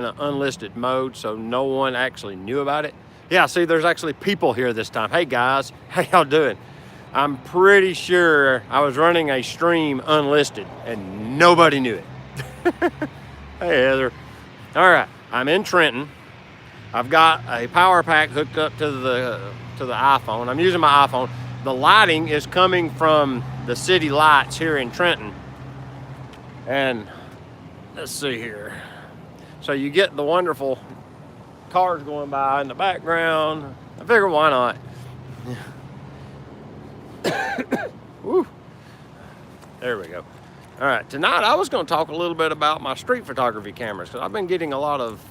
in an unlisted mode, so no one actually knew about it. Yeah, see, there's actually people here this time. Hey guys, how y'all doing? I'm pretty sure I was running a stream unlisted and nobody knew it. Hey Heather. All right, I'm in Trenton. I've got a power pack hooked up to the iPhone. I'm using my iPhone. The lighting is coming from the city lights here in Trenton. And let's see here. So you get the wonderful cars going by in the background. I figure why not? Woo. There we go. All right, tonight I was going to talk a little bit about my street photography cameras because I've been getting a lot of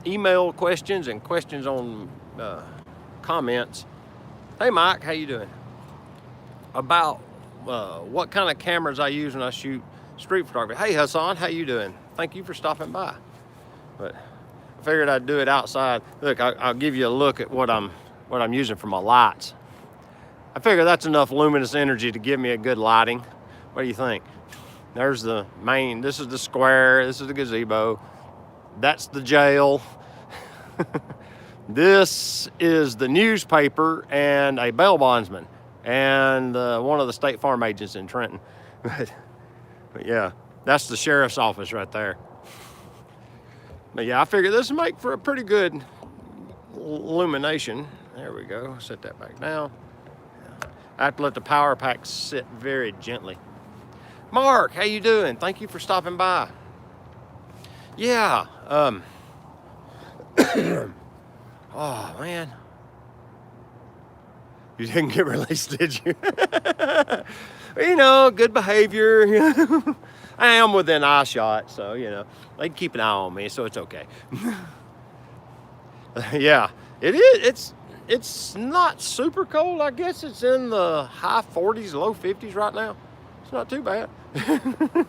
email questions and questions on comments. Hey Mike, how you doing? About what kind of cameras I use when I shoot street photography. Hey Hassan, how you doing? Thank you for stopping by. But I figured I'd do it outside. Look, I'll give you a look at what I'm using for my lights. I figure that's enough luminous energy to give me a good lighting. What do you think? There's the main, this is the square, this is the gazebo, that's the jail. This is the newspaper and a bail bondsman and one of the State Farm agents in Trenton. But yeah, that's the sheriff's office right there. But yeah, I figure this will make for a pretty good illumination. There we go, set that back down. I have to let the power pack sit very gently. Mark, how you doing? Thank you for stopping by. Yeah, oh man. You didn't get released, did you? You know, good behavior. I am within eye shot, so, you know, they can keep an eye on me, so it's okay. Yeah, it is. It's not super cold. I guess it's in the high 40s, low 50s right now. It's not too bad.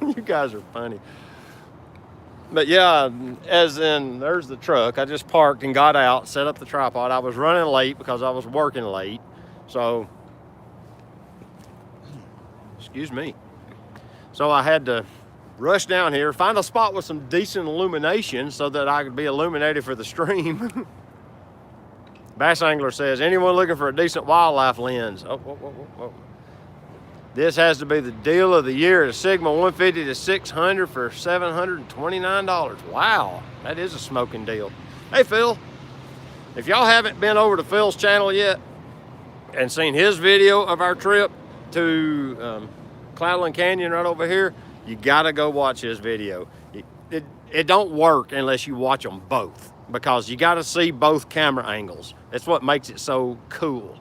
You guys are funny. But yeah, as in, there's the truck. I just parked and got out, set up the tripod. I was running late because I was working late. So, excuse me. So I had to rush down here, find a spot with some decent illumination so that I could be illuminated for the stream. Bass Angler says, anyone looking for a decent wildlife lens? Oh, whoa, whoa, whoa, whoa. This has to be the deal of the year. A Sigma 150 to 600 for $729. Wow, that is a smoking deal. Hey, Phil, if y'all haven't been over to Phil's channel yet and seen his video of our trip to Cloudland Canyon right over here, you gotta go watch his video. It don't work unless you watch them both, because you got to see both camera angles. That's what makes it so cool.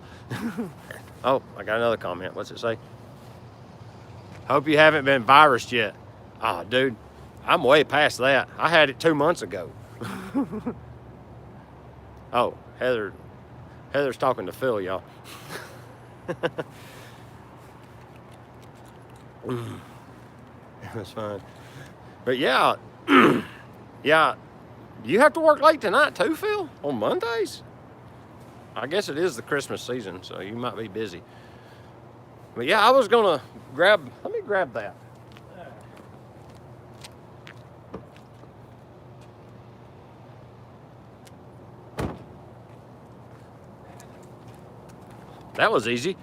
Oh, I got another comment. What's it say? Hope you haven't been virused yet. Oh, dude, I'm way past that. I had it 2 months ago. Oh, Heather's talking to Phil, y'all. That's fine. But yeah, yeah. You have to work late tonight too, Phil? On Mondays? I guess it is the Christmas season, so you might be busy. But yeah, I was gonna let me grab that. That was easy.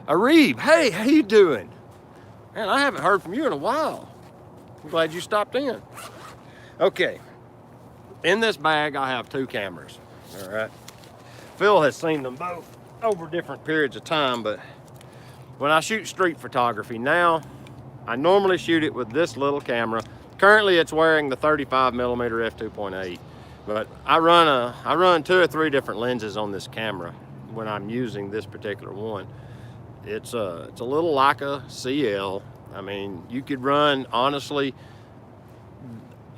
Arib, hey, how you doing? Man, I haven't heard from you in a while. I'm glad you stopped in. Okay, in this bag I have 2 cameras, all right? Phil has seen them both over different periods of time, but when I shoot street photography now, I normally shoot it with this little camera. Currently it's wearing the 35mm f2.8, but I run 2 or 3 different lenses on this camera when I'm using this particular one. It's a little Leica CL. I mean, you could run, honestly,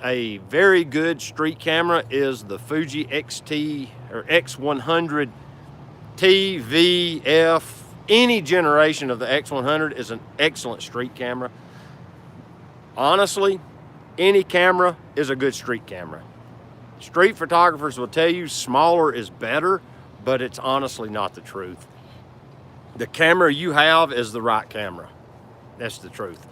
a very good street camera is the Fuji XT or X100 T, V, F. Any generation of the X100 is an excellent street camera. Honestly, any camera is a good street camera. Street photographers will tell you smaller is better, but it's honestly not the truth. The camera you have is the right camera. That's the truth.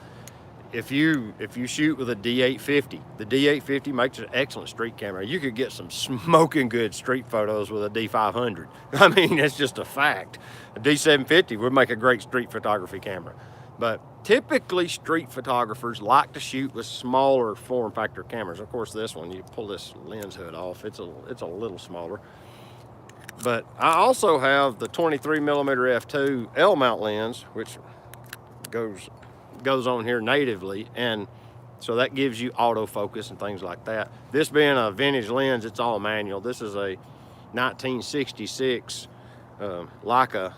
if you shoot with a D850, the D850 makes an excellent street camera. You could get some smoking good street photos with a D500. I mean, it's just a fact. A D750 would make a great street photography camera. But typically street photographers like to shoot with smaller form factor cameras. Of course, this one, you pull this lens hood off, it's a little smaller. But I also have the 23mm f2 L mount lens, which goes on here natively, and so that gives you autofocus and things like that. This being a vintage lens, it's all manual. This is a 1966 Leica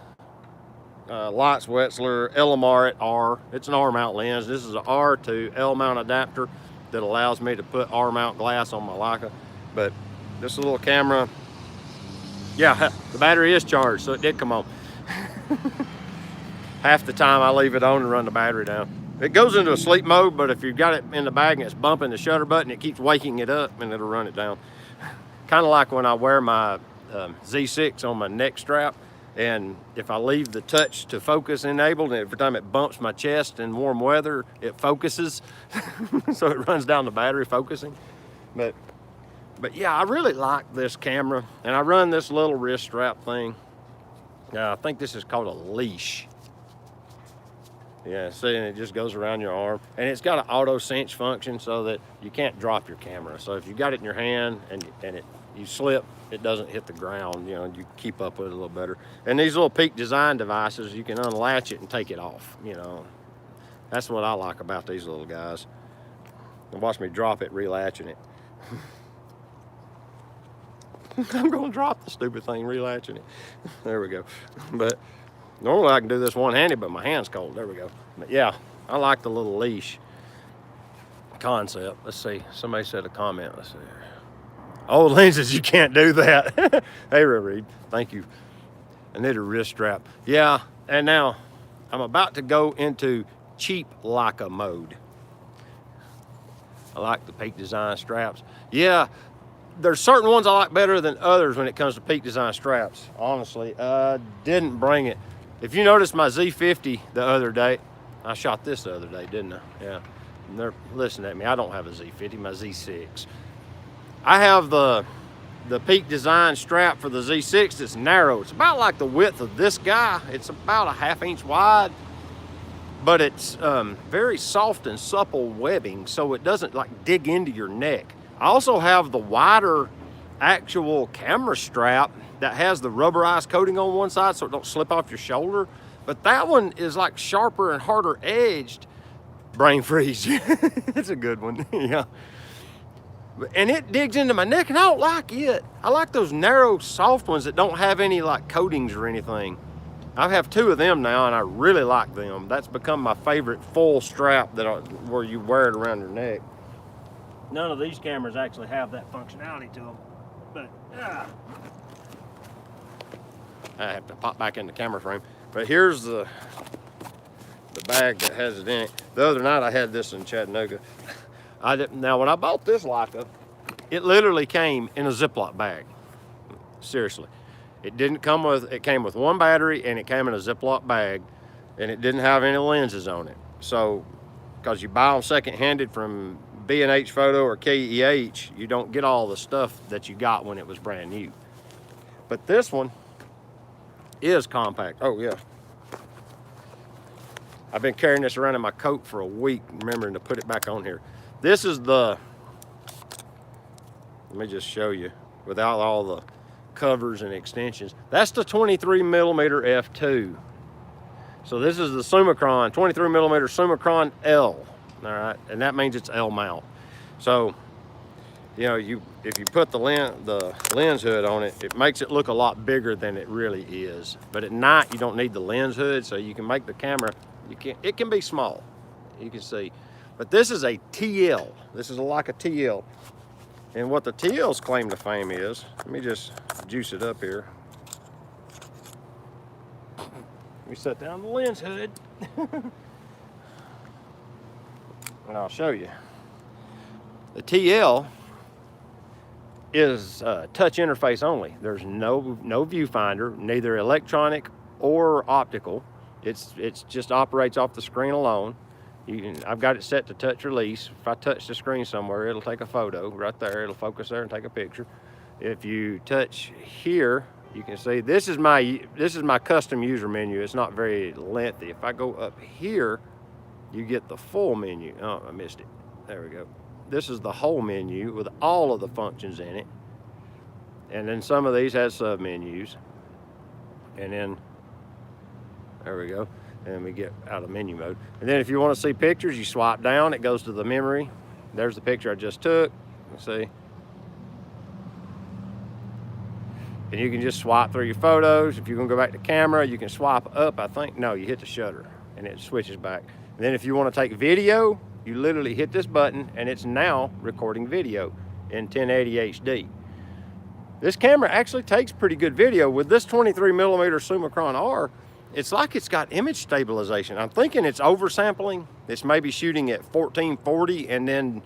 Lights Wetzler LMR at R. It's an R mount lens. This is an R to L mount adapter that allows me to put R mount glass on my Leica. But this little camera, yeah, the battery is charged, so it did come on. Half the time I leave it on and run the battery down. It goes into a sleep mode, but if you've got it in the bag and it's bumping the shutter button, it keeps waking it up and it'll run it down. Kind of like when I wear my Z6 on my neck strap, and if I leave the touch to focus enabled, and every time it bumps my chest in warm weather, it focuses. So it runs down the battery focusing. But yeah, I really like this camera, and I run this little wrist strap thing. I think this is called a leash. Yeah, see, and it just goes around your arm, and it's got an auto cinch function so that you can't drop your camera. So if you got it in your hand and you slip, it doesn't hit the ground. You know, you keep up with it a little better. And these little Peak Design devices, you can unlatch it and take it off. You know, that's what I like about these little guys. And watch me drop it, relatching it. I'm gonna drop the stupid thing, relatching it. There we go. But normally I can do this one-handed, but my hand's cold. There we go. But yeah, I like the little leash concept. Let's see. Somebody said a comment. Let's see. Old lenses, you can't do that. Hey, Reed, thank you. I need a wrist strap. Yeah, and now I'm about to go into cheap Leica mode. I like the Peak Design straps. Yeah, there's certain ones I like better than others when it comes to Peak Design straps. Honestly, didn't bring it. If you noticed my Z50 the other day, I shot this the other day, didn't I? Yeah. And they're listening at me. I don't have a Z50, my Z6. I have the Peak Design strap for the Z6 that's narrow. It's about like the width of this guy. It's about a 1/2 inch wide, but it's very soft and supple webbing, so it doesn't like dig into your neck. I also have the wider actual camera strap that has the rubberized coating on one side so it don't slip off your shoulder. But that one is like sharper and harder edged. Brain freeze. It's a good one. Yeah. And it digs into my neck and I don't like it. I like those narrow, soft ones that don't have any like coatings or anything. I have 2 of them now and I really like them. That's become my favorite full strap where you wear it around your neck. None of these cameras actually have that functionality to them, but I have to pop back in the camera frame. But here's the bag that has it in it. The other night I had this in Chattanooga. Now when I bought this Leica, it literally came in a Ziploc bag. Seriously. It came with one battery and it came in a Ziploc bag, and it didn't have any lenses on it. So, because you buy them second-handed from B&H Photo or KEH, you don't get all the stuff that you got when it was brand new. But this one is compact. Oh yeah. I've been carrying this around in my coat for a week, remembering to put it back on here. This is let me just show you without all the covers and extensions. That's the 23mm f2. So this is the Summicron, 23mm Summicron L. All right, and that means it's L mount. So, you know, if you put the lens hood on it, it makes it look a lot bigger than it really is. But at night, you don't need the lens hood, so you can make the camera. It can be small. You can see, but this is a TL. This is like a TL, and what the TL's claim to fame is. Let me just juice it up here. Let me set down the lens hood. And I'll show you. The TL is touch interface only. There's no viewfinder, neither electronic or optical. It's just operates off the screen alone. I've got it set to touch release. If I touch the screen somewhere, it'll take a photo right there. It'll focus there and take a picture. If you touch here, you can see this is my custom user menu. It's not very lengthy. If I go up here, you get the full menu. Oh, I missed it. There we go. This is the whole menu with all of the functions in it. And then some of these has sub menus. And then, there we go. And we get out of menu mode. And then if you want to see pictures, you swipe down, it goes to the memory. There's the picture I just took. Let's see. And you can just swipe through your photos. If you're gonna go back to camera, you can swipe up, I think. No, you hit the shutter and it switches back. And then if you want to take video, you literally hit this button and it's now recording video in 1080 HD. This camera actually takes pretty good video. With this 23mm Summicron R, it's like it's got image stabilization. I'm thinking it's oversampling. It's maybe shooting at 1440 and then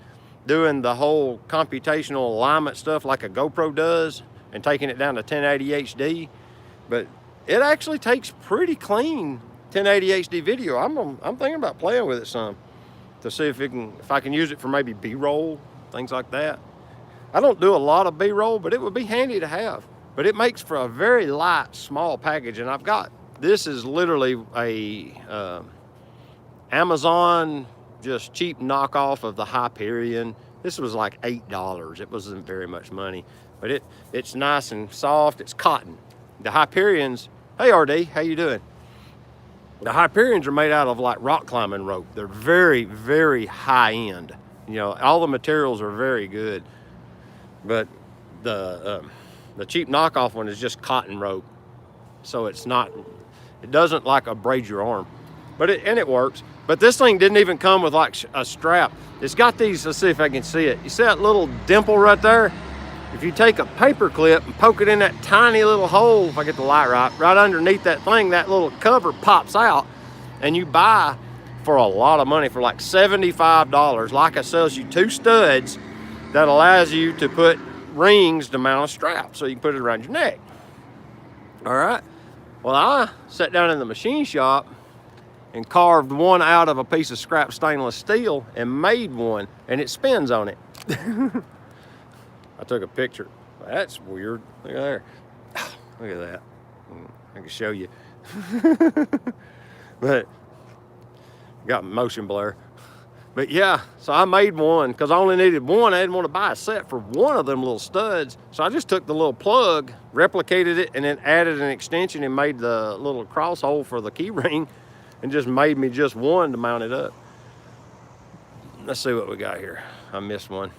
doing the whole computational alignment stuff like a GoPro does and taking it down to 1080 HD. But it actually takes pretty clean 1080 HD video. I'm thinking about playing with it some to see if I can use it for maybe B-roll, things like that. I don't do a lot of B-roll, but it would be handy to have. But it makes for a very light, small package. And this is literally a Amazon, just cheap knockoff of the Hyperion. This was like $8. It wasn't very much money, but it's nice and soft. It's cotton. The Hyperions, hey RD, how you doing? The Hyperions are made out of like rock climbing rope. They're very, very high end. You know, all the materials are very good. But the cheap knockoff one is just cotton rope. So it doesn't like abrade your arm. But it works. But this thing didn't even come with like a strap. It's got these, let's see if I can see it. You see that little dimple right there? If you take a paper clip and poke it in that tiny little hole, if I get the light right underneath that thing, that little cover pops out, and you buy for a lot of money, for like $75. Leica sells you 2 studs that allows you to put rings to mount a strap so you can put it around your neck. All right. Well, I sat down in the machine shop and carved one out of a piece of scrap stainless steel and made one, and it spins on it. I took a picture. That's weird. Look at there. Look at that. I can show you. But got motion blur. But yeah, so I made one because I only needed one. I didn't want to buy a set for one of them little studs. So I just took the little plug, replicated it, and then added an extension and made the little cross hole for the key ring and just made me just one to mount it up. Let's see what we got here. I missed one.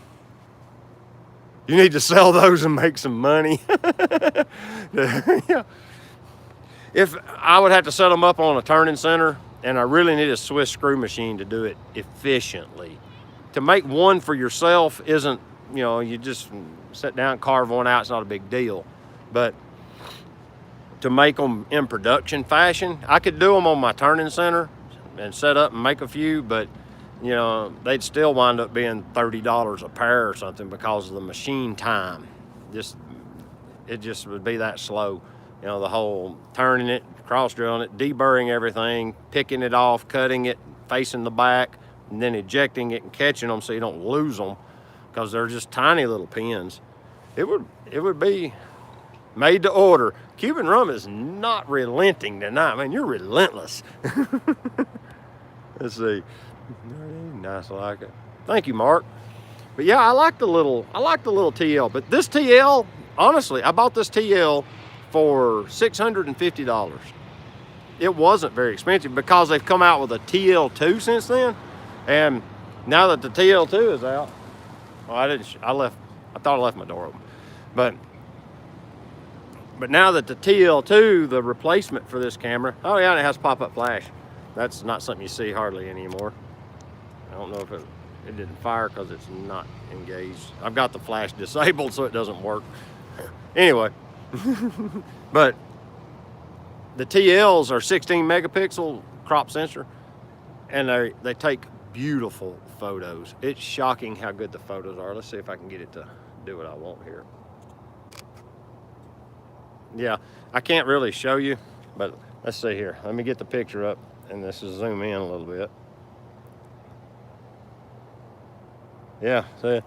You need to sell those and make some money. Yeah. If I would have to set them up on a turning center, and I really need a Swiss screw machine to do it efficiently. To make one for yourself isn't, you know, you just sit down and carve one out, it's not a big deal. But to make them in production fashion, I could do them on my turning center and set up and make a few, but you know, they'd still wind up being $30 a pair or something because of the machine time. It just would be that slow. You know, the whole turning it, cross drilling it, deburring everything, picking it off, cutting it, facing the back, and then ejecting it and catching them so you don't lose them because they're just tiny little pins. It would be made to order. Cuban rum is not relenting tonight. Man, you're relentless. Let's see. Nice, I like it. Thank you, Mark. But yeah, I like the little TL. But this TL, honestly, I bought this TL for $650. It wasn't very expensive because they've come out with a TL2 since then. And now that the TL2 is out, well, I thought I left my door open. But now that the TL2, the replacement for this camera, oh yeah, and it has pop-up flash. That's not something you see hardly anymore. I don't know if it didn't fire because it's not engaged. I've got the flash disabled so it doesn't work. Anyway, but the TLs are 16 megapixel crop sensor, and they take beautiful photos. It's shocking how good the photos are. Let's see if I can get it to do what I want here. Yeah, I can't really show you, but let's see here. Let me get the picture up, and this is zoom in a little bit. Yeah, see?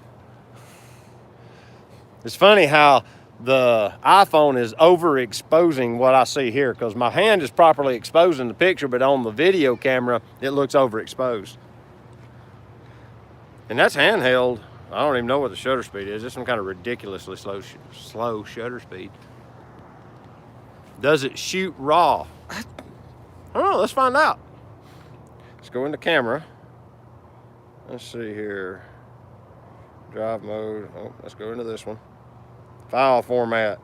It's funny how the iPhone is overexposing what I see here, because my hand is properly exposing the picture, but on the video camera, it looks overexposed. And that's handheld. I don't even know what the shutter speed is. It's some kind of ridiculously slow shutter speed. Does it shoot raw? I don't know, let's find out. Let's go into camera. Let's see here. Drive mode. Oh, let's go into this one. File format.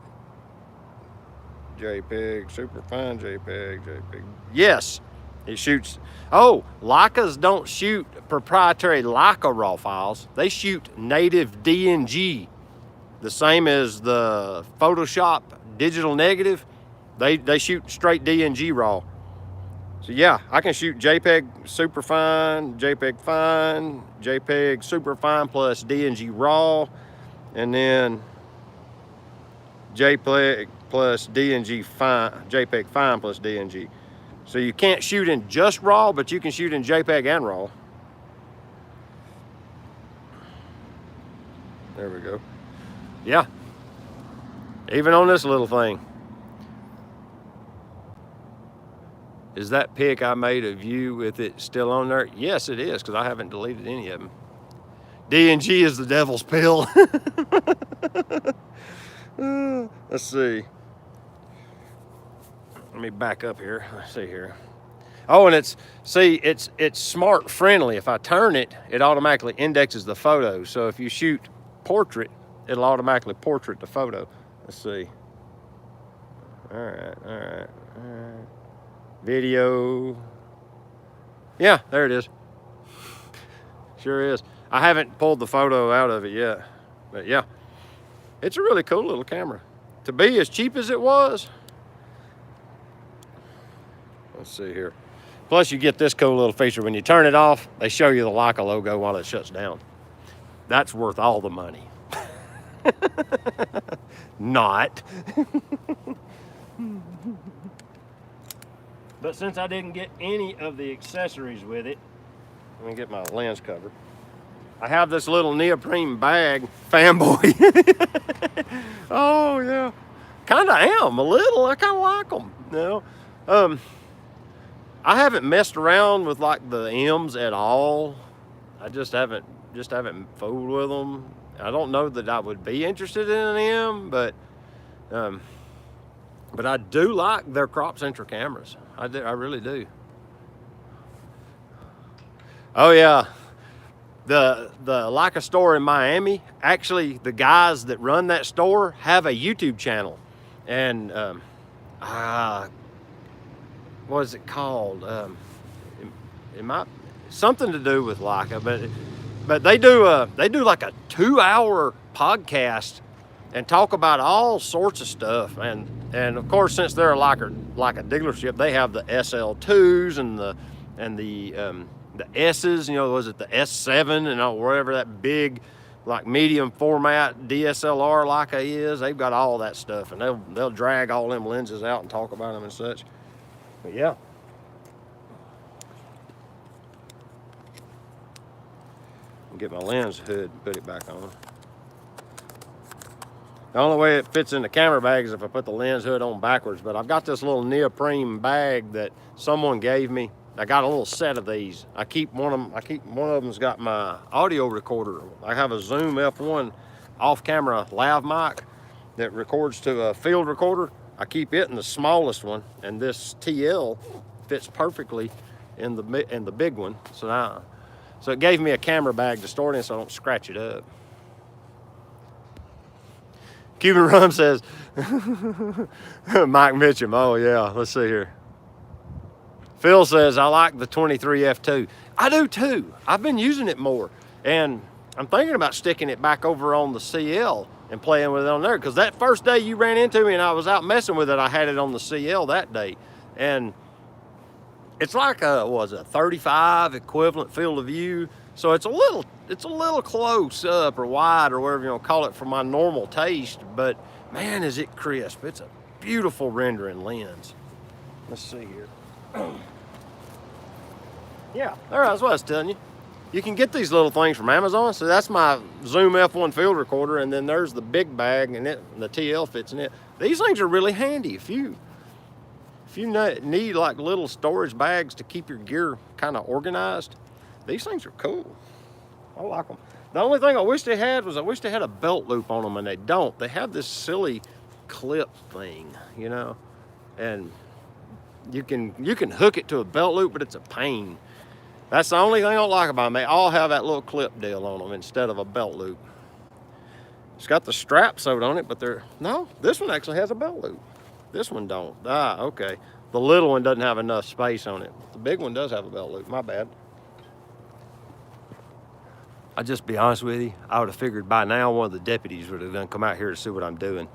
JPEG, superfine JPEG. Yes, it shoots. Oh, Leicas don't shoot proprietary Leica raw files. They shoot native DNG. The same as the Photoshop digital negative. They shoot straight DNG raw. So yeah, I can shoot JPEG superfine, JPEG fine, JPEG superfine plus DNG raw, and then JPEG plus DNG fine, JPEG fine plus DNG. So you can't shoot in just raw, but you can shoot in JPEG and raw. There we go. Yeah, even on this little thing. Is that pic I made of you with it still on there? Yes, it is, because I haven't deleted any of them. DNG is the devil's pill. Let's see. Let me back up here. Let's see here. Oh, and it's smart friendly. If I turn it, it automatically indexes the photo. So if you shoot portrait, it'll automatically portrait the photo. Let's see. All right. Video. Yeah, there it is. Sure is. I haven't pulled the photo out of it yet, but yeah, it's a really cool little camera. To be as cheap as it was. Let's see here. Plus you get this cool little feature. When you turn it off, they show you the Leica logo while it shuts down. That's worth all the money. Not. But since I didn't get any of the accessories with it, let me get my lens cover. I have this little neoprene bag, fanboy. Oh yeah, kind of am a little. I kind of like them. You know, I haven't messed around with like the M's at all. I just haven't fooled with them. I don't know that I would be interested in an M, but I do like their crop sensor cameras. I really do. Oh yeah, the Leica store in Miami. Actually, the guys that run that store have a YouTube channel, and what is it called? It might something to do with Leica, but they do like a 2-hour podcast and talk about all sorts of stuff. And of course, since they're like a dealership, they have the SL2s and the S's. You know, was it the S7 and whatever that big, like medium format DSLR Leica is? They've got all that stuff, and they'll drag all them lenses out and talk about them and such. But yeah. I'll get my lens hood and put it back on. The only way it fits in the camera bag is if I put the lens hood on backwards, but I've got this little neoprene bag that someone gave me. I got a little set of these. I keep one of them's got my audio recorder. I have a Zoom F1 off-camera lav mic that records to a field recorder. I keep it in the smallest one, and this TL fits perfectly in the big one. So it gave me a camera bag to store it in so I don't scratch it up. Cuban Rum says, Mike Mitchum, oh yeah, let's see here. Phil says, I like the 23 F2. I do too. I've been using it more. And I'm thinking about sticking it back over on the CL and playing with it on there. Because that first day you ran into me and I was out messing with it, I had it on the CL that day. And it's like a 35 equivalent field of view. So it's a little close up or wide or whatever you want to call it for my normal taste, but man, is it crisp. It's a beautiful rendering lens. Let's see here. Yeah, that's what I was telling you. You can get these little things from Amazon. So that's my Zoom F1 field recorder, and then there's the big bag, and the TL fits in it. These things are really handy if you need like little storage bags to keep your gear kind of organized. These things are cool. I like them. The only thing I wish they had was I wish they had a belt loop on them, and they don't. They have this silly clip thing, you know, and you can hook it to a belt loop, but it's a pain. That's the only thing I don't like about them. They all have that little clip deal on them instead of a belt loop. It's got the strap sewed on it, but no, this one actually has a belt loop. This one don't. Ah, okay. The little one doesn't have enough space on it. The big one does have a belt loop. My bad. I'll just be honest with you. I would have figured by now one of the deputies would have done come out here to see what I'm doing.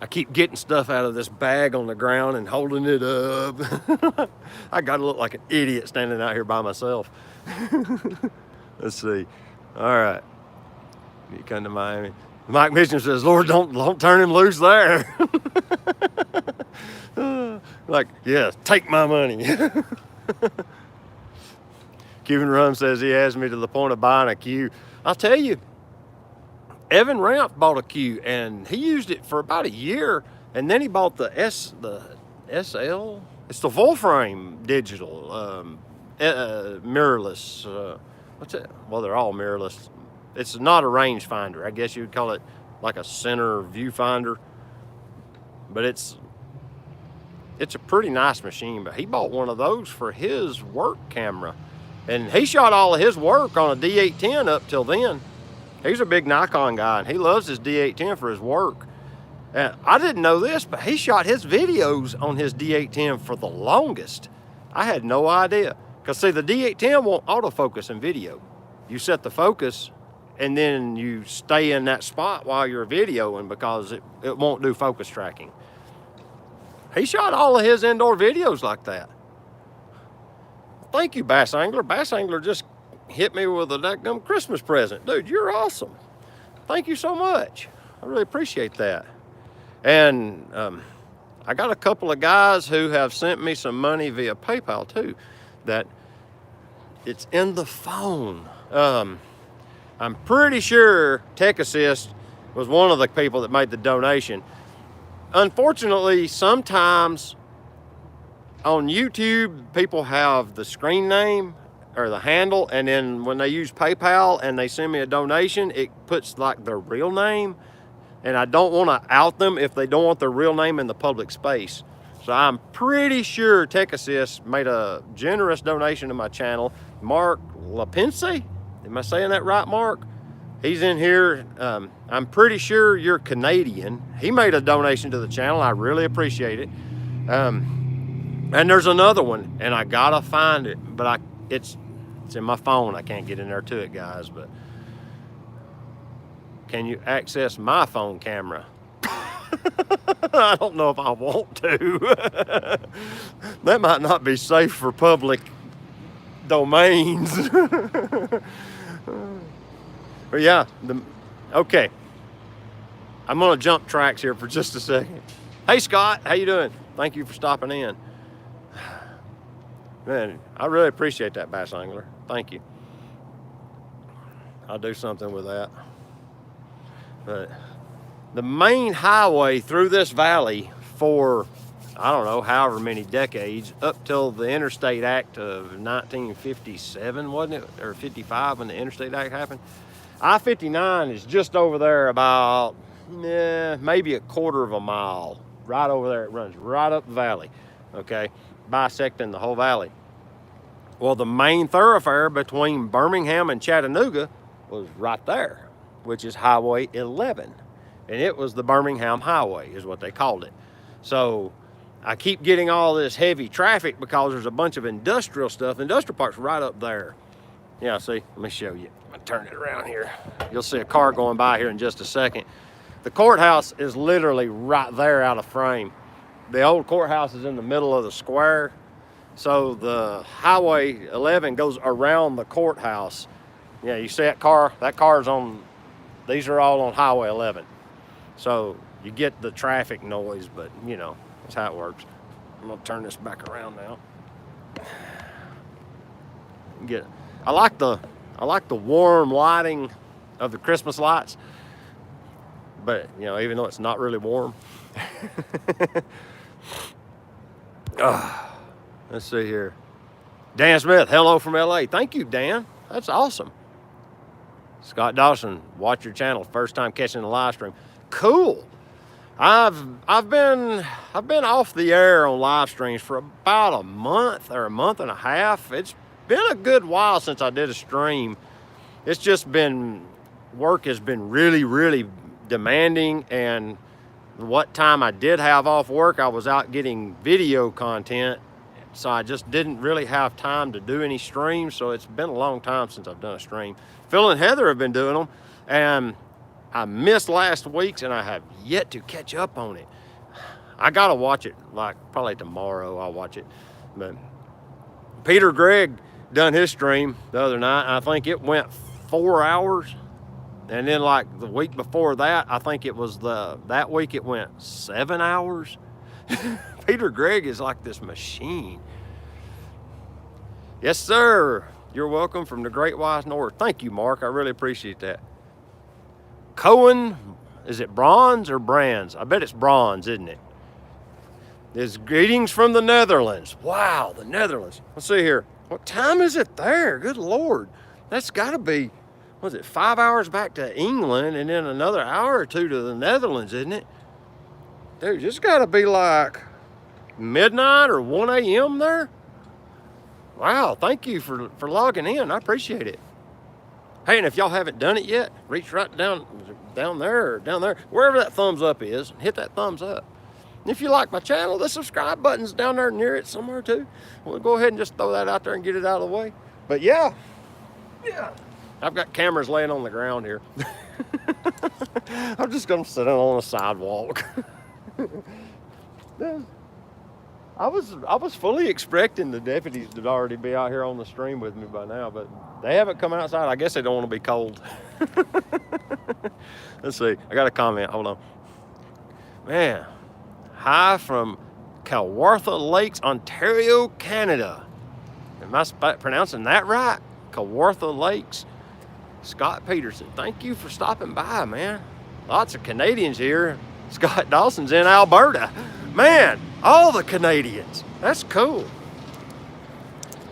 I keep getting stuff out of this bag on the ground and holding it up. I gotta look like an idiot standing out here by myself. Let's see. All right. You come to Miami. Mike Mitchell says, Lord, don't turn him loose there. Like, yeah, take my money. Cuban Rum says he has me to the point of buying a Q. I'll tell you, Evan Ramp bought a Q, and he used it for about a year, and then he bought the SL. It's the full frame digital, mirrorless. What's it? Well, they're all mirrorless. It's not a rangefinder. I guess you would call it like a center viewfinder, but it's a pretty nice machine. But he bought one of those for his work camera, and he shot all of his work on a D810 up till then. He's a big Nikon guy, and he loves his D810 for his work. And I didn't know this, but he shot his videos on his D810 for the longest. I had no idea. Because, see, the D810 won't autofocus in video. You set the focus, and then you stay in that spot while you're videoing because it won't do focus tracking. He shot all of his indoor videos like that. Thank you, Bass Angler. Bass Angler just hit me with a daggum Christmas present. Dude, you're awesome. Thank you so much. I really appreciate that. And I got a couple of guys who have sent me some money via PayPal too, that it's in the phone. I'm pretty sure Tech Assist was one of the people that made the donation. Unfortunately, sometimes on YouTube, people have the screen name or the handle, and then when they use PayPal and they send me a donation, it puts like their real name, and I don't want to out them if they don't want their real name in the public space. So I'm pretty sure Tech Assist made a generous donation to my channel. Mark Lapince, am I saying that right, Mark? He's in here. I'm pretty sure you're Canadian. He made a donation to the channel. I really appreciate it. And there's another one, and I gotta find it, but it's in my phone. I can't get in there to it, guys. But can you access my phone camera? I don't know if I want to. That might not be safe for public domains. But yeah, okay. I'm gonna jump tracks here for just a second. Hey Scott, how you doing? Thank you for stopping in. Man, I really appreciate that, Bass Angler. Thank you. I'll do something with that. But the main highway through this valley for, I don't know, however many decades, up till the Interstate Act of 1957, wasn't it? Or 55 when the Interstate Act happened. I-59 is just over there about, maybe a quarter of a mile. Right over there, it runs right up the valley, okay? Bisecting the whole valley. Well, the main thoroughfare between Birmingham and Chattanooga was right there, which is Highway 11. And it was the Birmingham Highway is what they called it. So I keep getting all this heavy traffic because there's a bunch of industrial stuff. The industrial park's right up there. Yeah, see, let me show you. I'm gonna turn it around here. You'll see a car going by here in just a second. The courthouse is literally right there out of frame. The old courthouse is in the middle of the square. So the Highway 11 goes around the courthouse. Yeah, you see that car's on, these are all on Highway 11. So you get the traffic noise, but you know, that's how it works. I'm gonna turn this back around now. I like the warm lighting of the Christmas lights, but you know, even though it's not really warm. Let's see here. Dan Smith, hello from LA. Thank you, Dan. That's awesome. Scott Dawson, watch your channel. First time catching the live stream. Cool. I've been off the air on live streams for about a month or a month and a half. It's been a good while since I did a stream. It's just been, work has been really, really demanding, and what time I did have off work, I was out getting video content, so I just didn't really have time to do any streams. So it's been a long time since I've done a stream. Phil and Heather have been doing them, and I missed last week's, and I have yet to catch up on it. I gotta watch it, like probably tomorrow I'll watch it. But Peter Gregg done his stream the other night. I think it went 4 hours. And then like the week before that, I think it was that week it went 7 hours. Peter Gregg is like this machine. Yes, sir. You're welcome from the Great Wise North. Thank you, Mark. I really appreciate that. Cohen, is it bronze or brands? I bet it's bronze, isn't it? There's greetings from the Netherlands. Wow, the Netherlands. Let's see here. What time is it there? Good Lord. That's got to be, was it 5 hours back to England and then another hour or two to the Netherlands, isn't it? Dude, it's got to be like midnight or 1 a.m. there. Wow, thank you for logging in. I appreciate it. Hey, and if y'all haven't done it yet, reach right down there, wherever that thumbs up is, and hit that thumbs up. And if you like my channel, the subscribe button's down there near it somewhere too. We'll go ahead and just throw that out there and get it out of the way. But yeah. I've got cameras laying on the ground here. I'm just gonna sit on a sidewalk. I was fully expecting the deputies to already be out here on the stream with me by now, but they haven't come outside. I guess they don't want to be cold. Let's see. I got a comment. Hold on. Man, hi from Kawartha Lakes, Ontario, Canada. Am I pronouncing that right? Kawartha Lakes. Scott Peterson, thank you for stopping by, man. Lots of Canadians here. Scott Dawson's in Alberta. Man, all the Canadians. That's cool.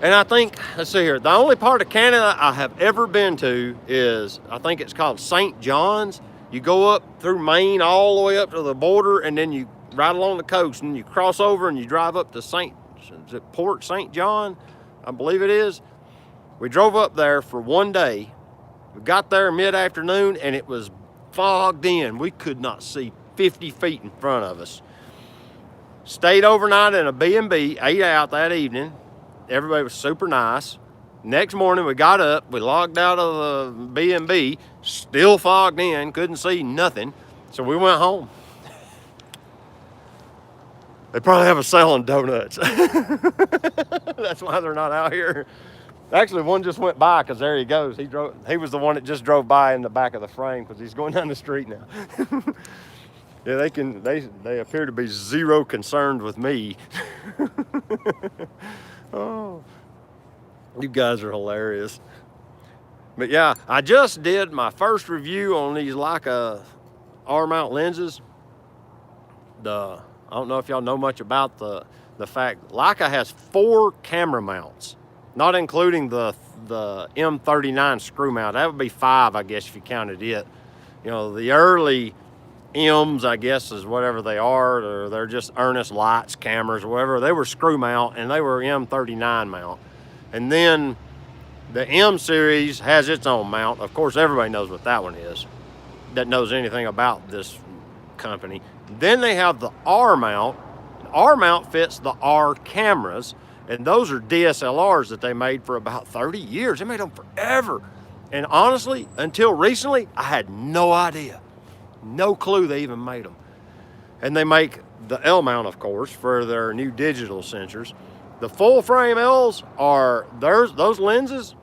And I think, let's see here, the only part of Canada I have ever been to is, I think it's called St. John's. You go up through Maine all the way up to the border, and then you ride along the coast, and you cross over and you drive up to Port St. John, I believe it is. We drove up there for 1 day. We got there mid-afternoon, and it was fogged in. We could not see 50 feet in front of us. Stayed overnight in a B&B, ate out that evening. Everybody was super nice. Next morning, we got up, we logged out of the B&B, still fogged in, couldn't see nothing. So we went home. They probably have a selling donuts. That's why they're not out here. Actually, one just went by, because there he goes. He was the one that just drove by in the back of the frame, because he's going down the street now. Yeah, they appear to be zero concerned with me. Oh, you guys are hilarious. But yeah, I just did my first review on these Leica R-mount lenses. I don't know if y'all know much about the fact Leica has 4 camera mounts, not including the M39 screw mount. That would be 5, I guess, if you counted it. You know, the early M's, I guess, is whatever they are, or they're just Ernest Lights cameras or whatever. They were screw mount, and they were M39 mount. And then the M series has its own mount. Of course, everybody knows what that one is that knows anything about this company. Then they have the R mount. R mount fits the R cameras, and those are DSLRs that they made for about 30 years. They made them forever. And honestly, until recently, I had no idea. No clue they even made them. And they make the L mount, of course, for their new digital sensors. The full frame L's are, those lenses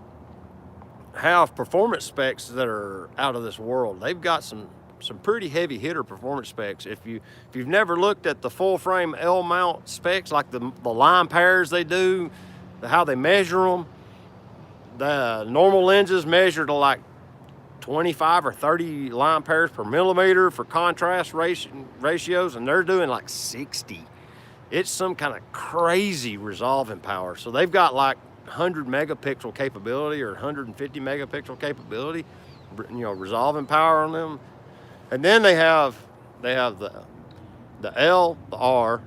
have performance specs that are out of this world. They've got some some pretty heavy hitter performance specs. If you've never looked at the full frame L mount specs, like the line pairs they do, how they measure them, the normal lenses measure to like 25 or 30 line pairs per millimeter for contrast ratios, and they're doing like 60. It's some kind of crazy resolving power. So they've got like 100 megapixel capability or 150 megapixel capability, you know, resolving power on them. And then they have the L, the R,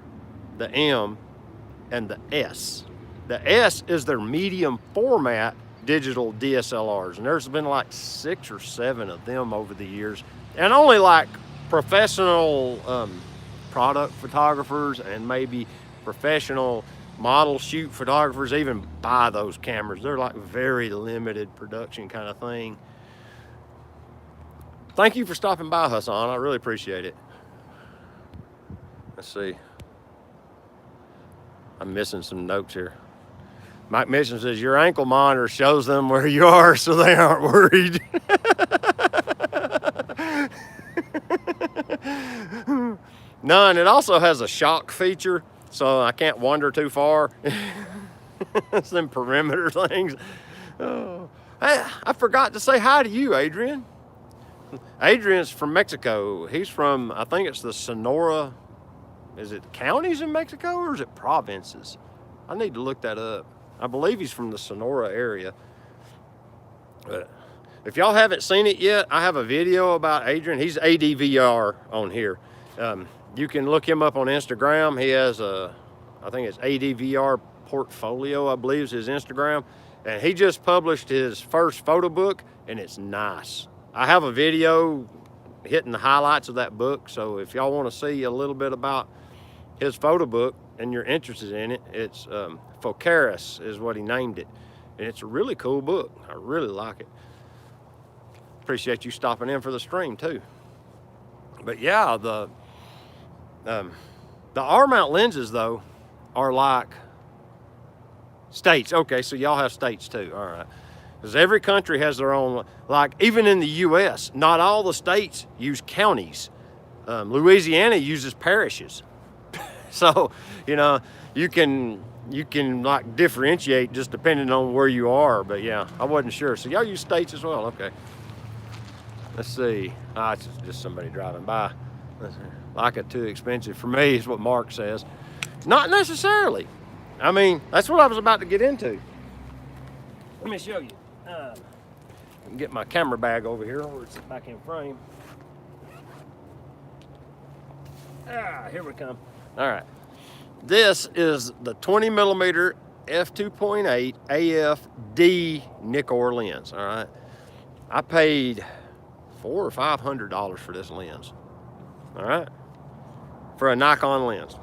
the M, and the S. The S is their medium format digital DSLRs, and there's been like 6 or 7 of them over the years, and only like professional product photographers and maybe professional model shoot photographers even buy those cameras. They're like very limited production kind of thing. Thank you for stopping by, Hassan. I really appreciate it. Let's see. I'm missing some notes here. Mike Mission says, your ankle monitor shows them where you are so they aren't worried. None. It also has a shock feature, so I can't wander too far. It's them perimeter things. Oh. Hey, I forgot to say hi to you, Adrian. Adrian's from Mexico. He's from, I think it's the Sonora, is it counties in Mexico or is it provinces? I need to look that up. I believe he's from the Sonora area. But if y'all haven't seen it yet, I have a video about Adrian. He's ADVR on here. You can look him up on Instagram. He has a, I think it's ADVR Portfolio, I believe is his Instagram. And he just published his first photo book, and it's nice. I have a video hitting the highlights of that book. So if y'all want to see a little bit about his photo book and you're interested in it, it's Focaris is what he named it. And it's a really cool book. I really like it. Appreciate you stopping in for the stream too. But yeah, the R-mount lenses though are like states. Okay, so y'all have states too, all right. Because every country has their own, like even in the US, not all the states use counties. Louisiana uses parishes. So, you know, you can like differentiate just depending on where you are. But yeah, I wasn't sure. So y'all use states as well, okay. Let's see. It's just somebody driving by. Leica too expensive for me is what Mark says. Not necessarily. I mean, that's what I was about to get into. Let me show you. Get my camera bag over here, or it's back in frame. Here we come. All right. This is the 20 millimeter f2.8 AF-D Nikon lens. All right. I paid $400 or $500 for this lens. All right. For a Nikon lens.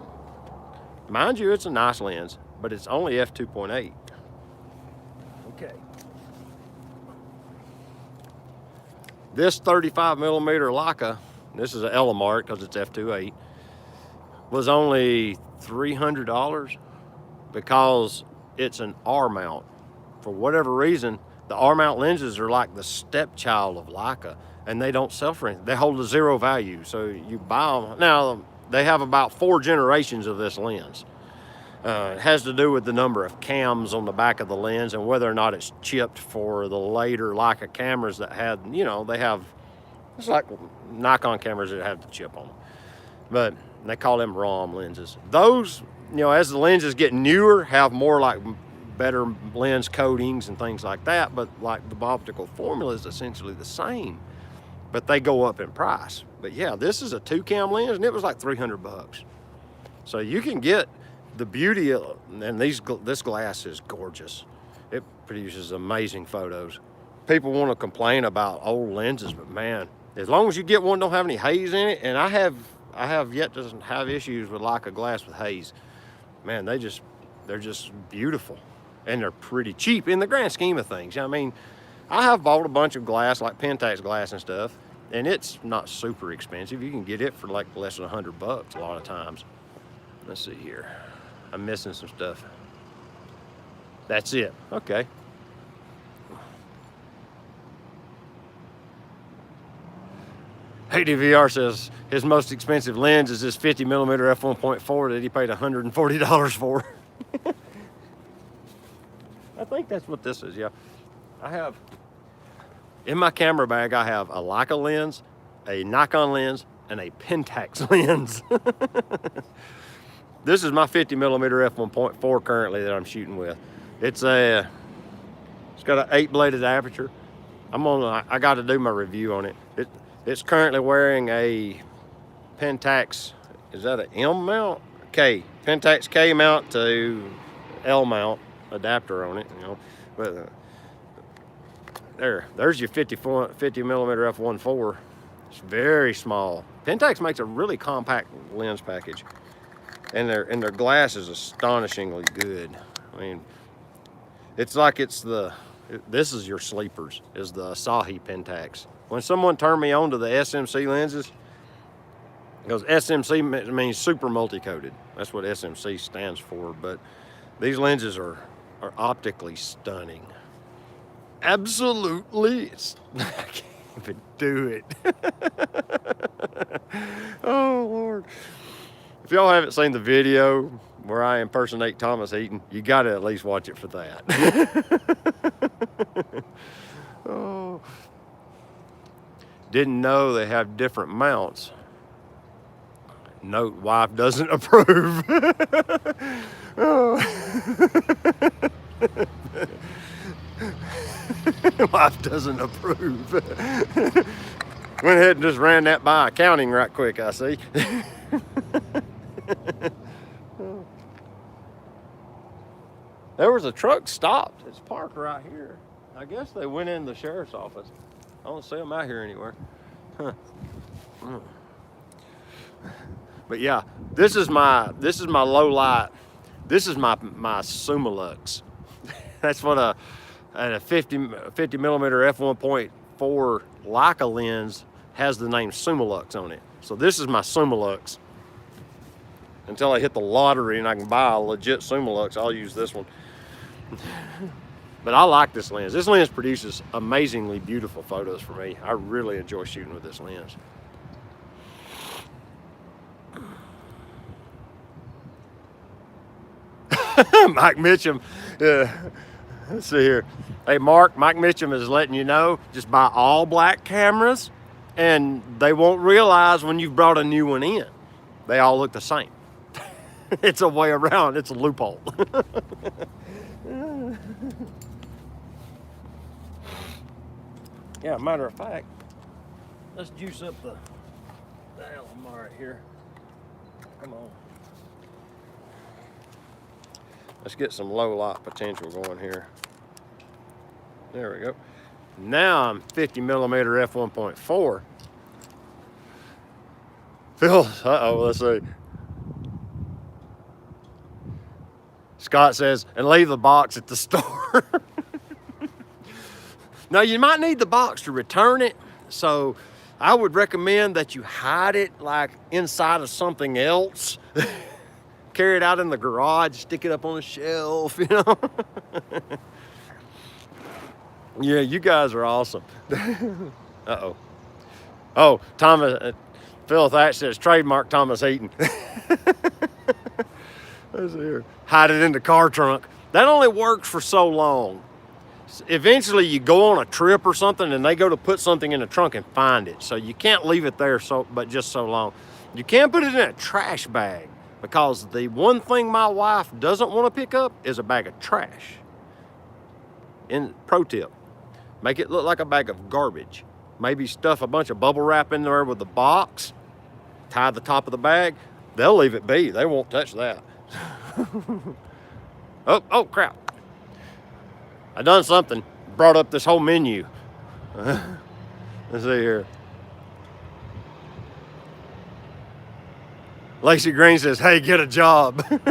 Mind you, it's a nice lens, but it's only f2.8. Okay. This 35 millimeter Leica, this is an Elamart because it's f2.8, was only $300 because it's an R mount. For whatever reason, the R mount lenses are like the stepchild of Leica, and they don't sell for anything. They hold a zero value, so you buy them. Now, they have about 4 generations of this lens. It has to do with the number of cams on the back of the lens and whether or not it's chipped for the later Leica cameras that had, you know, they have, it's like Nikon cameras that have the chip on them. But they call them ROM lenses. Those, you know, as the lenses get newer, have more like better lens coatings and things like that. But like the optical formula is essentially the same, but they go up in price. But yeah, this is a 2-cam lens and it was like $300. So you can get the beauty of, and this glass is gorgeous. It produces amazing photos. People want to complain about old lenses, but man, as long as you get one that don't have any haze in it, and I have yet to have issues with Leica glass with haze. Man, they're just beautiful, and they're pretty cheap in the grand scheme of things. I mean, I have bought a bunch of glass, like Pentax glass and stuff, and it's not super expensive. You can get it for like less than $100 a lot of times. Let's see here. I'm missing some stuff. That's it. Okay. ADVR says his most expensive lens is this 50mm f1.4 that he paid $140 for. I think that's what this is, yeah. I have, in my camera bag, I have a Leica lens, a Nikon lens, and a Pentax lens. This is my 50mm f1.4 currently that I'm shooting with. It's got an 8-bladed aperture. I got to do my review on it. It's currently wearing a Pentax, is that an M mount? K, Pentax K mount to L mount adapter on it, you know. But there's your 50mm f1.4. It's very small. Pentax makes a really compact lens package, and their glass is astonishingly good. I mean, it's like this is your sleepers, is the Asahi Pentax. When someone turned me on to the SMC lenses, because SMC means super multi-coated. That's what SMC stands for, but these lenses are optically stunning. Absolutely, I can't even do it. Oh, Lord. If y'all haven't seen the video where I impersonate Thomas Heaton, you got to at least watch it for that. Oh. Didn't know they have different mounts. Note, wife doesn't approve. Oh. Wife doesn't approve. Went ahead and just ran that by accounting right quick, I see. There was a truck stopped. It's parked right here. I guess they went in the sheriff's office. I don't see them out here anywhere. Huh. But yeah, this is my low light. This is my Summilux. That's what a 50mm f1.4 Leica lens has the name Summilux on it. So this is my Summilux. Until I hit the lottery and I can buy a legit Summilux, I'll use this one. But I like this lens. This lens produces amazingly beautiful photos for me. I really enjoy shooting with this lens. Mike Mitchum, let's see here. Hey Mark, Mike Mitchum is letting you know, just buy all black cameras and they won't realize when you've brought a new one in. They all look the same. It's a way around, it's a loophole. Yeah, matter of fact, let's juice up the LMR right here. Come on. Let's get some low light potential going here. There we go. Now I'm 50mm f1.4. Phil, let's see. Scott says, and leave the box at the store. Now you might need the box to return it, so I would recommend that you hide it like inside of something else. Carry it out in the garage, stick it up on a shelf, you know. Yeah, you guys are awesome. Uh-oh. Oh, Thomas, Phil Thatch says, trademark Thomas Heaton. Let's see here. Hide it in the car trunk. That only works for so long. Eventually you go on a trip or something and they go to put something in the trunk and find it. So you can't leave it there but just so long. You can't put it in a trash bag, because the one thing my wife doesn't want to pick up is a bag of trash. Pro tip, make it look like a bag of garbage. Maybe stuff a bunch of bubble wrap in there with the box, tie the top of the bag. They'll leave it be. They won't touch that. Oh crap. I done something. Brought up this whole menu. Let's see here. Lacey Green says, hey, get a job. Hide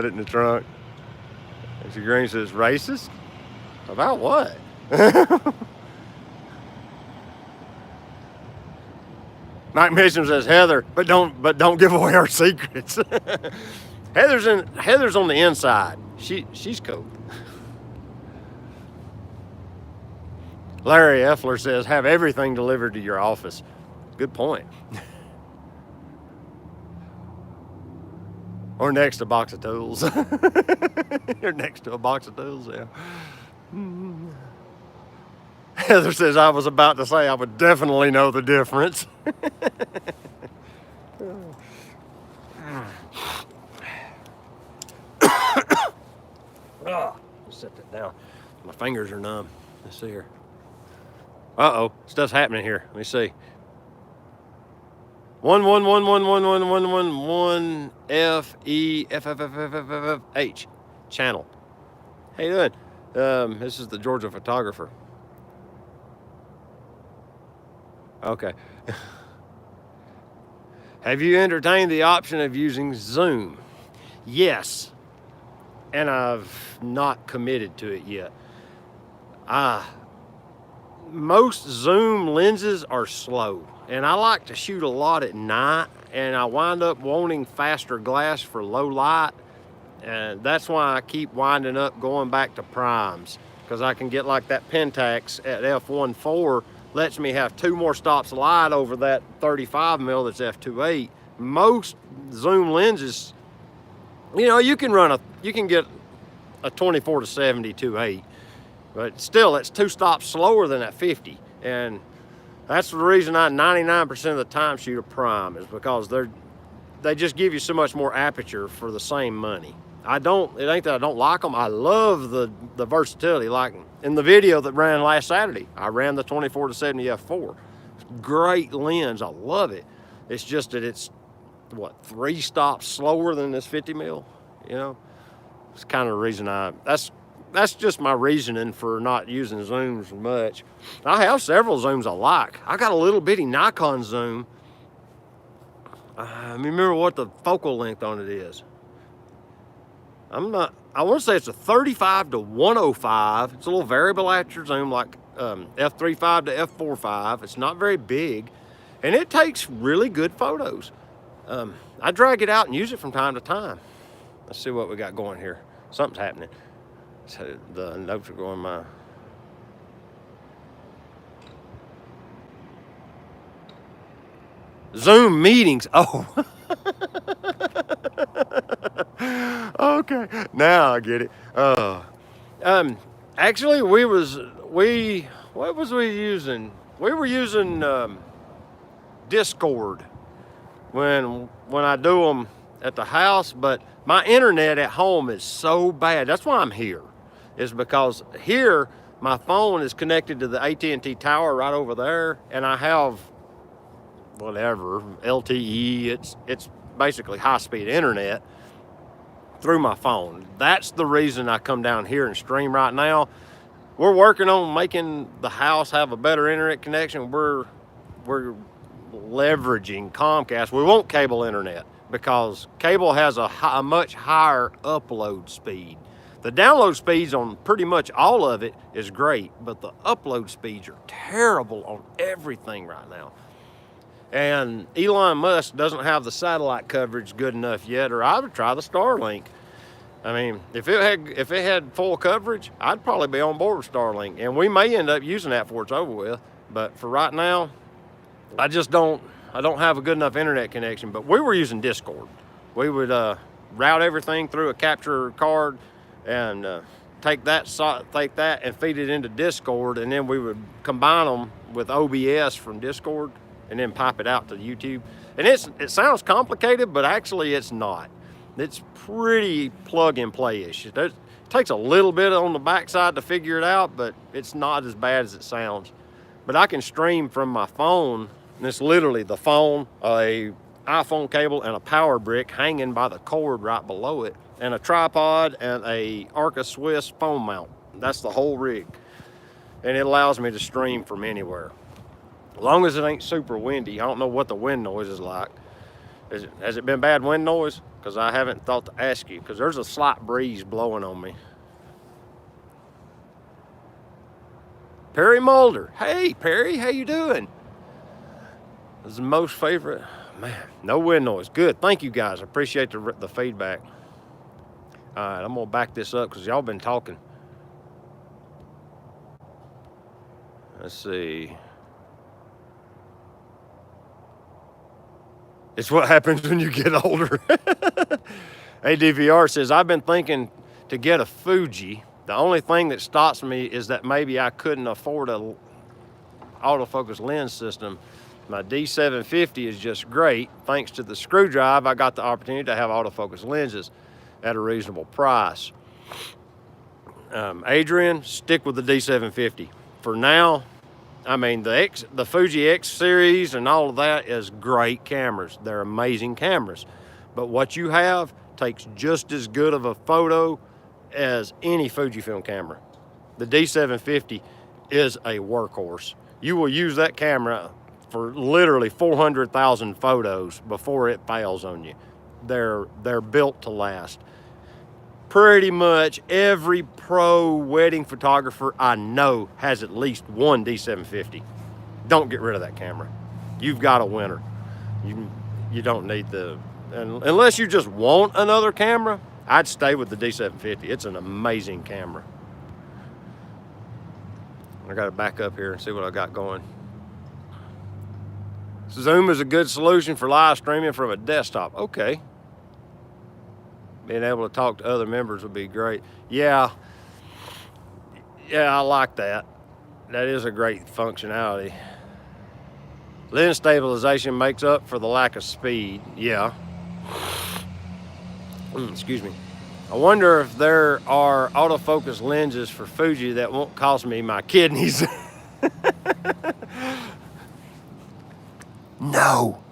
it in the trunk. Lacey Green says, racist? About what? Mike Mitchum says, Heather, but don't give away our secrets. Heather's on the inside. She's cool. Larry Effler says, have everything delivered to your office. Good point. Or next to a box of tools. Or next to a box of tools, yeah. Heather says, I was about to say I would definitely know the difference. Set that down. My fingers are numb. Let's see here. Uh-oh, stuff's happening here. Let me see. 111111111 FEFFFFH channel. How you doing? This is the Georgia photographer. Okay. Have you entertained the option of using Zoom? Yes. And I've not committed to it yet. Most Zoom lenses are slow, and I like to shoot a lot at night, and I wind up wanting faster glass for low light, and that's why I keep winding up going back to primes, because I can get like that Pentax at f1.4 lets me have 2 more stops of light over that 35mm that's f2.8. Most Zoom lenses, you know, you can get a 24 to 70 2.8, but still it's 2 stops slower than that 50. And that's the reason I 99% of the time shoot a prime, is because they just give you so much more aperture for the same money. It ain't that I don't like them. I love the versatility. Like in the video that ran last Saturday, I ran the 24 to 70 f4. Great lens, I love it. It's just that it's, what, 3 stops slower than this 50mm, you know? It's kind of the reason that's just my reasoning for not using zooms much. I have several zooms I like. I got a little bitty Nikon zoom. Let me remember what the focal length on it is. I want to say it's a 35 to 105. It's a little variable aperture zoom, like f3.5 to f4.5. It's not very big, and it takes really good photos. I drag it out and use it from time to time. Let's see what we got going here. Something's happening. So the notes are going my... Zoom meetings. Oh. Okay, now I get it. Actually, what was we using? We were using Discord when I do them at the house, but my internet at home is so bad. That's why I'm here. Is because here my phone is connected to the AT&T tower right over there, and I have whatever LTE. It's basically high-speed internet through my phone. That's the reason I come down here and stream right now. We're working on making the house have a better internet connection. We're leveraging Comcast. We want cable internet because cable has a much higher upload speed. The download speeds on pretty much all of it is great, but the upload speeds are terrible on everything right now. And Elon Musk doesn't have the satellite coverage good enough yet, or I would try the Starlink. I mean, if it had full coverage, I'd probably be on board with Starlink, and we may end up using that before it's over with. But for right now, I don't have a good enough internet connection. But we were using Discord. We would route everything through a capture card and take that and feed it into Discord, and then we would combine them with OBS from Discord and then pipe it out to YouTube. And it sounds complicated, but actually it's not. It's pretty plug and play-ish. It takes a little bit on the backside to figure it out, but it's not as bad as it sounds. But I can stream from my phone, and it's literally the phone, a iPhone cable, and a power brick hanging by the cord right below it, and a tripod and a Arca Swiss phone mount. That's the whole rig. And it allows me to stream from anywhere. As long as it ain't super windy. I don't know what the wind noise is like. Has it been bad wind noise? Because I haven't thought to ask you, because there's a slight breeze blowing on me. Perry Mulder. Hey, Perry, how you doing? This is the most favorite. Man, no wind noise. Good. Thank you, guys. I appreciate the feedback. All right, I'm going to back this up because y'all been talking. Let's see. It's what happens when you get older. ADVR says, I've been thinking to get a Fuji. The only thing that stops me is that maybe I couldn't afford a autofocus lens system. My D750 is just great. Thanks to the screw drive, I got the opportunity to have autofocus lenses at a reasonable price. Adrian, stick with the D750. For now, I mean, the Fuji X series and all of that is great cameras. They're amazing cameras. But what you have takes just as good of a photo as any Fujifilm camera. The D750 is a workhorse. You will use that camera for literally 400,000 photos before it fails on you. They're built to last. Pretty much every pro wedding photographer I know has at least one D750. Don't get rid of that camera. You've got a winner. You don't need unless you just want another camera, I'd stay with the D750. It's an amazing camera. I gotta back up here and see what I got going. Zoom is a good solution for live streaming from a desktop. Okay. Being able to talk to other members would be great. Yeah, I like that. That is a great functionality. Lens stabilization makes up for the lack of speed. Yeah. Excuse me. I wonder if there are autofocus lenses for Fuji that won't cost me my kidneys. No.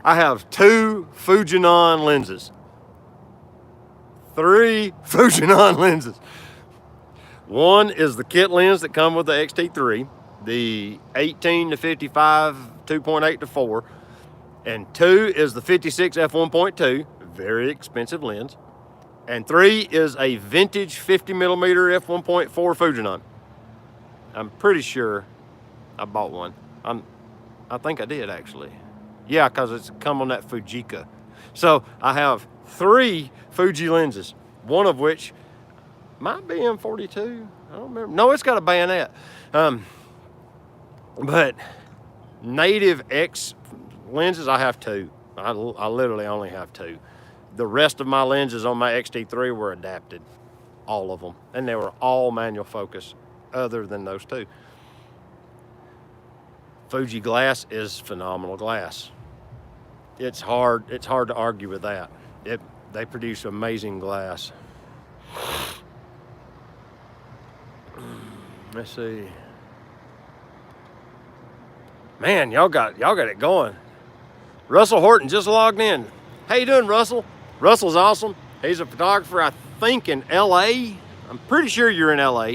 I have 2 Fujinon lenses. 3 Fujinon lenses. One is the kit lens that come with the XT3, the 18 to 55, 2.8 to 4. And 2 is the 56 f1.2, very expensive lens. And 3 is a vintage 50 millimeter f1.4 Fujinon. I'm pretty sure I bought one. I think I did actually. Yeah, because it's come on that Fujica. So I have 3 Fuji lenses, one of which might be M42. I don't remember. No, it's got a bayonet. But native X lenses, I have 2. I literally only have 2. The rest of my lenses on my XT3 were adapted, all of them. And they were all manual focus other than those 2. Fuji glass is phenomenal glass. It's hard to argue with that. They produce amazing glass. Let's see. Man, y'all got it going. Russell Horton just logged in. How you doing, Russell? Russell's awesome. He's a photographer, I think, in LA. I'm pretty sure you're in LA.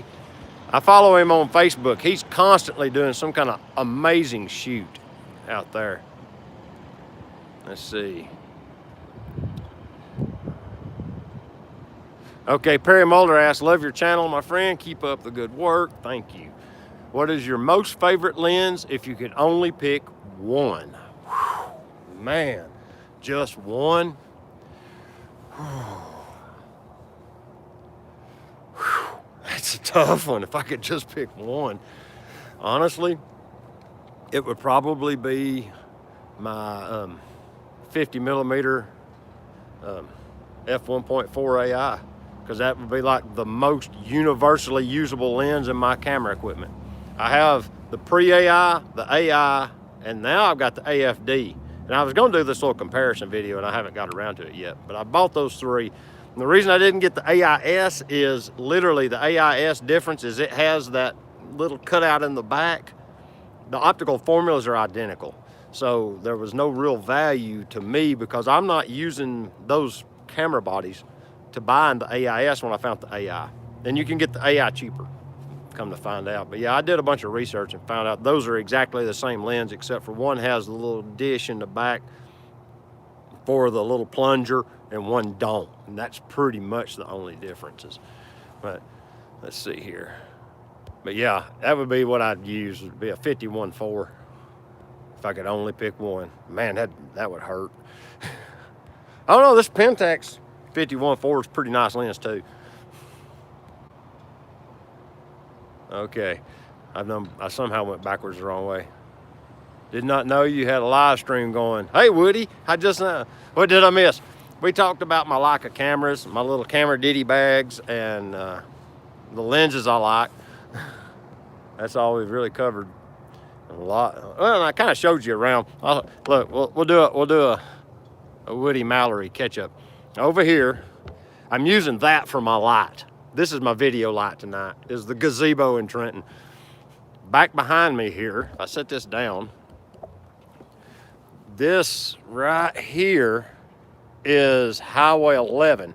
I follow him on Facebook. He's constantly doing some kind of amazing shoot out there. Let's see. Okay, Perry Mulder asks, love your channel, my friend. Keep up the good work. Thank you. What is your most favorite lens if you could only pick one? Whew, man, just one? That's a tough one. If I could just pick one. Honestly, it would probably be my 50 millimeter f1.4 AI, because that would be like the most universally usable lens in my camera equipment. I have the pre-AI, the AI, and now I've got the AFD. And I was going to do this little comparison video, and I haven't got around to it yet, but I bought those 3. And the reason I didn't get the AIS is literally the AIS difference is it has that little cutout in the back. The optical formulas are identical. So there was no real value to me because I'm not using those camera bodies to buy the AIS when I found the AI. And you can get the AI cheaper, come to find out. But yeah, I did a bunch of research and found out those are exactly the same lens, except for one has the little dish in the back for the little plunger and one don't. And that's pretty much the only differences. But let's see here. But yeah, that would be what I'd use. It would be a 51.4 if I could only pick one. Man, that would hurt. I don't know, this Pentax 51.4 is a pretty nice lens too. Okay. I somehow went backwards the wrong way. Did not know you had a live stream going. Hey, Woody, what did I miss? We talked about my Leica cameras, my little camera ditty bags, and the lenses I like. That's all we've really covered. A lot. Well, I kind of showed you around. Look, we'll do a Woody Mallory catch up. Over here, I'm using that for my light. This is my video light tonight. This is the gazebo in Trenton. Back behind me here, I set this down. This right here is Highway 11.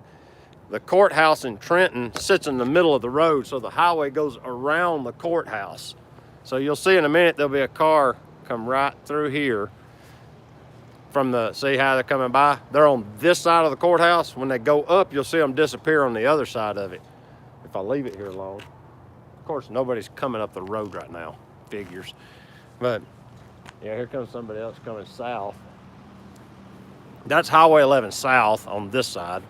The courthouse in Trenton sits in the middle of the road, so the highway goes around the courthouse. So you'll see in a minute there'll be a car come right through here from see how they're coming by? They're on this side of the courthouse. When they go up, you'll see them disappear on the other side of it. If I leave it here long. Of course, nobody's coming up the road right now, figures. But yeah, here comes somebody else coming south. That's Highway 11 south on this side.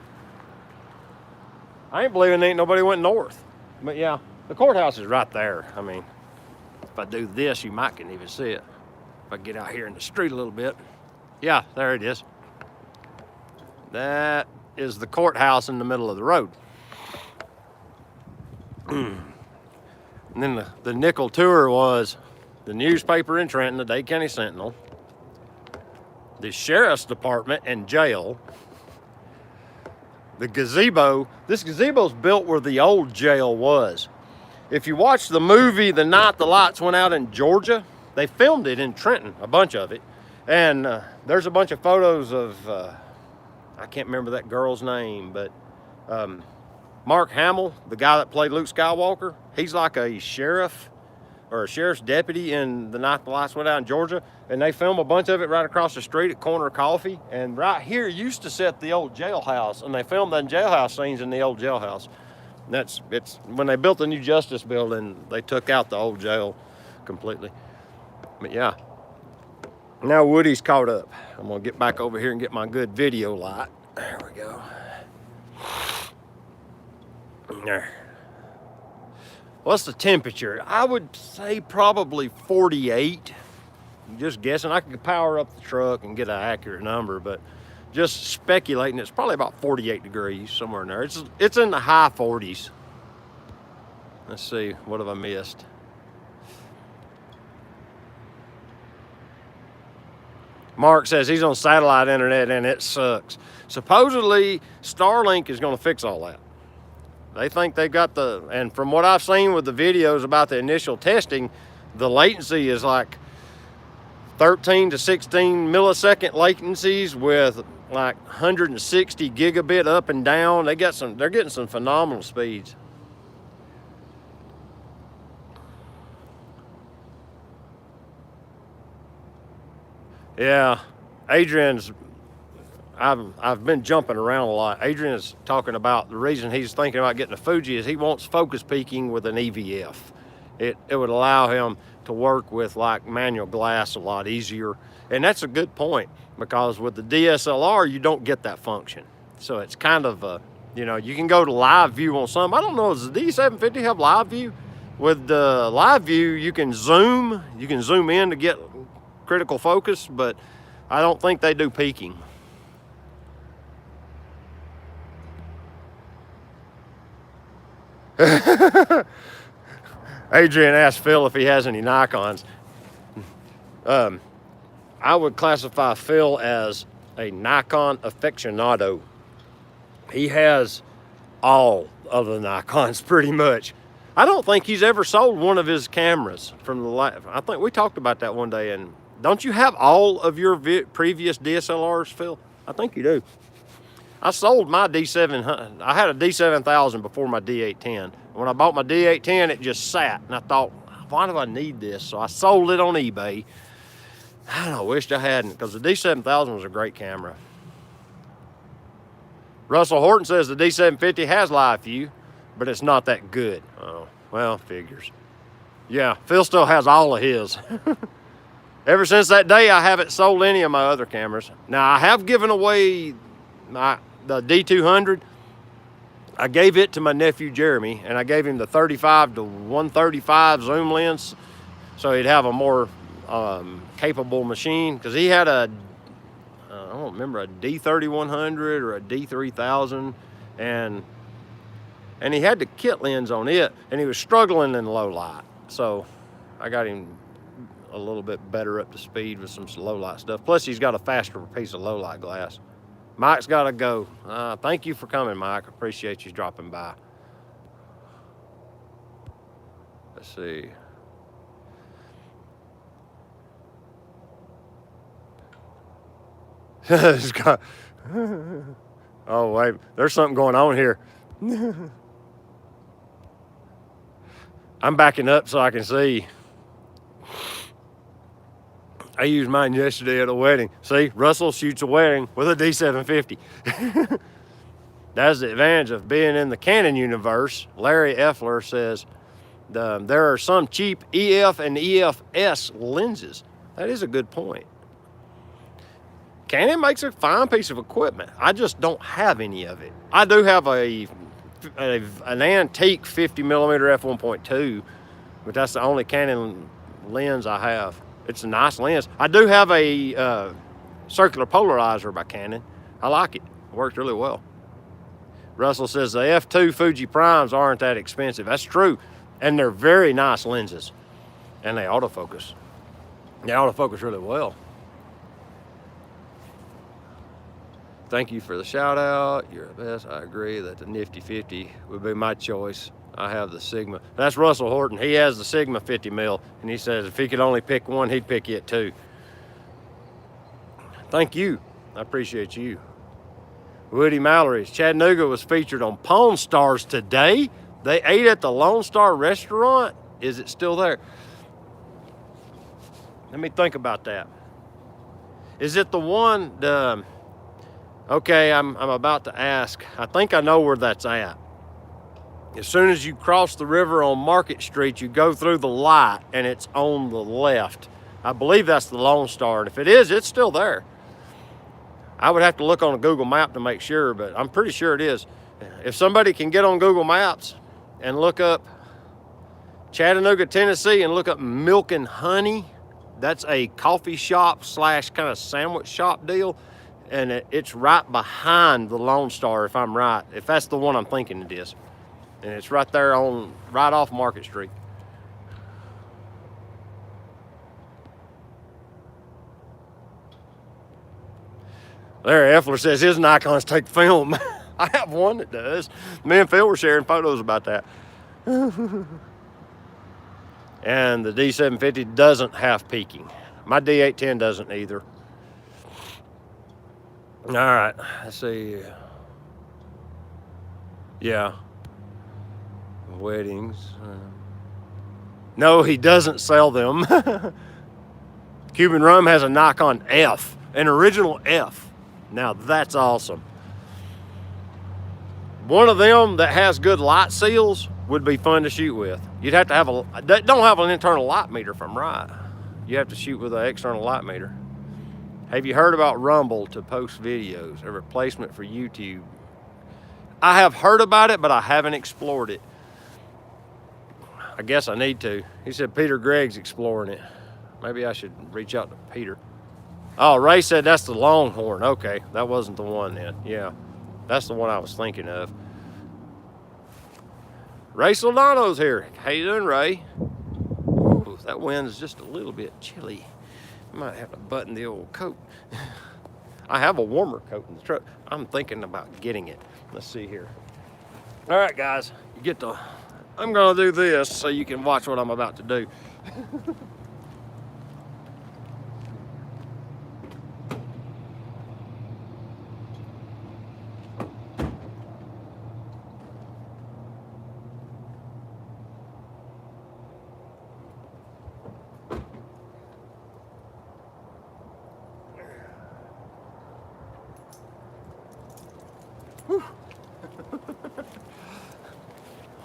I ain't believing ain't nobody went north. But yeah, the courthouse is right there. I mean, if I do this, you might can even see it. If I get out here in the street a little bit. Yeah, there it is. That is the courthouse in the middle of the road. And then the nickel tour was the newspaper in Trenton, the Dade County Sentinel, the sheriff's department and jail, the gazebo. This gazebo's built where the old jail was. If you watch the movie The Night the Lights Went Out in Georgia, they filmed it in Trenton, a bunch of it. And there's a bunch of photos of, I can't remember that girl's name, but Mark Hamill, the guy that played Luke Skywalker, he's like a sheriff or a sheriff's deputy in The Night the Lights Went Out in Georgia. And they film a bunch of it right across the street at Corner Coffee. And right here used to sit the old jailhouse, and they filmed the jailhouse scenes in the old jailhouse. It's when they built the new Justice building, they took out the old jail completely. But yeah. Now Woody's caught up. I'm gonna get back over here and get my good video light. There we go. There. What's the temperature? I would say probably 48. I'm just guessing. I could power up the truck and get an accurate number, but just speculating, it's probably about 48 degrees, somewhere in there. It's in the high 40s. Let's see, what have I missed? Mark says he's on satellite internet and it sucks. Supposedly, Starlink is going to fix all that. They think they've got and from what I've seen with the videos about the initial testing, the latency is like 13 to 16 millisecond latencies with like 160 gigabit up and down. They're getting some phenomenal speeds. Yeah, Adrian's, I've been jumping around a lot. Adrian's talking about the reason he's thinking about getting a Fuji is he wants focus peaking with an EVF. It would allow him to work with like manual glass a lot easier. And that's a good point, because with the DSLR, you don't get that function. So it's kind of, you know, you can go to live view on some. I don't know, does the D750 have live view? With the live view, you can zoom in to get critical focus, but I don't think they do peaking. Adrian asked Phil if he has any Nikons. I would classify Phil as a Nikon aficionado. He has all of the Nikons pretty much. I don't think he's ever sold one of his cameras from the I think we talked about that one day. And don't you have all of your previous DSLRs, Phil? I think you do. I sold my D700. I had a D7000 before my D810. When I bought my D810, it just sat, and I thought, why do I need this? So I sold it on eBay. I wished I hadn't, because the D7000 was a great camera. Russell Horton says the D750 has live view, but it's not that good. Oh, well, figures. Yeah, Phil still has all of his. Ever since that day, I haven't sold any of my other cameras. Now, I have given away the D200. I gave it to my nephew Jeremy, and I gave him the 35 to 135 zoom lens, so he'd have a more capable machine. Because he had a, I don't remember, a D3100 or a D3000, and he had the kit lens on it, and he was struggling in low light. So I got him a little bit better up to speed with some low light stuff. Plus, he's got a faster piece of low light glass. Mike's got to go. Thank you for coming, Mike. Appreciate you dropping by. Let's see. It's got, oh, wait. There's something going on here. I'm backing up so I can see. I used mine yesterday at a wedding. See, Russell shoots a wedding with a D750. That's the advantage of being in the Canon universe. Larry Effler says there are some cheap EF and EFS lenses. That is a good point. Canon makes a fine piece of equipment. I just don't have any of it. I do have an antique 50mm f1.2, but that's the only Canon lens I have. It's a nice lens. I do have a circular polarizer by Canon. I like it. It works really well. Russell says the F2 Fuji Primes aren't that expensive. That's true. And they're very nice lenses. And they autofocus. They autofocus really well. Thank you for the shout out. You're the best. I agree that the Nifty 50 would be my choice. I have the Sigma. That's Russell Horton. He has the Sigma 50mm, and he says if he could only pick one, he'd pick it too. Thank you. I appreciate you. Woody Mallory's Chattanooga was featured on Pawn Stars today. They ate at the Lone Star restaurant. Is it still there? Let me think about that. Is it the one, okay, I'm about to ask. I think I know where that's at. As soon as you cross the river on Market Street, you go through the light and it's on the left. I believe that's the Lone Star. And if it is, it's still there. I would have to look on a Google map to make sure, but I'm pretty sure it is. If somebody can get on Google Maps and look up Chattanooga, Tennessee, and look up Milk and Honey, that's a coffee shop slash kind of sandwich shop deal. And it's right behind the Lone Star, if I'm right. If that's the one I'm thinking it is. And it's right there right off Market Street. Larry Effler says his Nikons take film. I have one that does. Me and Phil were sharing photos about that. And the D750 doesn't have peaking. My D810 doesn't either. All right, let's see. Yeah. Weddings. No, he doesn't sell them. Cuban Rum has a Nikon F, an original F. Now that's awesome. One of them that has good light seals would be fun to shoot with. You'd have to have don't have an internal light meter if I'm right. You have to shoot with an external light meter. Have you heard about Rumble to post videos, a replacement for YouTube? I have heard about it, but I haven't explored it. I guess I need to. He said Peter Gregg's exploring it. Maybe I should reach out to Peter. Oh, Ray said that's the Longhorn. Okay, that wasn't the one then. Yeah, that's the one I was thinking of. Ray Soldano's here. How you doing, Ray? Ooh, that wind is just a little bit chilly. I might have to button the old coat. I have a warmer coat in the truck. I'm thinking about getting it. Let's see here. All right, guys, you get to. I'm gonna do this so you can watch what I'm about to do.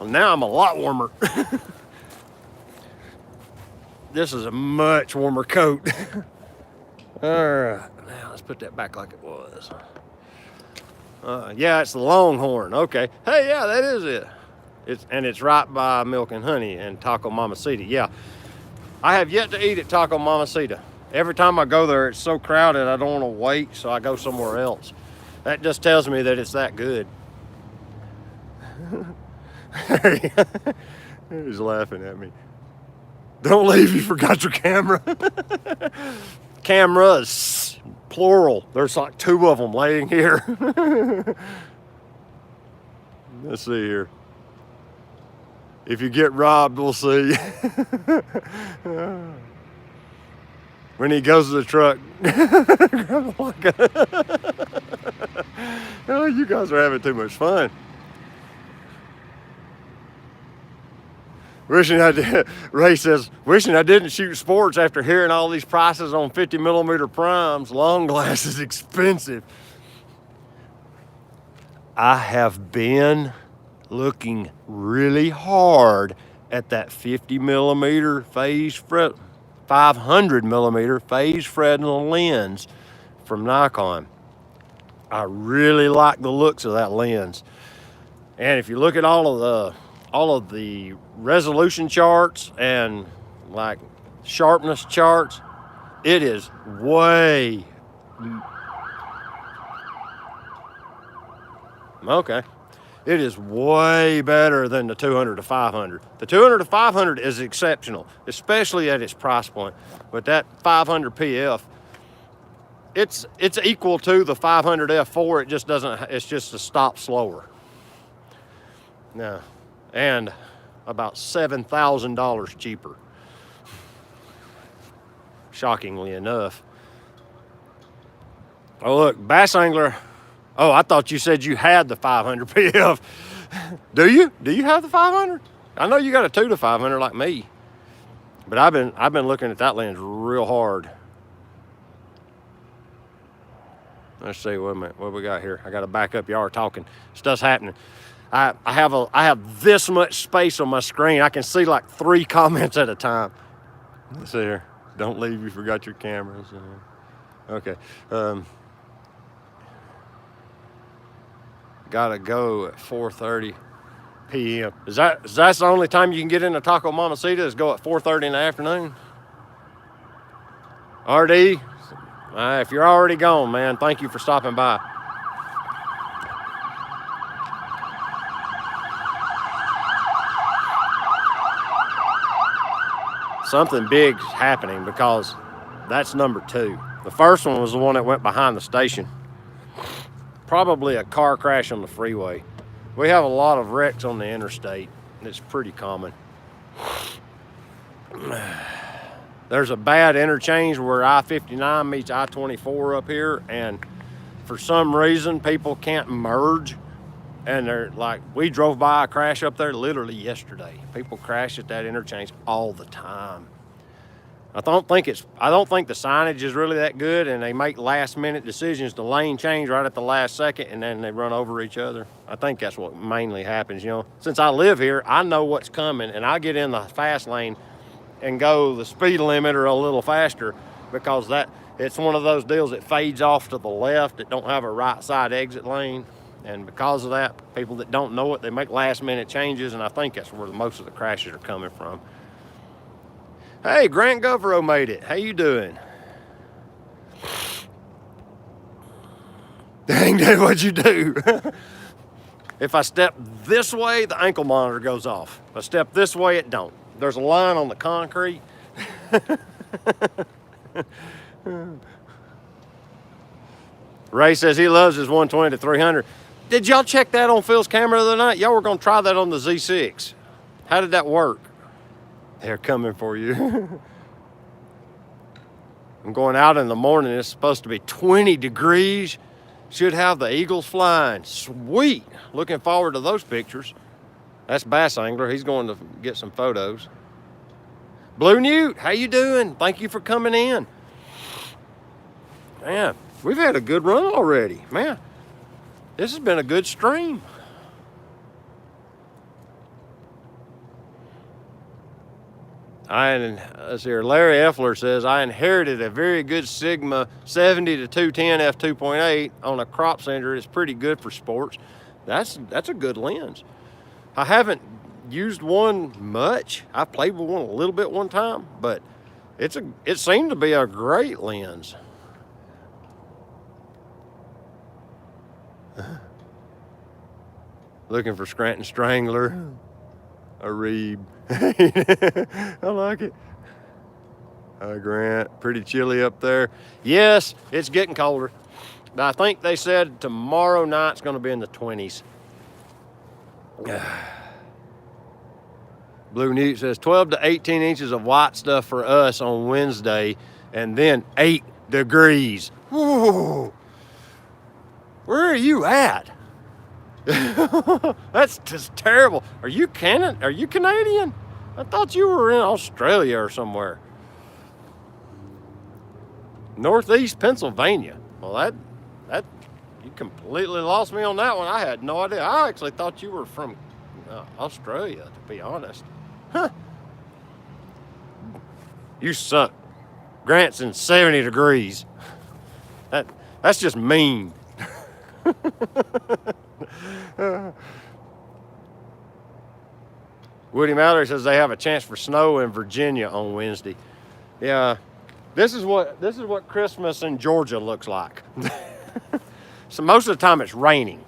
Well, now I'm a lot warmer. This is a much warmer coat. All right, now let's put that back like it was. Yeah, it's the Longhorn. Okay. Hey, yeah, that is it. It's right by Milk and Honey and Taco Mamacita. Yeah, I have yet to eat at Taco Mamacita. Every time I go there, it's so crowded I don't want to wait, so I go somewhere else. That just tells me that it's that good. He's laughing at me. Don't leave, you forgot your camera. Cameras, plural. There's like 2 of them laying here. Let's see here. If you get robbed, we'll see. When he goes to the truck. Oh, you guys are having too much fun. Wishing I did. Ray says, wishing I didn't shoot sports after hearing all these prices on 50mm primes. Long glass is expensive. I have been looking really hard at that 50mm phase Fresnel, 500mm phase Fresnel lens from Nikon. I really like the looks of that lens. And if you look at all of the resolution charts and like sharpness charts, it is way okay. It is way better than the 200 to 500. The 200 to 500 is exceptional, especially at its price point. But that 500 PF, it's equal to the 500 F4. It just doesn't. It's just a stop slower. Now, and about $7,000 cheaper. Shockingly enough. Oh look, bass angler. Oh, I thought you said you had the 500 PF. Do you? Do you have the 500? I know you got a 2 to 500 like me. But I've been looking at that lens real hard. Let's see, wait a minute, what we got here? I got to back up. Y'all are talking. Stuff's happening. I have this much space on my screen. I can see like 3 comments at a time. Let's see here. Don't leave, you forgot your cameras. Okay. Gotta go at 4:30 p.m. Is that the only time you can get into Taco Mamacita is go at 4:30 in the afternoon? RD, if you're already gone, man, thank you for stopping by. Something big's happening because that's number 2. The first one was the one that went behind the station. Probably a car crash on the freeway. We have a lot of wrecks on the interstate. It's pretty common. There's a bad interchange where I-59 meets I-24 up here, and for some reason people can't merge. And they're like, we drove by a crash up there literally yesterday. People crash at that interchange all the time. I don't think the signage is really that good, and they make last minute decisions to lane change right at the last second, and then they run over each other. I think that's what mainly happens, you know. Since I live here, I know what's coming, and I get in the fast lane and go the speed limit or a little faster, because it's one of those deals that fades off to the left that don't have a right side exit lane. And because of that, people that don't know it, they make last minute changes, and I think that's where most of the crashes are coming from. Hey, Grant Govero made it. How you doing? Dang, Dad, what'd you do? If I step this way, the ankle monitor goes off. If I step this way, it don't. There's a line on the concrete. Ray says he loves his 120 to 300. Did y'all check that on Phil's camera the other night? Y'all were gonna try that on the Z6. How did that work? They're coming for you. I'm going out in the morning. It's supposed to be 20 degrees. Should have the eagles flying. Sweet. Looking forward to those pictures. That's Bass Angler. He's going to get some photos. Blue Newt, how you doing? Thank you for coming in. Man, we've had a good run already. Man, this has been a good stream. Let's see here. Larry Effler says, I inherited a very good Sigma 70 to 210 f2.8 on a crop center. It's pretty good for sports. That's a good lens. I haven't used one much. I played with one a little bit one time, but it seemed to be a great lens. Looking for Scranton Strangler, a Reeb. I like it. Hi, Grant. Pretty chilly up there. Yes, it's getting colder. But I think they said tomorrow night's going to be in the 20s. Blue Newt says 12 to 18 inches of white stuff for us on Wednesday, and then 8 degrees. Whoa. Where are you at? That's just terrible. Are you Canadian? I thought you were in Australia or somewhere. Northeast Pennsylvania. Well, that you completely lost me on that one. I had no idea. I actually thought you were from Australia, to be honest. Huh. You suck. Grant's in 70 degrees. That's just mean. Woody Mallory says they have a chance for snow in Virginia on Wednesday. Yeah, this is what Christmas in Georgia looks like. So most of the time it's raining.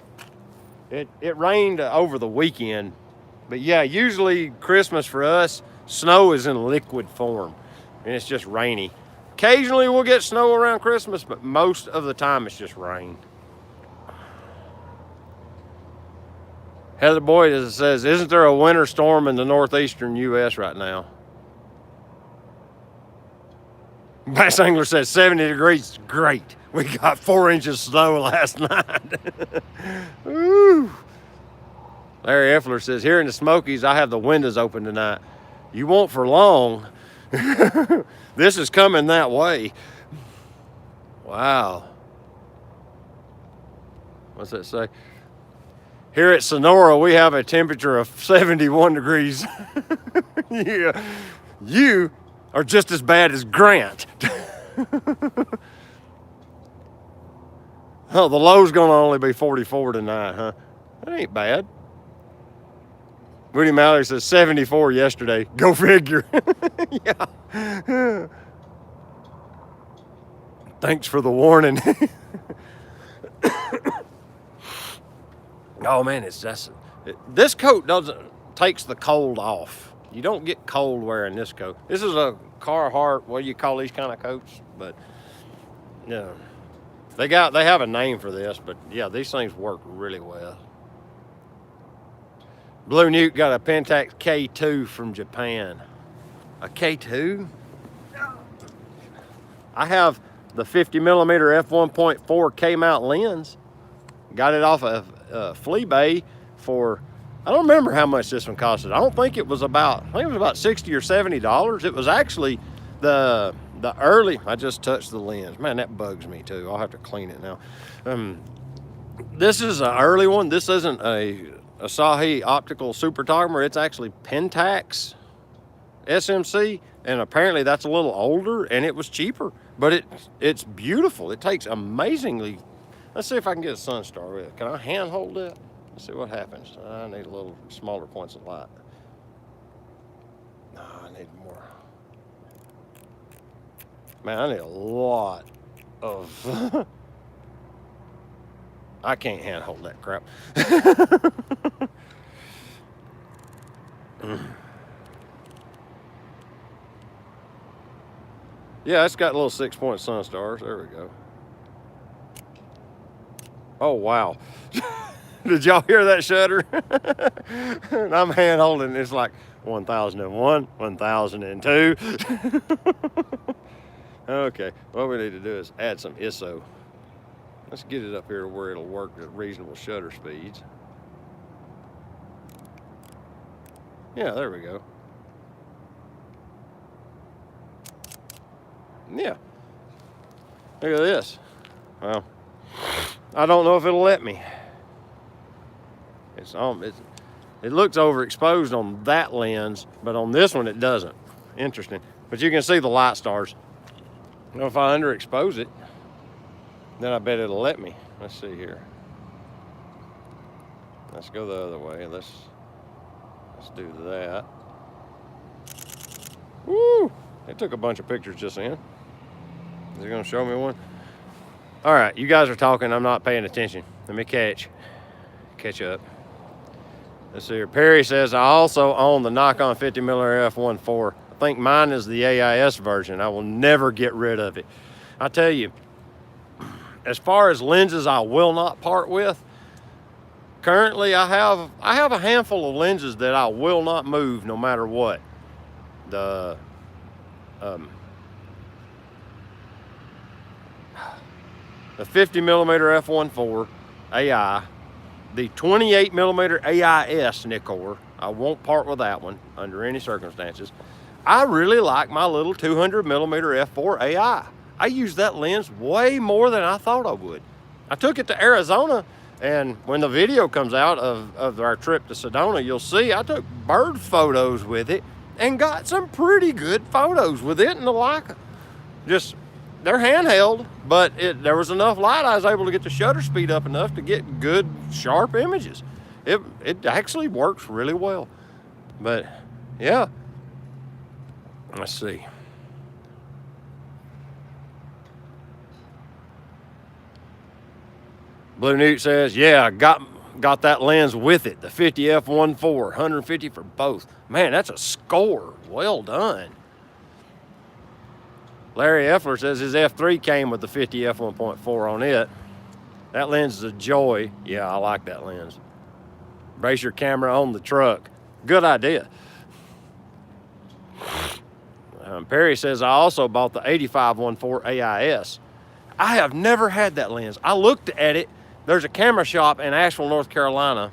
It rained over the weekend, but yeah, usually Christmas for us, snow is in liquid form, and it's just rainy. Occasionally we'll get snow around Christmas, but most of the time it's just rain. Heather Boyd says, isn't there a winter storm in the northeastern U.S. right now? Bass Angler says 70 degrees, great. We got 4 inches of snow last night. Woo. Larry Effler says, here in the Smokies, I have the windows open tonight. You won't for long. This is coming that way. Wow. What's that say? Here at Sonora, we have a temperature of 71 degrees. Yeah, you are just as bad as Grant. Oh, the low's gonna only be 44 tonight, huh? That ain't bad. Woody Mallory says 74 yesterday. Go figure. Yeah. Thanks for the warning. Oh man, this coat takes the cold off. You don't get cold wearing this coat. This is a Carhartt, what do you call these kind of coats? But yeah, they have a name for this, but yeah, these things work really well. Blue Newt got a Pentax K2 from Japan. A K2? I have the 50 millimeter f1.4 K-mount lens. Got it off of Flea Bay for, I don't remember how much this one costed. I think it was about $60 or $70. It was actually the early, I just touched the lens. Man, that bugs me too. I'll have to clean it now. This is an early one. This isn't a Asahi optical supertomer. It's actually Pentax SMC, and apparently that's a little older and it was cheaper, but it's beautiful. It takes amazingly. Let's see if I can get a Sunstar with it. Can I hand hold it? Let's see what happens. I need a little smaller points of light. No, I need more. Man, I need a lot of... I can't hand hold that crap. Yeah, it's got little 6-point Sunstars. There we go. Oh, wow. Did y'all hear that shutter? I'm hand holding. It's like 1001, 1002. Okay, what we need to do is add some ISO. Let's get it up here to where it'll work at reasonable shutter speeds. Yeah, there we go. Yeah. Look at this. Well, I don't know if it'll let me. It looks overexposed on that lens, but on this one it doesn't. Interesting. But you can see the light stars. Now, if I underexpose it, then I bet it'll let me. Let's see here. Let's go the other way. Let's do that. Woo! It took a bunch of pictures just then. Is it gonna show me one? All right, you guys are talking, I'm not paying attention. Let me catch up. Let's see here. Perry says, I also own the Nikon 50mm f1.4. I think mine is the AIS version. I will never get rid of it. I tell you, as far as lenses I will not part with, currently I have a handful of lenses that I will not move no matter what. The 50mm f1.4 AI, the 28mm AIS Nikkor. I won't part with that one under any circumstances. I really like my little 200mm f4 AI. I use that lens way more than I thought I would. I took it to Arizona, and when the video comes out of our trip to Sedona, you'll see I took bird photos with it and got some pretty good photos with it and the Leica. Just, they're handheld, but there was enough light, I was able to get the shutter speed up enough to get good, sharp images. It actually works really well. But, yeah. Let's see. Blue Newt says, yeah, I got that lens with it, the 50 f1.4, 150 for both. Man, that's a score. Well done. Larry Effler says his F3 came with the 50 f1.4 on it. That lens is a joy. Yeah, I like that lens. Brace your camera on the truck. Good idea. Perry says, I also bought the 85-1.4 AIS. I have never had that lens. I looked at it. There's a camera shop in Asheville, North Carolina.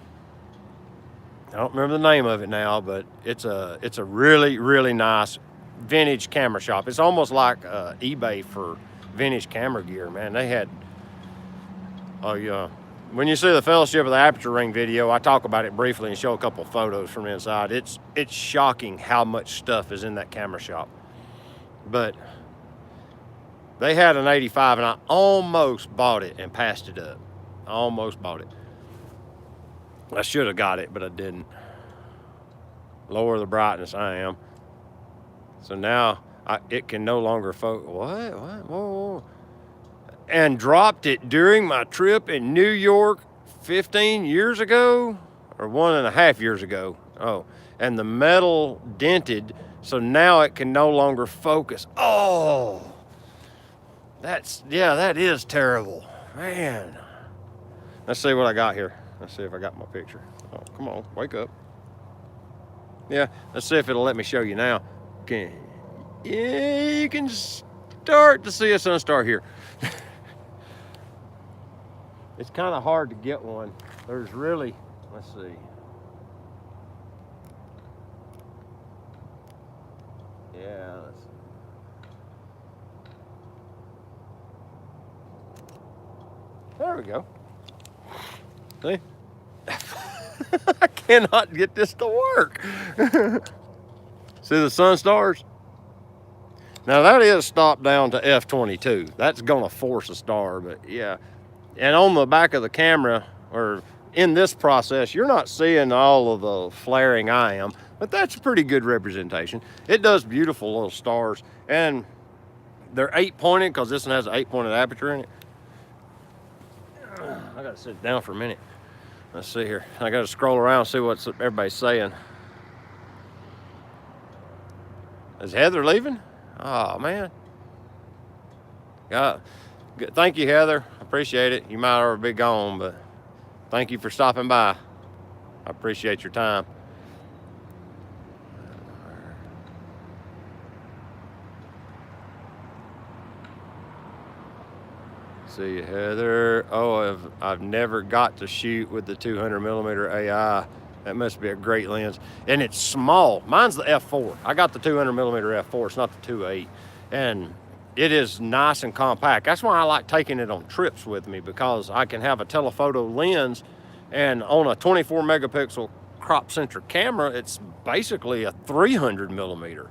I don't remember the name of it now, but it's a really, really nice vintage camera shop. It's almost like eBay for vintage camera gear, man. They had, oh yeah. When you see the Fellowship of the Aperture Ring video, I talk about it briefly and show a couple photos from inside. It's shocking how much stuff is in that camera shop. But they had an 85 and I almost bought it and passed it up. I almost bought it. I should have got it, but I didn't. Lower the brightness, I am. So now it can no longer focus. What? Whoa. And dropped it during my trip in New York 15 years ago, or 1.5 years ago. Oh, and the metal dented, so now it can no longer focus. Oh, that is terrible, man. Let's see what I got here. Let's see if I got my picture. Oh, come on, wake up. Yeah, let's see if it'll let me show you now. Yeah, you can start to see a Sunstar here. It's kind of hard to get one. There's really, let's see. Yeah, let's see. There we go. See? I cannot get this to work. See the Sunstars? Now that is stopped down to F22. That's gonna force a star, but yeah. And on the back of the camera, or in this process, you're not seeing all of the flaring I am, but that's a pretty good representation. It does beautiful little stars, and they're 8-pointed because this one has an 8-pointed aperture in it. I gotta sit down for a minute. Let's see here. I gotta scroll around and see what everybody's saying. Is Heather leaving? Oh man. Yeah. Thank you, Heather. Appreciate it. You might already be gone, but thank you for stopping by. I appreciate your time. See you, Heather. Oh, I've never got to shoot with the 200mm AI. That must be a great lens. And it's small. Mine's the f4. I got the 200mm f4. It's not the 2.8. And it is nice and compact. That's why I like taking it on trips with me, because I can have a telephoto lens, and on a 24 megapixel crop centric camera, it's basically a 300mm.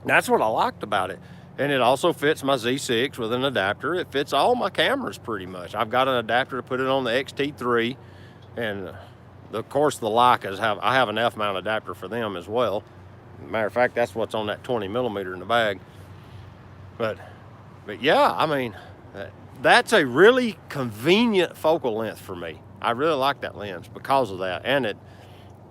That's what I liked about it. And it also fits my Z6 with an adapter. It fits all my cameras pretty much. I've got an adapter to put it on the XT3, and of course the Leicas I have an F-mount adapter for them as well. Matter of fact, that's what's on that 20mm in the bag. But yeah, I mean, that's a really convenient focal length for me. I really like that lens because of that, and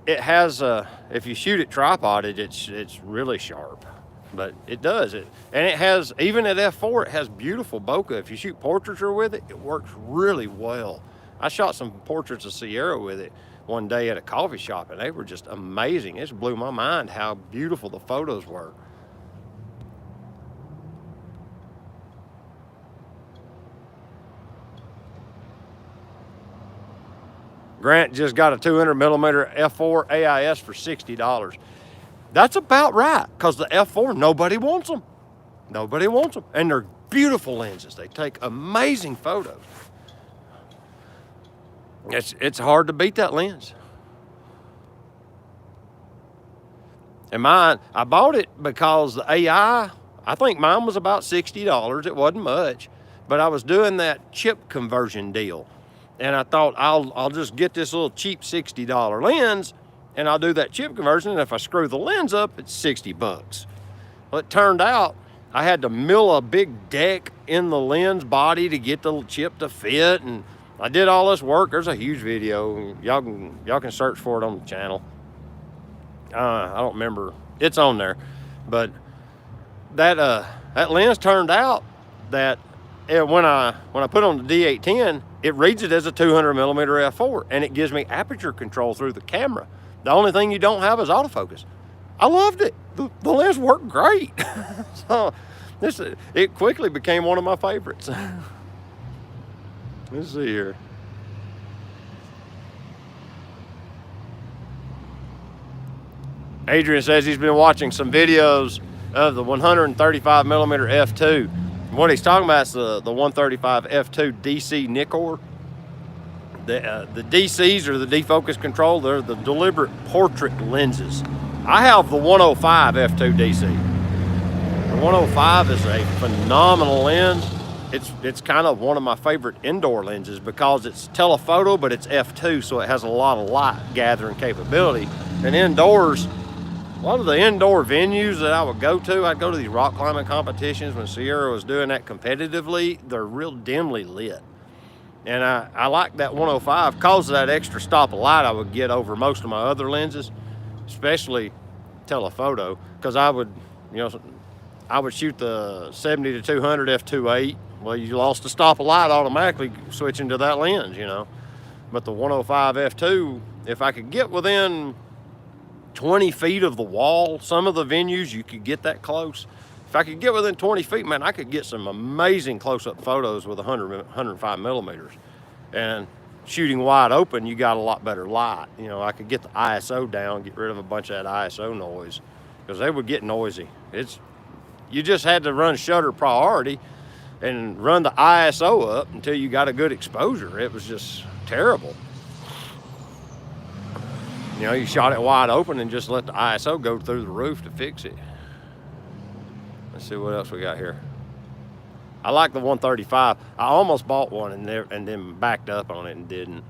it has if you shoot it tripoded, it's really sharp. But it does it, and it has, even at f4, it has beautiful bokeh. If you shoot portraiture with it, it works really well. I shot some portraits of Sierra with it one day at a coffee shop, and they were just amazing. It just blew my mind how beautiful the photos were. Grant just got a 200mm f4 AIS for $60. That's about right, because the f4, nobody wants them. Nobody wants them. And they're beautiful lenses. They take amazing photos. It's hard to beat that lens. And mine, I bought it because the AI, I think mine was about $60. It wasn't much, but I was doing that chip conversion deal. And I thought I'll just get this little cheap $60 lens, and I'll do that chip conversion, and if I screw the lens up, it's 60 bucks. Well, it turned out I had to mill a big deck in the lens body to get the chip to fit, and I did all this work. There's a huge video. Y'all can search for it on the channel. I don't remember. It's on there. But that lens turned out that when I put on the D810, it reads it as a 200mm f4, and it gives me aperture control through the camera. The only thing you don't have is autofocus. I loved it. The lens worked great. So it quickly became one of my favorites. Let's see here. Adrian says he's been watching some videos of the 135mm f2. What he's talking about is the 135 f2 DC Nikkor. The DCs, or the defocus control, they're the deliberate portrait lenses. I have the 105 f2 DC. The 105 is a phenomenal lens. It's kind of one of my favorite indoor lenses because it's telephoto, but it's f2, so it has a lot of light gathering capability. And indoors, a lot of the indoor venues that I would go to, I'd go to these rock climbing competitions when Sierra was doing that competitively. They're real dimly lit. And I like that 105 because of that extra stop of light I would get over most of my other lenses, especially telephoto, because I would shoot the 70 to 200 f2.8. Well, you lost the stop of light automatically switching to that lens, But the 105 f2, if I could get within 20 feet of the wall, some of the venues you could get that close. If I could get within 20 feet, man, I could get some amazing close-up photos with 105mm. And shooting wide open, you got a lot better light. I could get the ISO down, get rid of a bunch of that ISO noise, because they would get noisy. You just had to run shutter priority and run the ISO up until you got a good exposure. It was just terrible. You shot it wide open and just let the ISO go through the roof to fix it. Let's see what else we got here. I like the 135. I almost bought one and then backed up on it and didn't.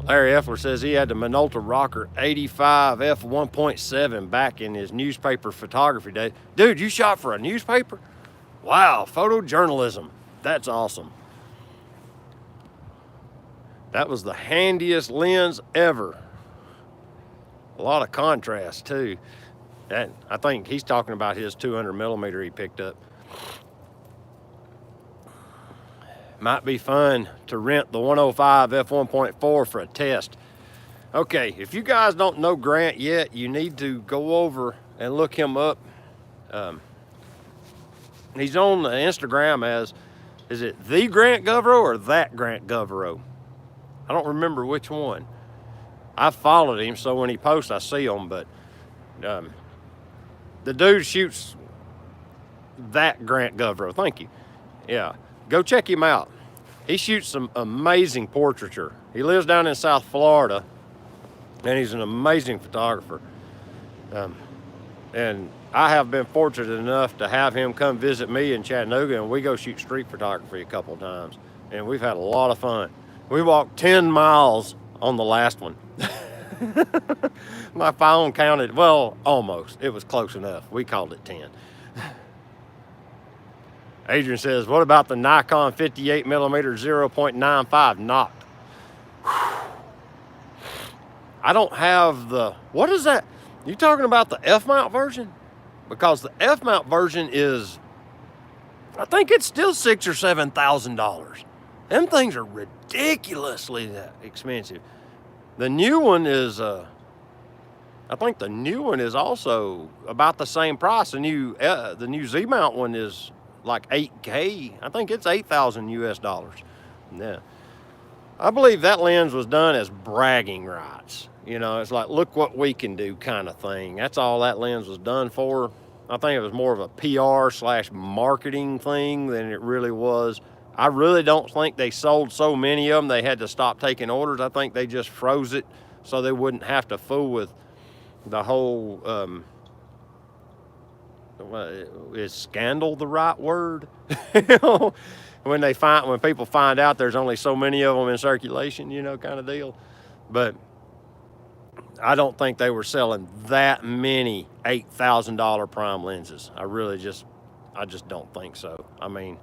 Larry Effler says he had the Minolta Rocker 85 f1.7 back in his newspaper photography days. Dude, you shot for a newspaper? Wow, photojournalism. That's awesome. That was the handiest lens ever. A lot of contrast too. I think he's talking about his 200mm he picked up. Might be fun to rent the 105 f1.4 for a test. Okay, if you guys don't know Grant yet, you need to go over and look him up. He's on the Instagram as, is it the Grant Govero or that Grant Govero? I don't remember which one. I followed him, so when he posts, I see him, but the dude shoots that Grant Govero. Thank you. Yeah, go check him out. He shoots some amazing portraiture. He lives down in South Florida, and he's an amazing photographer. And I have been fortunate enough to have him come visit me in Chattanooga, and we go shoot street photography a couple of times, and we've had a lot of fun. We walked 10 miles on the last one. My phone counted, well, almost. It was close enough. We called it 10. Adrian says, what about the Nikon 58mm 0.95 knocked? I don't have the, what is that? You talking about the F-mount version? Because the F-mount version is, I think it's still $6,000 or $7,000. Them things are ridiculously expensive. The new one is, I think the new one is also about the same price. The new Z-mount one is like 8K. I think it's $8,000 US. Yeah. I believe that lens was done as bragging rights. You know, it's like, look what we can do kind of thing. That's all that lens was done for. I think it was more of a PR/marketing thing than it really was. I really don't think they sold so many of them they had to stop taking orders. I think they just froze it so they wouldn't have to fool with the whole, is scandal the right word? You know, when people find out there's only so many of them in circulation, you know, kind of deal. But I don't think they were selling that many $8,000 prime lenses. I just don't think so. I mean,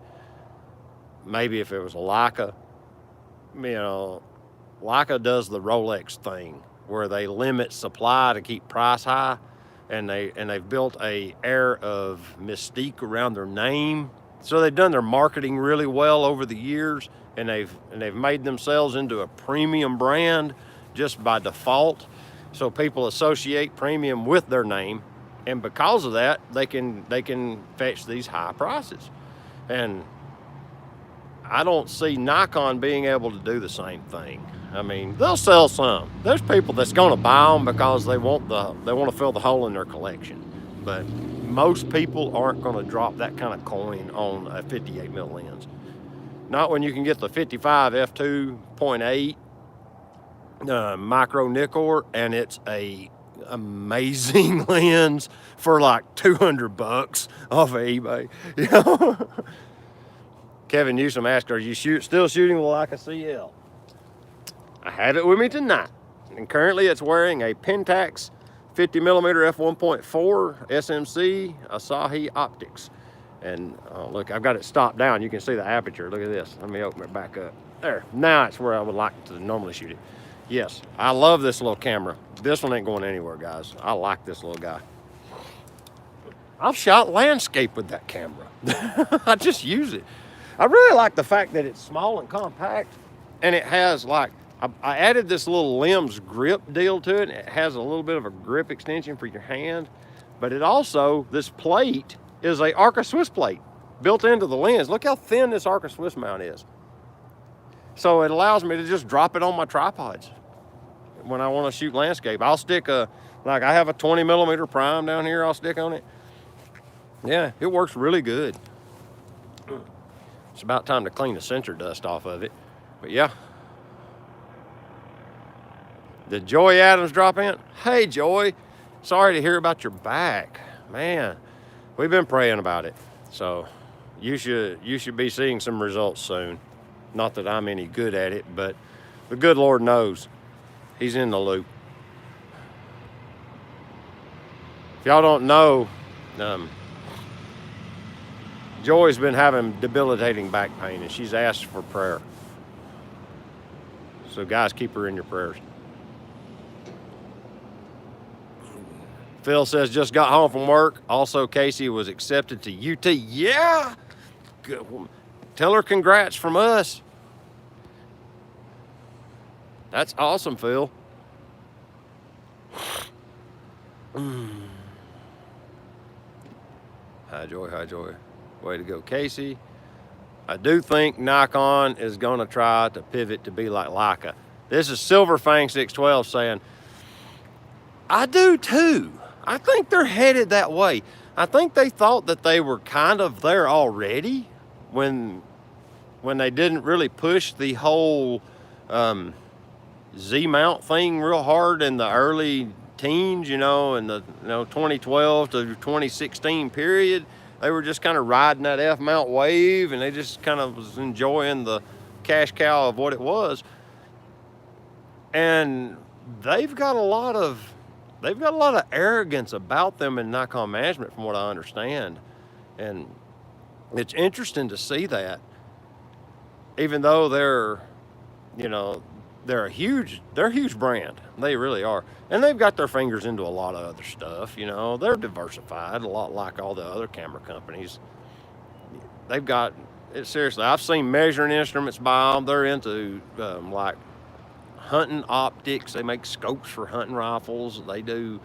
maybe if it was a Leica, you know, Leica does the Rolex thing where they limit supply to keep price high, and they've built a air of mystique around their name. So they've done their marketing really well over the years, and they've made themselves into a premium brand just by default. So people associate premium with their name, and because of that, they can fetch these high prices. And I don't see Nikon being able to do the same thing. I mean, they'll sell some. There's people that's going to buy them because they want to fill the hole in their collection. But most people aren't going to drop that kind of coin on a 58mm lens. Not when you can get the 55 f2.8 micro Nikkor, and it's a amazing lens for like $200 off of eBay. You know? Kevin Newsom asked, are you still shooting with Leica CL? I have it with me tonight, and currently it's wearing a Pentax 50mm f1.4 SMC Asahi optics. And look, I've got it stopped down. You can see the aperture. Look at this. Let me open it back up. There. Now it's where I would like to normally shoot it. Yes, I love this little camera. This one ain't going anywhere, guys. I like this little guy. I've shot landscape with that camera. I just use it. I really like the fact that it's small and compact, and it has like, I added this little limbs grip deal to it. It has a little bit of a grip extension for your hand, but it also, this plate is a Arca Swiss plate built into the lens. Look how thin this Arca Swiss mount is. So it allows me to just drop it on my tripods when I want to shoot landscape. I'll stick like I have a 20mm prime down here, I'll stick on it. Yeah, it works really good. It's about time to clean the sensor dust off of it. But yeah. Did Joy Adams drop in? Hey, Joy. Sorry to hear about your back. Man, we've been praying about it. So you should be seeing some results soon. Not that I'm any good at it, but the good Lord knows. He's in the loop. If y'all don't know, Joy's been having debilitating back pain, and she's asked for prayer. So guys, keep her in your prayers. Phil says, just got home from work. Also, Casey was accepted to UT. Yeah! Good. Tell her congrats from us. That's awesome, Phil. Hi, Joy. Hi, Joy. Way to go, Casey. I do think Nikon is going to try to pivot to be like Leica. This is Silverfang 612 saying, I do too. I think they're headed that way. I think they thought that they were kind of there already when they didn't really push the whole Z-mount thing real hard in the early teens, you know, in the 2012 to 2016 period. They were just kind of riding that F-mount wave, and they just kind of was enjoying the cash cow of what it was. And they've got a lot of arrogance about them in Nikon management, from what I understand. And it's interesting to see that, even though they're a huge brand. They really are. And they've got their fingers into a lot of other stuff, you know. They're diversified, a lot like all the other camera companies. They've got, seriously, I've seen measuring instruments by them. They're into like hunting optics. They make scopes for hunting rifles. They do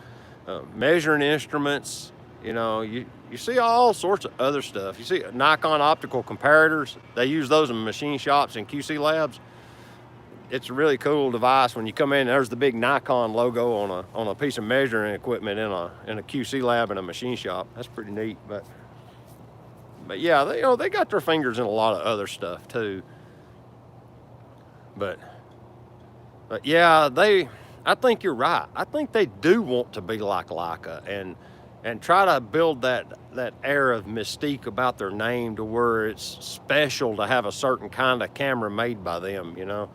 measuring instruments. You know, you see all sorts of other stuff. You see Nikon optical comparators. They use those in machine shops and QC labs. It's a really cool device. When you come in, there's the big Nikon logo on a piece of measuring equipment in a QC lab in a machine shop. That's pretty neat. But yeah, they got their fingers in a lot of other stuff too. But yeah, I think you're right. I think they do want to be like Leica and try to build that air of mystique about their name, to where it's special to have a certain kind of camera made by them, you know.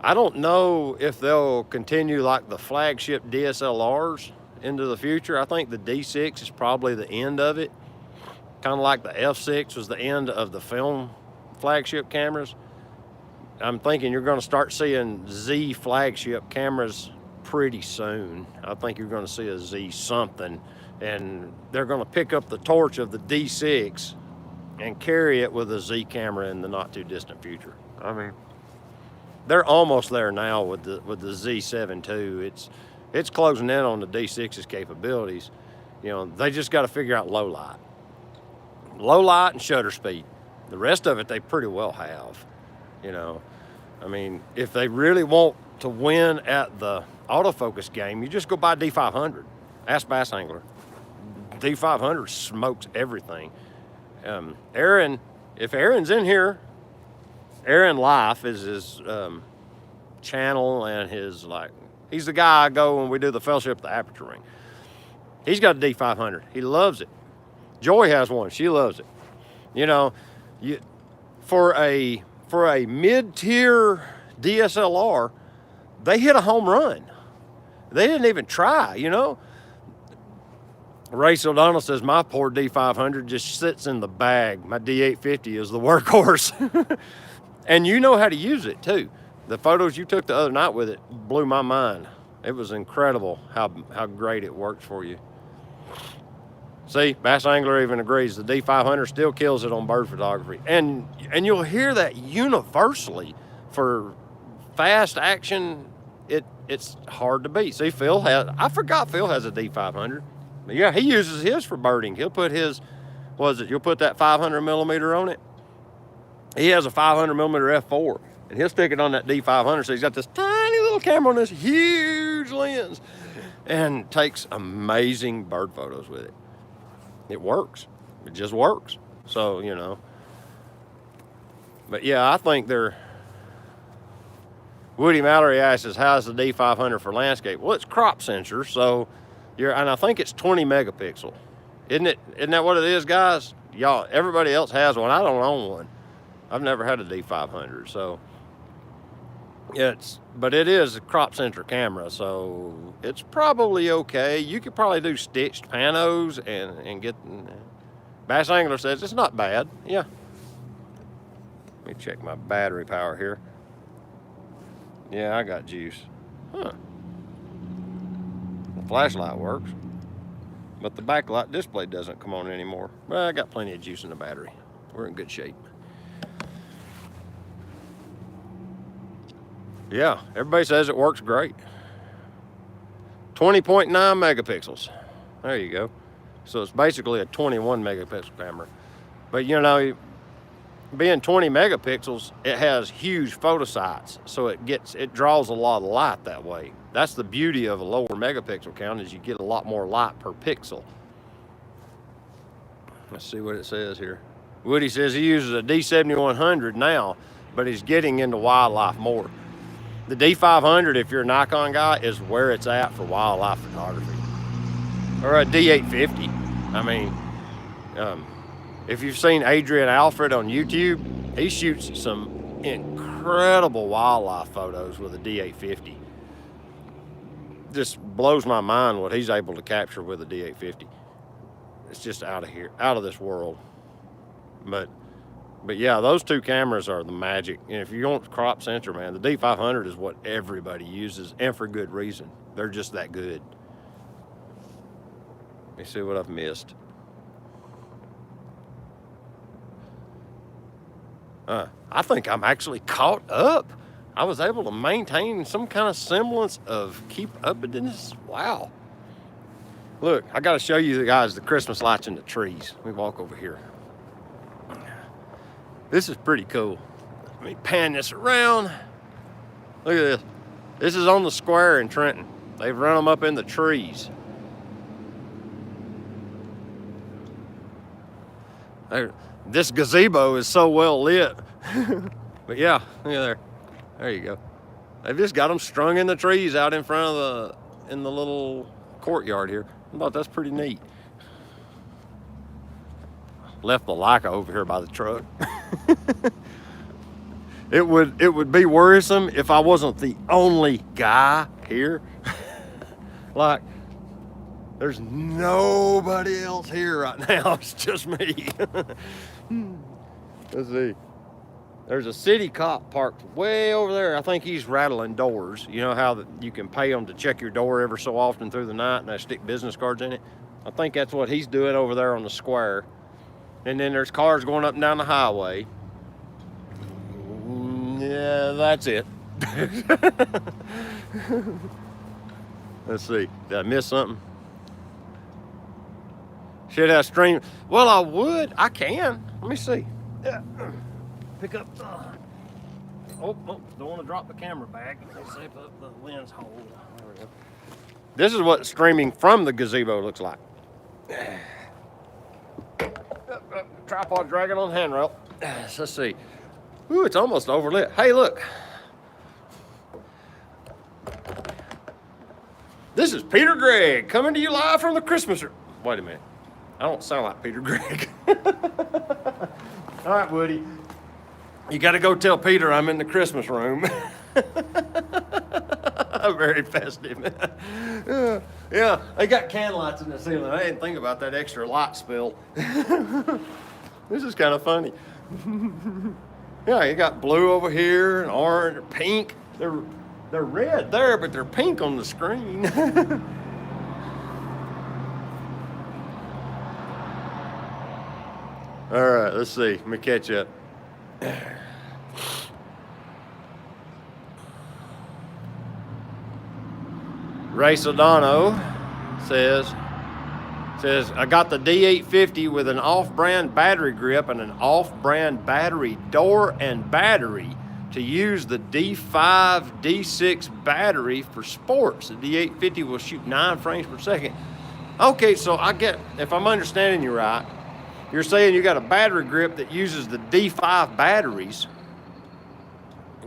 I don't know if they'll continue like the flagship DSLRs into the future. I think the D6 is probably the end of it. Kind of like the F6 was the end of the film flagship cameras. I'm thinking you're going to start seeing Z flagship cameras pretty soon. I think you're going to see a Z something, and they're going to pick up the torch of the D6 and carry it with a Z camera in the not too distant future. I mean, they're almost there now with the Z7 II. It's closing in on the D6's capabilities. You know, they just got to figure out low light and shutter speed. The rest of it they pretty well have. You know, I mean, if they really want to win at the autofocus game, you just go buy D500. Ask Bass Angler. D500 smokes everything. Aaron, if Aaron's in here, Aaron Life is his channel, and he's the guy I go when we do the fellowship at the Aperture Ring. He's got a D500. He loves it. Joy has one. She loves it. You know, for a mid-tier DSLR, they hit a home run. They didn't even try, you know. Ray Saldana says, my poor D500 just sits in the bag. My D850 is the workhorse. And you know how to use it too. The photos you took the other night with it blew my mind. It was incredible how great it works for you. See, Bass Angler even agrees the D500 still kills it on bird photography. And you'll hear that universally. For fast action, it's hard to beat. See, I forgot Phil has a D500. But yeah, he uses his for birding. He'll put you'll put that 500 millimeter on it. He has a 500 millimeter f4, and he'll stick it on that D500. So he's got this tiny little camera on this huge lens, and takes amazing bird photos with it. It works. It just works. So, you know. But yeah, I think Woody Mallory asks, how's the D500 for landscape? Well, it's crop sensor, so and I think it's 20 megapixel. Isn't that what it is, guys? Y'all, everybody else has one. I don't own one. I've never had a D500, so but it is a crop sensor camera, so it's probably okay. You could probably do stitched panos and get. Bass Angler says it's not bad. Yeah. Let me check my battery power here. Yeah, I got juice. Huh. The flashlight works, but the backlight display doesn't come on anymore. Well, I got plenty of juice in the battery. We're in good shape. Yeah, everybody says it works great. 20.9 megapixels. There you go. So it's basically a 21 megapixel camera. But you know, being 20 megapixels, it has huge photo sites, so it draws a lot of light that way. That's the beauty of a lower megapixel count, is you get a lot more light per pixel. Let's see what it says here. Woody says he uses a D7100 now, but he's getting into wildlife more. the D500, if you're a Nikon guy, is where it's at for wildlife photography. Or a D850. I mean, if you've seen Adrian Alfred on YouTube, he shoots some incredible wildlife photos with a D850. Just blows my mind what he's able to capture with a D850. It's just out of here, out of this world. But yeah, those two cameras are the magic. And if you want crop sensor, man, the D500 is what everybody uses, and for good reason. They're just that good. Let me see what I've missed. I think I'm actually caught up. I was able to maintain some kind of semblance of keep uppiness. Wow. Look, I got to show you guys the Christmas lights in the trees. Let me walk over here. This is pretty cool. Let me pan this around. Look at this. This is on the square in Trenton. They've run them up in the trees. This gazebo is so well lit. But yeah, look at there. There you go. They've just got them strung in the trees out in front of in the little courtyard here. I thought that's pretty neat. Left the Leica over here by the truck. It would be worrisome if I wasn't the only guy here. Like, there's nobody else here right now. It's just me. Let's see. There's a city cop parked way over there. I think he's rattling doors. You know how you can pay them to check your door ever so often through the night and they stick business cards in it? I think that's what he's doing over there on the square. And then there's cars going up and down the highway. Yeah, that's it. Let's see. Did I miss something? Should I stream? Well, I would. I can. Let me see. Yeah. Pick up. Oh, don't want to drop the camera bag. Let's zip up the lens hole. There we go. This is what streaming from the gazebo looks like. Tripod dragging on handrail. Let's see. Ooh, it's almost overlit. Hey, look. This is Peter Gregg coming to you live from the Christmas. Wait a minute. I don't sound like Peter Gregg. All right, Woody. You got to go tell Peter I'm in the Christmas room. Very festive. Yeah, they got candlelights in the ceiling. I didn't think about that extra light spill. This is kind of funny. Yeah, you got blue over here and orange, or pink. They're red there, but they're pink on the screen. All right, let's see. Let me catch up. Ray Sodano says, I got the D850 with an off-brand battery grip and an off-brand battery door and battery to use the D5, D6 battery for sports. The D850 will shoot 9 frames per second. Okay, so I get, if I'm understanding you right, you're saying you got a battery grip that uses the D5 batteries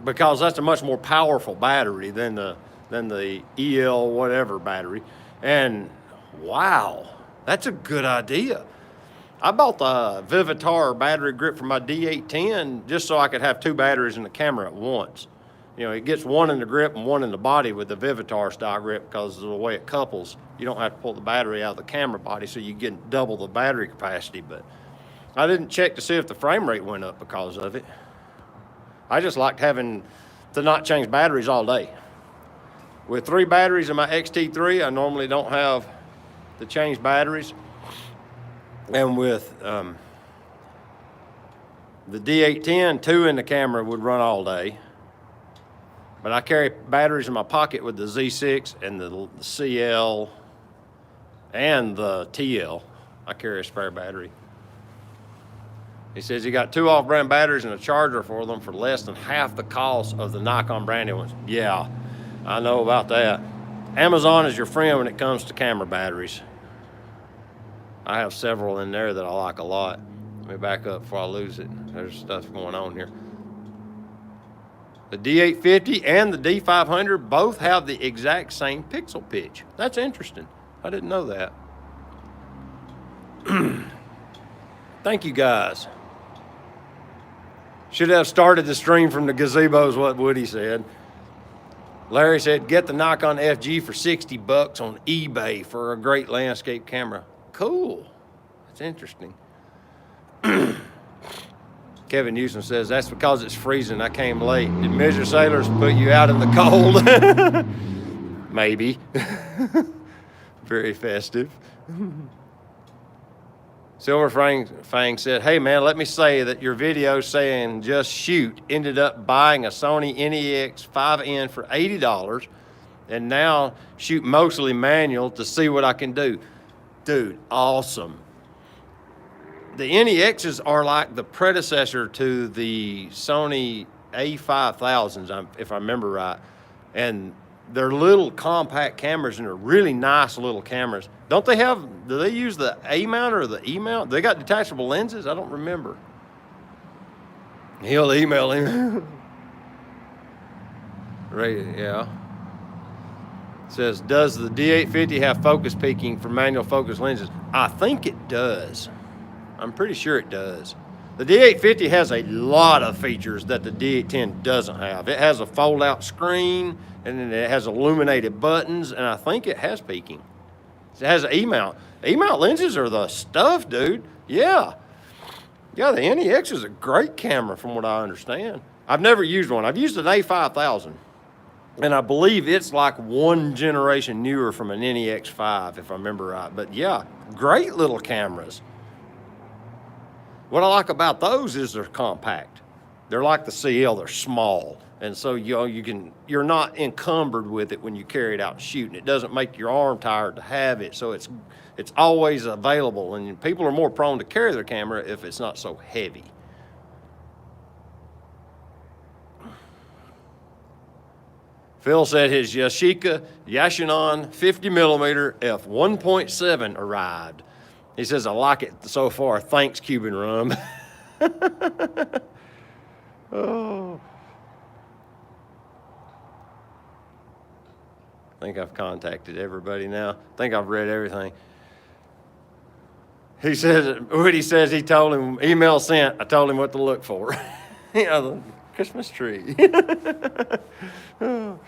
because that's a much more powerful battery than the EL whatever battery. And wow, that's a good idea. I bought the Vivitar battery grip for my D810 just so I could have 2 batteries in the camera at once. You know, it gets one in the grip and one in the body with the Vivitar style grip because of the way it couples. You don't have to pull the battery out of the camera body, so you get double the battery capacity. But I didn't check to see if the frame rate went up because of it. I just liked having to not change batteries all day. With 3 batteries in my XT3, I normally don't have to change batteries. And with the D810, 2 in the camera would run all day. But I carry batteries in my pocket with the Z6 and the CL and the TL. I carry a spare battery. He says he got 2 off-brand batteries and a charger for them for less than half the cost of the Nikon branded ones. Yeah, I know about that. Amazon is your friend when it comes to camera batteries. I have several in there that I like a lot. Let me back up before I lose it. There's stuff going on here. The D850 and the D500 both have the exact same pixel pitch. That's interesting. I didn't know that. Thank you guys. Should have started the stream from the gazebo is what Woody said. Larry said, get the Nikon FG for 60 bucks on eBay for a great landscape camera. Cool. That's interesting. Kevin Newsom says, that's because it's freezing. I came late. Did Measure Sailors put you out in the cold? Maybe. Very festive. Silver Fang said, hey man, let me say that your video saying just shoot ended up buying a Sony NEX 5N for $80 and now shoot mostly manual to see what I can do. Dude, awesome. The NEXs are like the predecessor to the Sony A5000s, if I remember right. And they're little compact cameras and they're really nice little cameras. Do they use the A mount or the E mount? They got detachable lenses? I don't remember. He'll email him. Right, yeah. Says, does the D850 have focus peaking for manual focus lenses? I think it does. I'm pretty sure it does. The D850 has a lot of features that the D810 doesn't have. It has a fold-out screen, and then it has illuminated buttons, and I think it has peaking. It has an E-mount. E-mount lenses are the stuff, dude. Yeah. Yeah, the NEX is a great camera from what I understand. I've never used one. I've used an A5000, and I believe it's like one generation newer from an NEX 5, if I remember right. But yeah, great little cameras. What I like about those is they're compact. They're like the CL, they're small. And so you're not encumbered with it when you carry it out and shoot. And it doesn't make your arm tired to have it. So it's always available. And people are more prone to carry their camera if it's not so heavy. Phil said his Yashica Yashinon 50mm f1.7 arrived. He says, I like it so far. Thanks, Cuban Rum. Oh. I think I've contacted everybody now. I think I've read everything. He says, Woody says he told him, email sent, I told him what to look for. The Christmas tree. What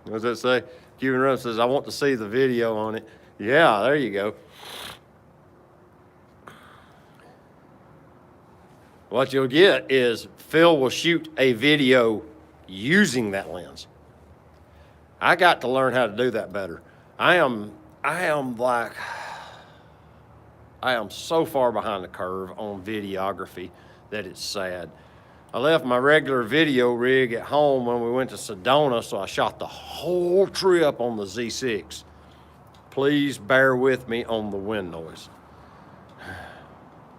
does that say? Cuban Rum says, I want to see the video on it. Yeah, there you go. What you'll get is Phil will shoot a video using that lens. I got to learn how to do that better. I am so far behind the curve on videography that it's sad. I left my regular video rig at home when we went to Sedona, so I shot the whole trip on the Z6. Please bear with me on the wind noise.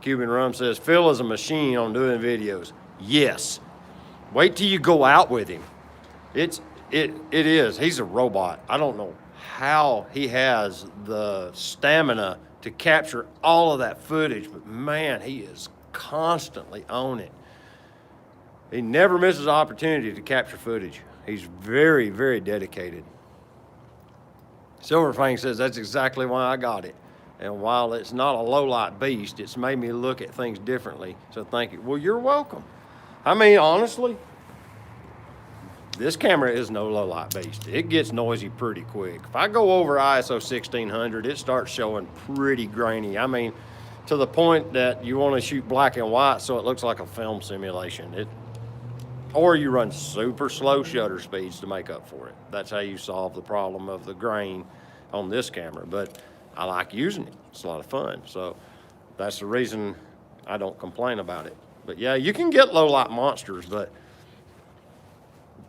Cuban Rum says, Phil is a machine on doing videos. Yes. Wait till you go out with him. It is. He's a robot. I don't know how he has the stamina to capture all of that footage, but man, he is constantly on it. He never misses an opportunity to capture footage. He's very, very dedicated. Silverfang says, that's exactly why I got it. And while it's not a low-light beast, it's made me look at things differently. So thank you. Well, you're welcome. I mean, honestly, this camera is no low-light beast. It gets noisy pretty quick. If I go over ISO 1600, it starts showing pretty grainy. I mean, to the point that you want to shoot black and white so it looks like a film simulation. Or you run super slow shutter speeds to make up for it. That's how you solve the problem of the grain on this camera. But I like using it. It's a lot of fun. So that's the reason I don't complain about it. But yeah, you can get low-light monsters, but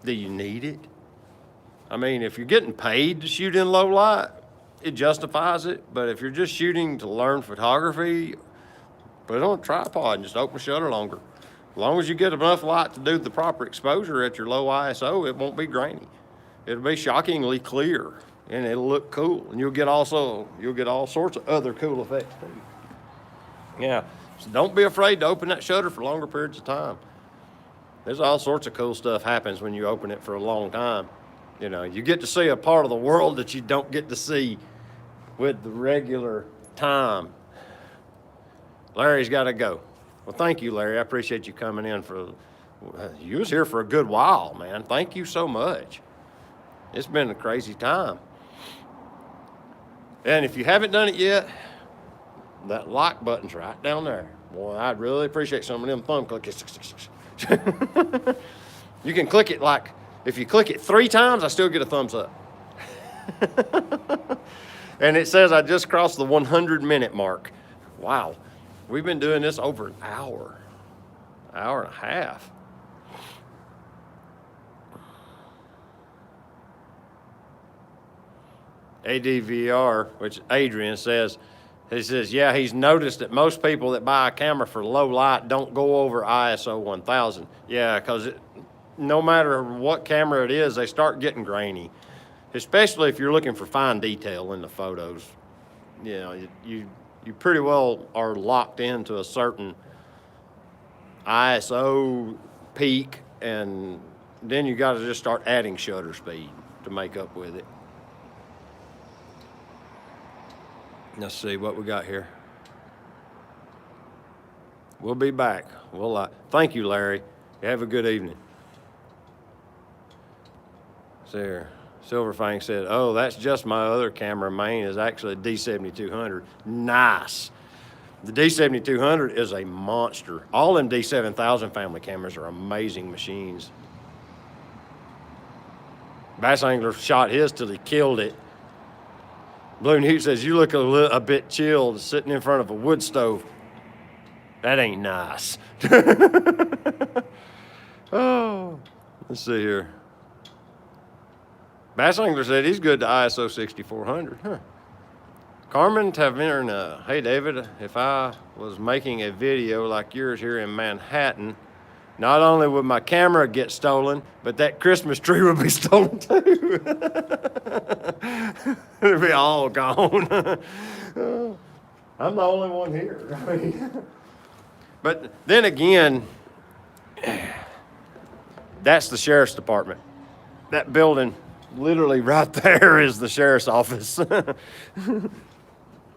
do you need it? I mean, if you're getting paid to shoot in low light, it justifies it. But if you're just shooting to learn photography, put it on a tripod and just open the shutter longer. As long as you get enough light to do the proper exposure at your low ISO, it won't be grainy. It'll be shockingly clear and it'll look cool. And you'll get all sorts of other cool effects too. Yeah, so don't be afraid to open that shutter for longer periods of time. There's all sorts of cool stuff happens when you open it for a long time. You know, you get to see a part of the world that you don't get to see with the regular time. Larry's got to go. Well, thank you, Larry. I appreciate you coming in you was here for a good while, man. Thank you so much. It's been a crazy time. And if you haven't done it yet, that like button's right down there. Boy, I'd really appreciate some of them thumb clicks. You can click it like, if you click it 3 times, I still get a thumbs up. And it says I just crossed the 100-minute mark. Wow. We've been doing this over an hour and a half. ADVR, which Adrian says, he says, yeah, he's noticed that most people that buy a camera for low light don't go over ISO 1000. Yeah, because no matter what camera it is, they start getting grainy, especially if you're looking for fine detail in the photos. You know, you pretty well are locked into a certain ISO peak, and then you got to just start adding shutter speed to make up with it. Let's see what we got here. We'll be back. Thank you, Larry. Have a good evening. There. Silverfang said, oh, that's just my other camera. Mine is actually a D7200. Nice. The D7200 is a monster. All them D7000 family cameras are amazing machines. Bass Angler shot his till he killed it. Blue Newt says, you look a bit chilled sitting in front of a wood stove. That ain't nice. Oh, let's see here. Bass Angler said he's good to ISO 6400. Huh. Carmen Taverna, hey David, if I was making a video like yours here in Manhattan, not only would my camera get stolen, but that Christmas tree would be stolen too. It'd be all gone. I'm the only one here. I mean, but then again, that's the sheriff's department. That building literally right there is the sheriff's office.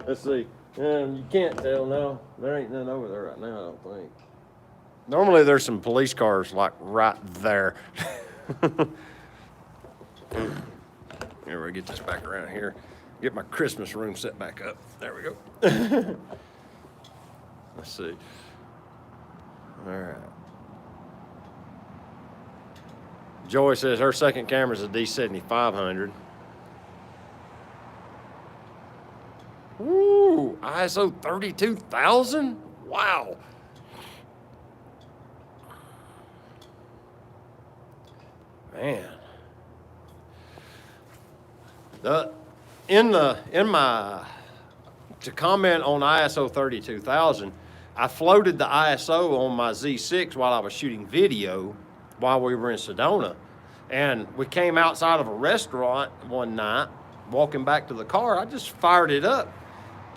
Let's see. You can't tell now. There ain't none over there right now, I don't think. Normally there's some police cars like right there. Here, we get this back around here. Get my Christmas room set back up. There we go. Let's see. All right. Joy says her second camera is a D7500. Ooh, ISO 32,000? Wow. Man. To comment on ISO 32,000, I floated the ISO on my Z6 while I was shooting video while we were in Sedona. And we came outside of a restaurant one night, walking back to the car, I just fired it up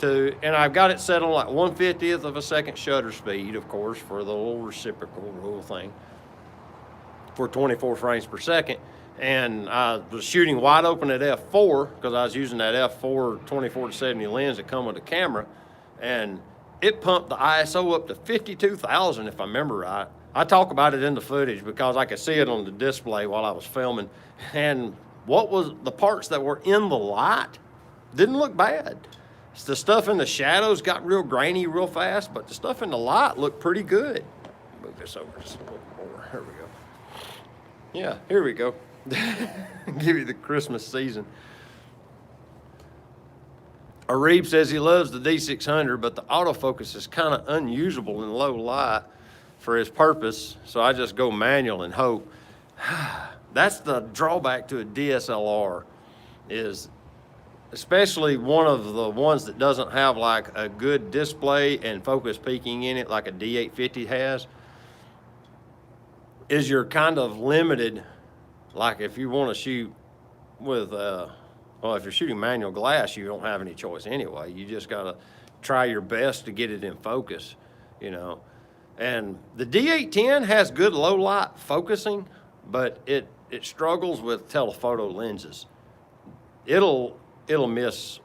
and I've got it set on like 1/50th of a second shutter speed, of course, for the little reciprocal rule thing, for 24 frames per second. And I was shooting wide open at f4 because I was using that f4 24-70 lens that come with the camera, and it pumped the ISO up to 52,000 if I remember right. I talk about it in the footage because I could see it on the display while I was filming. And what was the parts that were in the light didn't look bad. The stuff in the shadows got real grainy real fast, but the stuff in the light looked pretty good. Move this over just a little more. Here we go. Yeah, here we go. Give you the Christmas season. Arib says he loves the D600, but the autofocus is kind of unusable in low light for his purpose, so I just go manual and hope. That's the drawback to a DSLR, is especially one of the ones that doesn't have like a good display and focus peaking in it like a D850 has, is you're kind of limited. Like if you want to shoot with, well, if you're shooting manual glass, you don't have any choice anyway. You just got to try your best to get it in focus, you know. And the D810 has good low light focusing, but it struggles with telephoto lenses. It'll miss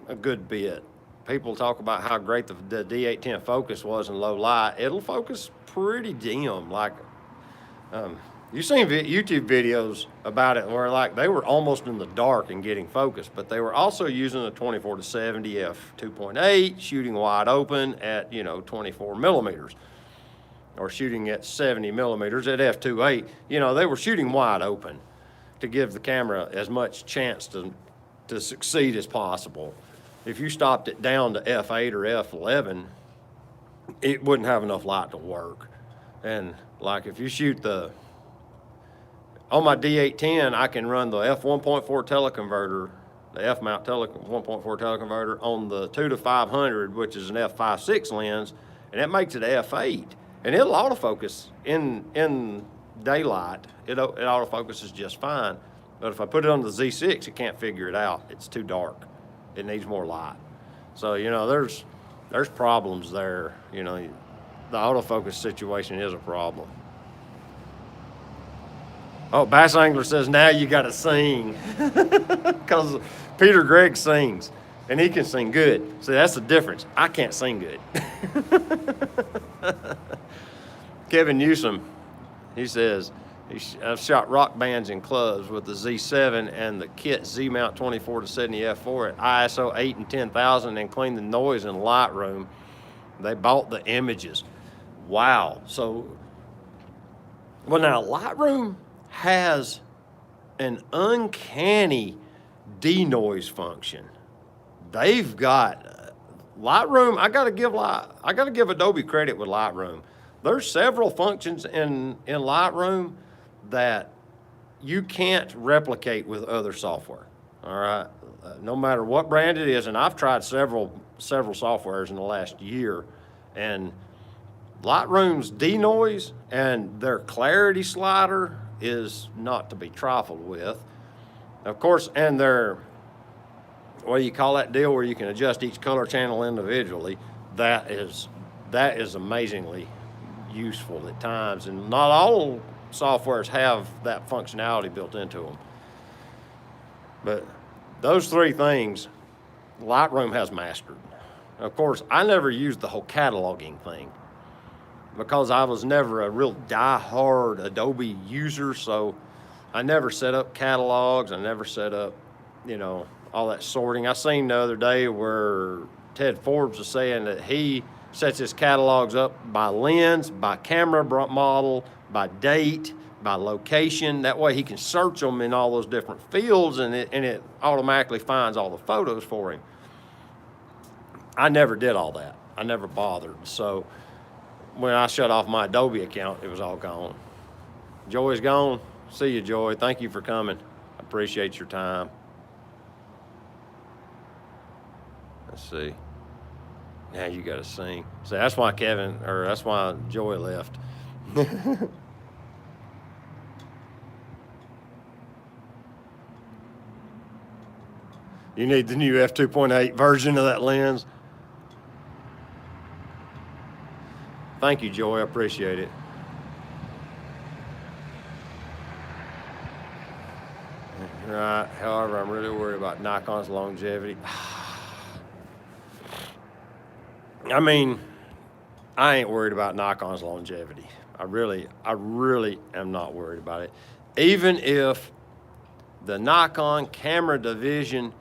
a good bit. People talk about how great the D810 focus was in low light. It'll focus pretty dim. Like, you've seen YouTube videos about it where like they were almost in the dark and getting focused, but they were also using a 24-70 f2.8, shooting wide open at 24 millimeters, or shooting at 70 millimeters at f2.8. They were shooting wide open to give the camera as much chance to succeed as possible. If you stopped it down to f8 or f11, it wouldn't have enough light to work. And like if you shoot on my D810, I can run the f1.4 teleconverter, the f-mount 1.4 teleconverter on the 2-500, which is an f5.6 lens, and it makes it f8. And it'll autofocus in daylight. It autofocuses just fine. But if I put it on the Z6, it can't figure it out. It's too dark. It needs more light. So, there's problems there. The autofocus situation is a problem. Oh, Bass Angler says, now you got to sing. Because Peter Gregg sings, and he can sing good. See, that's the difference. I can't sing good. Kevin Newsom, he says, I've shot rock bands in clubs with the Z7 and the kit Z-mount 24-70 f4 at ISO 8 and 10,000 and cleaned the noise in Lightroom. They bought the images. Wow. So, well, now Lightroom has an uncanny denoise function. They've got Lightroom. I gotta give Adobe credit with Lightroom. There's several functions in Lightroom that you can't replicate with other software. All right, no matter what brand it is, and I've tried several softwares in the last year, and Lightroom's denoise and their clarity slider is not to be trifled with. Of course, and their, what do you call that deal where you can adjust each color channel individually? That is amazingly useful at times, and not all softwares have that functionality built into them. But those three things, Lightroom has mastered. Of course, I never used the whole cataloging thing because I was never a real die-hard Adobe user, so I never set up catalogs. I never set up, all that sorting. I seen the other day where Ted Forbes was saying that he sets his catalogs up by lens, by camera model, by date, by location. That way he can search them in all those different fields, and it automatically finds all the photos for him. I never did all that. I never bothered. So when I shut off my Adobe account, it was all gone. Joy's gone. See you, Joy. Thank you for coming. I appreciate your time. Let's see. Now you got to sing. So that's why that's why Joy left. You need the new f2.8 version of that lens. Thank you, Joy. I appreciate it. Right. However, I'm really worried about Nikon's longevity. I mean, I ain't worried about Nikon's longevity. I really am not worried about it. Even if the Nikon camera division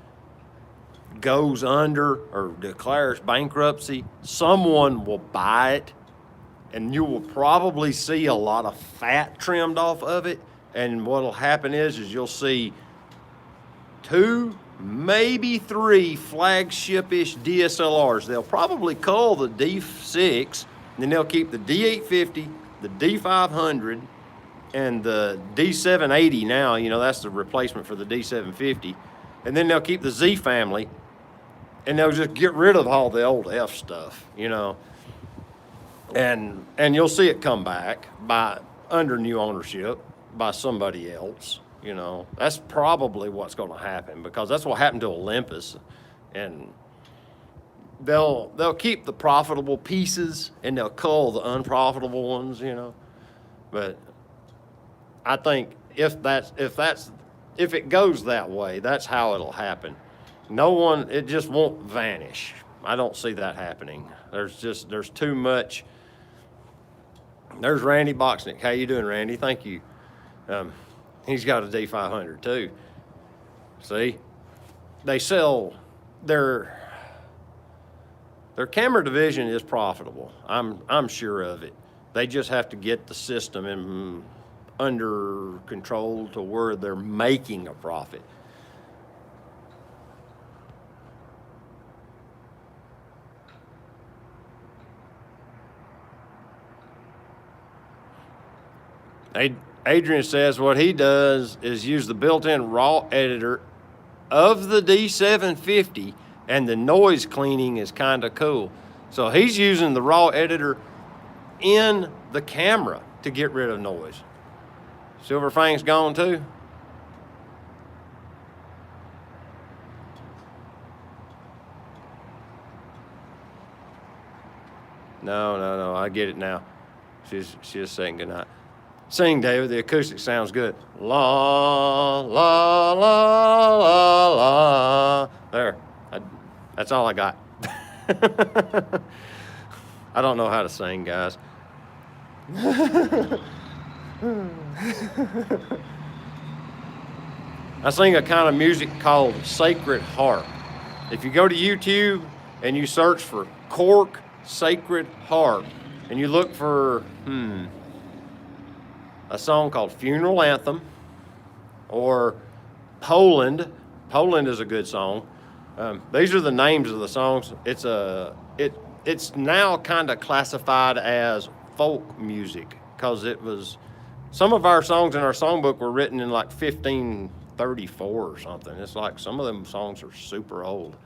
goes under or declares bankruptcy, someone will buy it, and you will probably see a lot of fat trimmed off of it. And what'll happen is you'll see 2, maybe 3 flagship-ish DSLRs. They'll probably cull the D6, and then they'll keep the D850, the D500, and the D780 now. That's the replacement for the D750. And then they'll keep the Z family, and they'll just get rid of all the old F stuff, And you'll see it come back under new ownership by somebody else. That's probably what's going to happen, because that's what happened to Olympus, and they'll keep the profitable pieces and they'll cull the unprofitable ones, you know. But I think if it goes that way, that's how it'll happen. It just won't vanish. I don't see that happening. There's too much. There's Randy Boxnick. How you doing, Randy? Thank you. He's got a D500 too. See, they sell their camera division is profitable. I'm sure of it. They just have to get the system under control to where they're making a profit. Adrian says what he does is use the built-in RAW editor of the D750, and the noise cleaning is kind of cool. So he's using the RAW editor in the camera to get rid of noise. Silver Fang's gone too? No, I get it now. She's just saying goodnight. Sing, David, the acoustic sounds good. La, la, la, la, la. There, that's all I got. I don't know how to sing, guys. I sing a kind of music called Sacred Harp. If you go to YouTube and you search for Cork Sacred Harp, and you look for, a song called Funeral Anthem, or Poland. Poland is a good song. These are the names of the songs. It's now kind of classified as folk music because some of our songs in our songbook were written in like 1534 or something. It's like some of them songs are super old,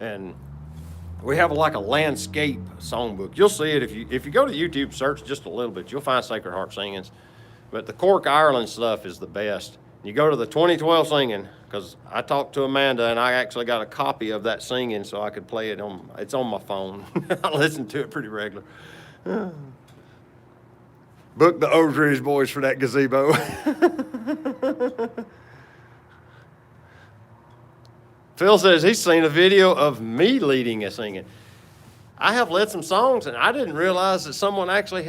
and we have like a landscape songbook. You'll see it if you go to YouTube, search just a little bit. You'll find Sacred Harp singings. But the Cork, Ireland stuff is the best. You go to the 2012 singing, because I talked to Amanda and I actually got a copy of that singing so I could play it it's on my phone. I listen to it pretty regular. Book the Oak Ridge Boys for that gazebo. Phil says he's seen a video of me leading a singing. I have led some songs and I didn't realize that someone actually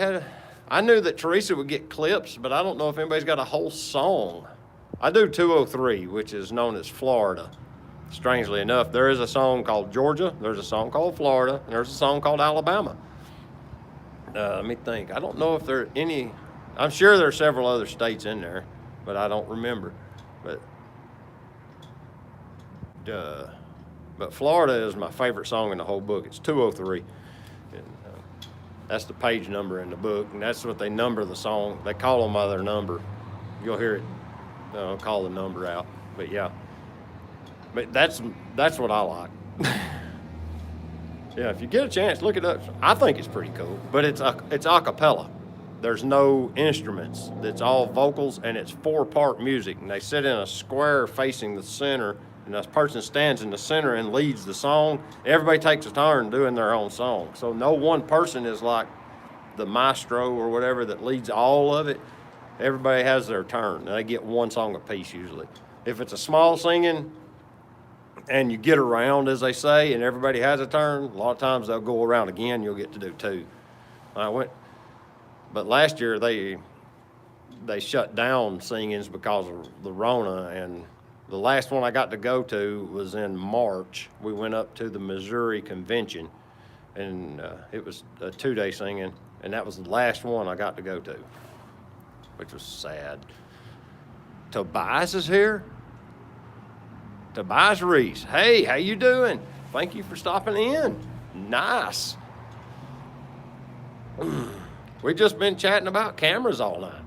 I knew that Teresa would get clips, but I don't know if anybody's got a whole song. I do 203, which is known as Florida. Strangely enough, there is a song called Georgia, there's a song called Florida, and there's a song called Alabama. Let me think. I don't know if there are any. I'm sure there are several other states in there, but I don't remember. But Florida is my favorite song in the whole book. It's 203. That's the page number in the book, and that's what they number the song. They call them by their number. You'll hear it call the number out. But yeah, but that's what I like. Yeah, if you get a chance, look it up. I think it's pretty cool, but it's a cappella. There's no instruments. It's all vocals, and it's 4-part music, and they sit in a square facing the center, and this person stands in the center and leads the song. Everybody takes a turn doing their own song. So no one person is like the maestro or whatever that leads all of it. Everybody has their turn. They get one song apiece usually. If it's a small singing and you get around, as they say, and everybody has a turn, a lot of times they'll go around again. You'll get to do 2. But last year they shut down singings because of the Rona, and the last one I got to go to was in March. We went up to the Missouri Convention, and it was a 2-day singing, and that was the last one I got to go to, which was sad. Tobias is here. Tobias Reese. Hey, how you doing? Thank you for stopping in. Nice. We've just been chatting about cameras all night.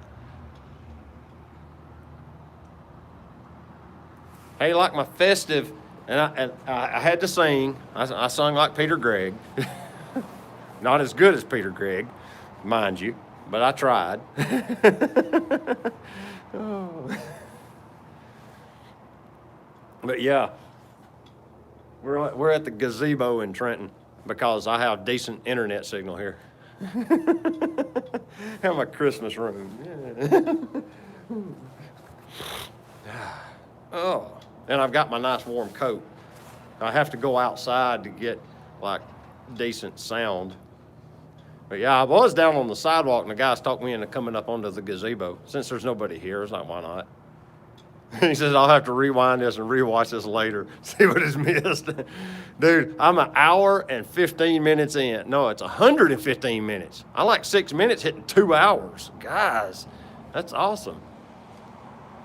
Hey, like my festive, and I had to sing. I sung like Peter Gregg. Not as good as Peter Gregg, mind you, but I tried. Oh. But yeah, We're at the gazebo in Trenton because I have decent internet signal here. Have my Christmas room. Yeah. Oh, and I've got my nice warm coat. I have to go outside to get like decent sound. But yeah, I was down on the sidewalk and the guys talked me into coming up onto the gazebo. Since there's nobody here, it's like, why not? He says, I'll have to rewind this and rewatch this later, see what is missed. Dude, I'm an hour and 15 minutes in. No, it's 115 minutes. I like 6 minutes hitting 2 hours. Guys, that's awesome.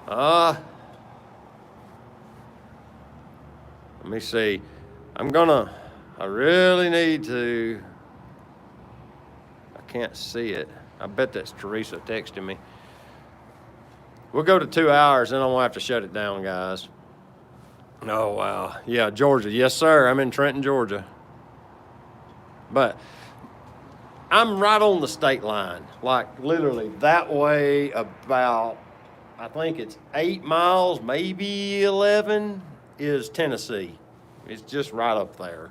Let me see. I really need to, I can't see it. I bet that's Teresa texting me. We'll go to 2 hours, then I'm gonna have to shut it down, guys. Oh, wow. Yeah, Georgia. Yes, sir. I'm in Trenton, Georgia. But I'm right on the state line. Like, literally, that way about, I think it's 8 miles, maybe 11, is Tennessee. It's just right up there.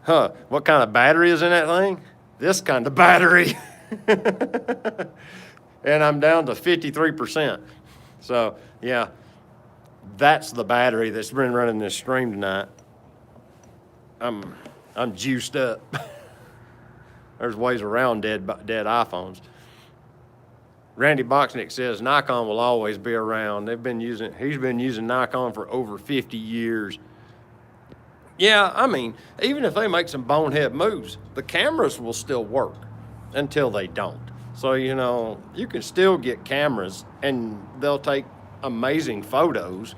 Huh, what kind of battery is in that thing? This kind of battery. And I'm down to 53%. So, yeah, that's the battery that's been running this stream tonight. I'm juiced up. There's ways around dead iPhones. Randy Boxnick says Nikon will always be around. He's been using Nikon for over 50 years. Yeah, I mean, even if they make some bonehead moves, the cameras will still work until they don't. So, you know, you can still get cameras and they'll take amazing photos.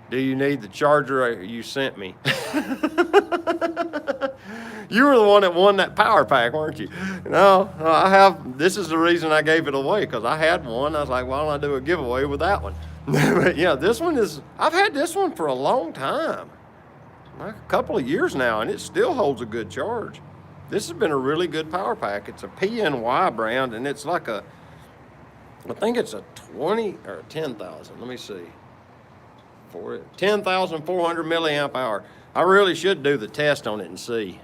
Do you need the charger you sent me? You were the one that won that power pack, weren't you? No, I have. This is the reason I gave it away, because I had one. I was like, why don't I do a giveaway with that one? But yeah, this one is, I've had this one for a long time. Like a couple of years now, and it still holds a good charge. This has been a really good power pack. It's a PNY brand, and it's like a, I think it's a 20 or 10,000. Let me see. 10,400 milliamp hour. I really should do the test on it and see.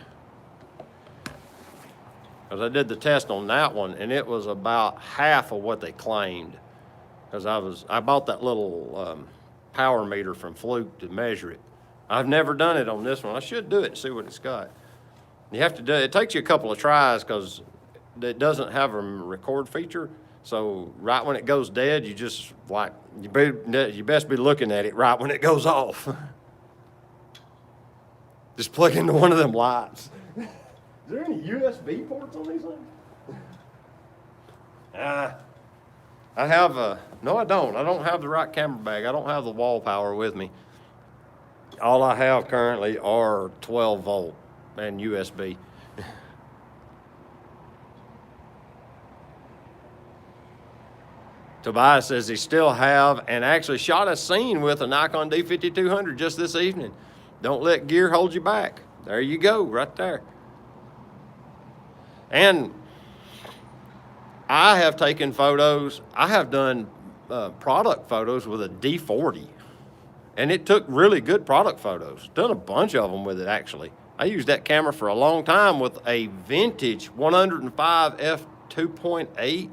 Because I did the test on that one, and it was about half of what they claimed. Because I bought that little power meter from Fluke to measure it. I've never done it on this one. I should do it and see what it's got. You have to do it. It takes you a couple of tries because it doesn't have a record feature. So right when it goes dead, you just like, you best be looking at it right when it goes off. Just plug into one of them lights. Is there any USB ports on these things? I have no, I don't. I don't have the right camera bag. I don't have the wall power with me. All I have currently are 12 volt and USB. Tobias says he still have and actually shot a scene with a Nikon D5200 just this evening. Don't let gear hold you back. There you go, right there. And I have taken photos. I have done product photos with a D40. And it took really good product photos. Done a bunch of them with it, actually. I used that camera for a long time with a vintage 105 f2.8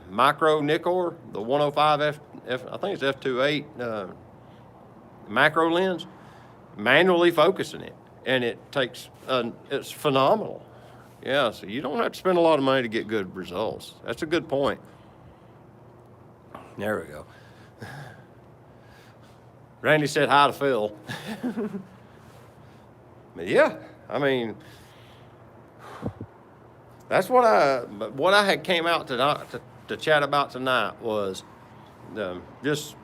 micro Nikkor, the 105 I think it's f2.8 macro lens, manually focusing it. And it takes, it's phenomenal. Yeah, so you don't have to spend a lot of money to get good results. That's a good point. There we go. Randy said hi to Phil. But yeah, I mean, that's what I had came out to chat about tonight was just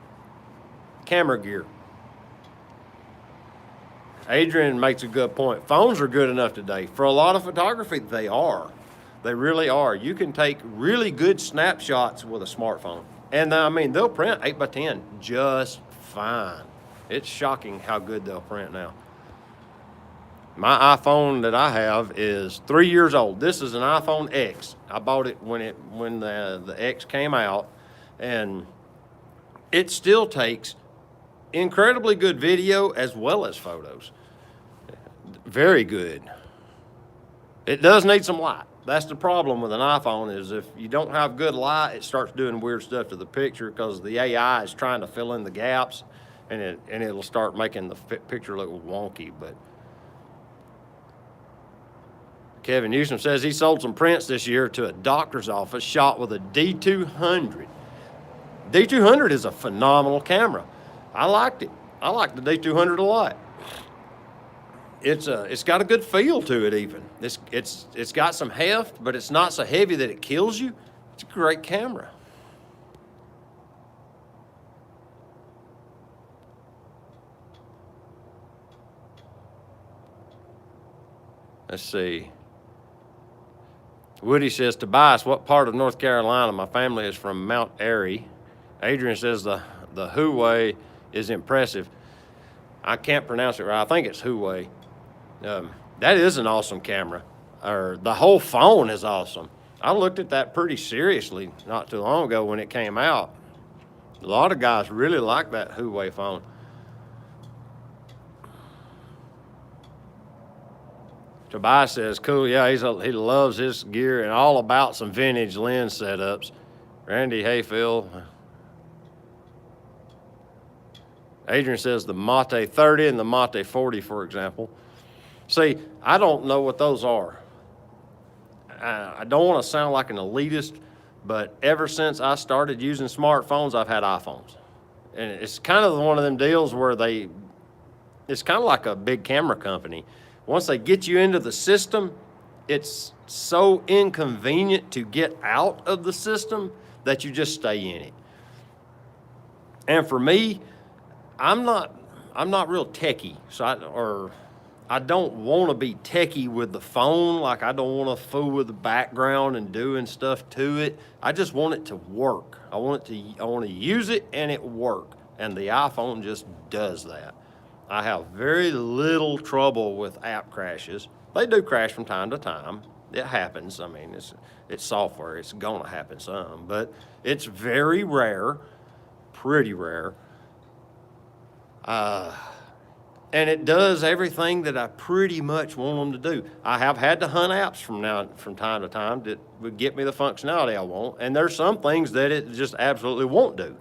camera gear. Adrian makes a good point. Phones are good enough today. For a lot of photography, they are. They really are. You can take really good snapshots with a smartphone. And I mean, they'll print 8x10 just fine. It's shocking how good they'll print now. My iPhone that I have is 3 years old. This is an iPhone X. I bought it when the X came out, and it still takes incredibly good video as well as photos. Very good. It does need some light. That's the problem with an iPhone, is if you don't have good light, it starts doing weird stuff to the picture because the AI is trying to fill in the gaps, and it'll start making the picture look wonky. But Kevin Newsom says he sold some prints this year to a doctor's office shot with a D200. D200 is a phenomenal camera. I liked it. I like the D200 a lot. It's got a good feel to it even. It's got some heft, but it's not so heavy that it kills you. It's a great camera. Let's see. Woody says, Tobias, what part of North Carolina? My family is from Mount Airy. Adrian says the Huawei is impressive. I can't pronounce it right. I think it's Huawei. That is an awesome camera. Or the whole phone is awesome. I looked at that pretty seriously not too long ago when it came out. A lot of guys really like that Huawei phone. Tobias says, cool, yeah, he loves his gear and all about some vintage lens setups. Randy Hayfield. Adrian says the Mate 30 and the Mate 40, for example. See, I don't know what those are. I don't want to sound like an elitist, but ever since I started using smartphones, I've had iPhones. And it's kind of one of them deals where it's kind of like a big camera company. Once they get you into the system, it's so inconvenient to get out of the system that you just stay in it. And for me, I'm not real techie, so I don't want to be techie with the phone. Like, I don't want to fool with the background and doing stuff to it. I just want it to work. I want to use it and it work. And the iPhone just does that. I have very little trouble with app crashes. They do crash from time to time. It happens. I mean, it's software. It's gonna happen some, but it's very rare, pretty rare. And it does everything that I pretty much want them to do. I have had to hunt apps from time to time that would get me the functionality I want, and there's some things that it just absolutely won't do.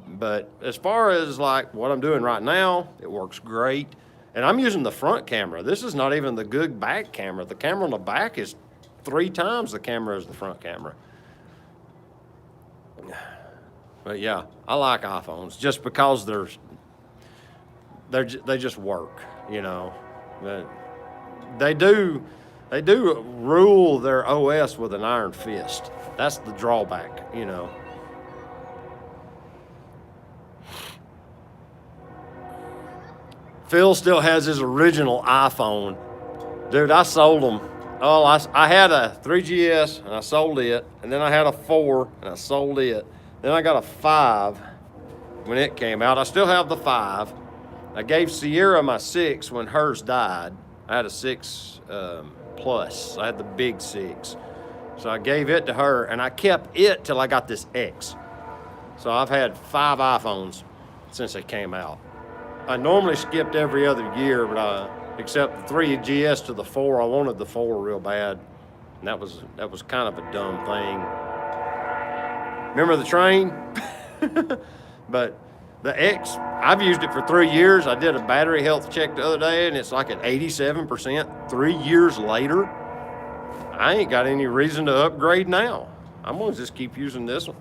But as far as like what I'm doing right now, it works great. And I'm using the front camera. This is not even the good back camera. The camera on the back is 3 times the camera as the front camera. But yeah, I like iPhones just because they just work, you know. They do rule their OS with an iron fist. That's the drawback, you know. Phil still has his original iPhone. Dude, I sold them. Oh, I had a 3GS and I sold it. And then I had a 4 and I sold it. Then I got a 5 when it came out. I still have the 5. I gave Sierra my 6 when hers died. I had a 6 plus. I had the big 6. So I gave it to her and I kept it till I got this X. So I've had 5 iPhones since they came out. I normally skipped every other year, but except the 3GS to the 4, I wanted the 4 real bad. And that was kind of a dumb thing. Remember the train? But the X, I've used it for 3 years. I did a battery health check the other day, and it's like at 87%. 3 years later, I ain't got any reason to upgrade now. I'm gonna just keep using this one.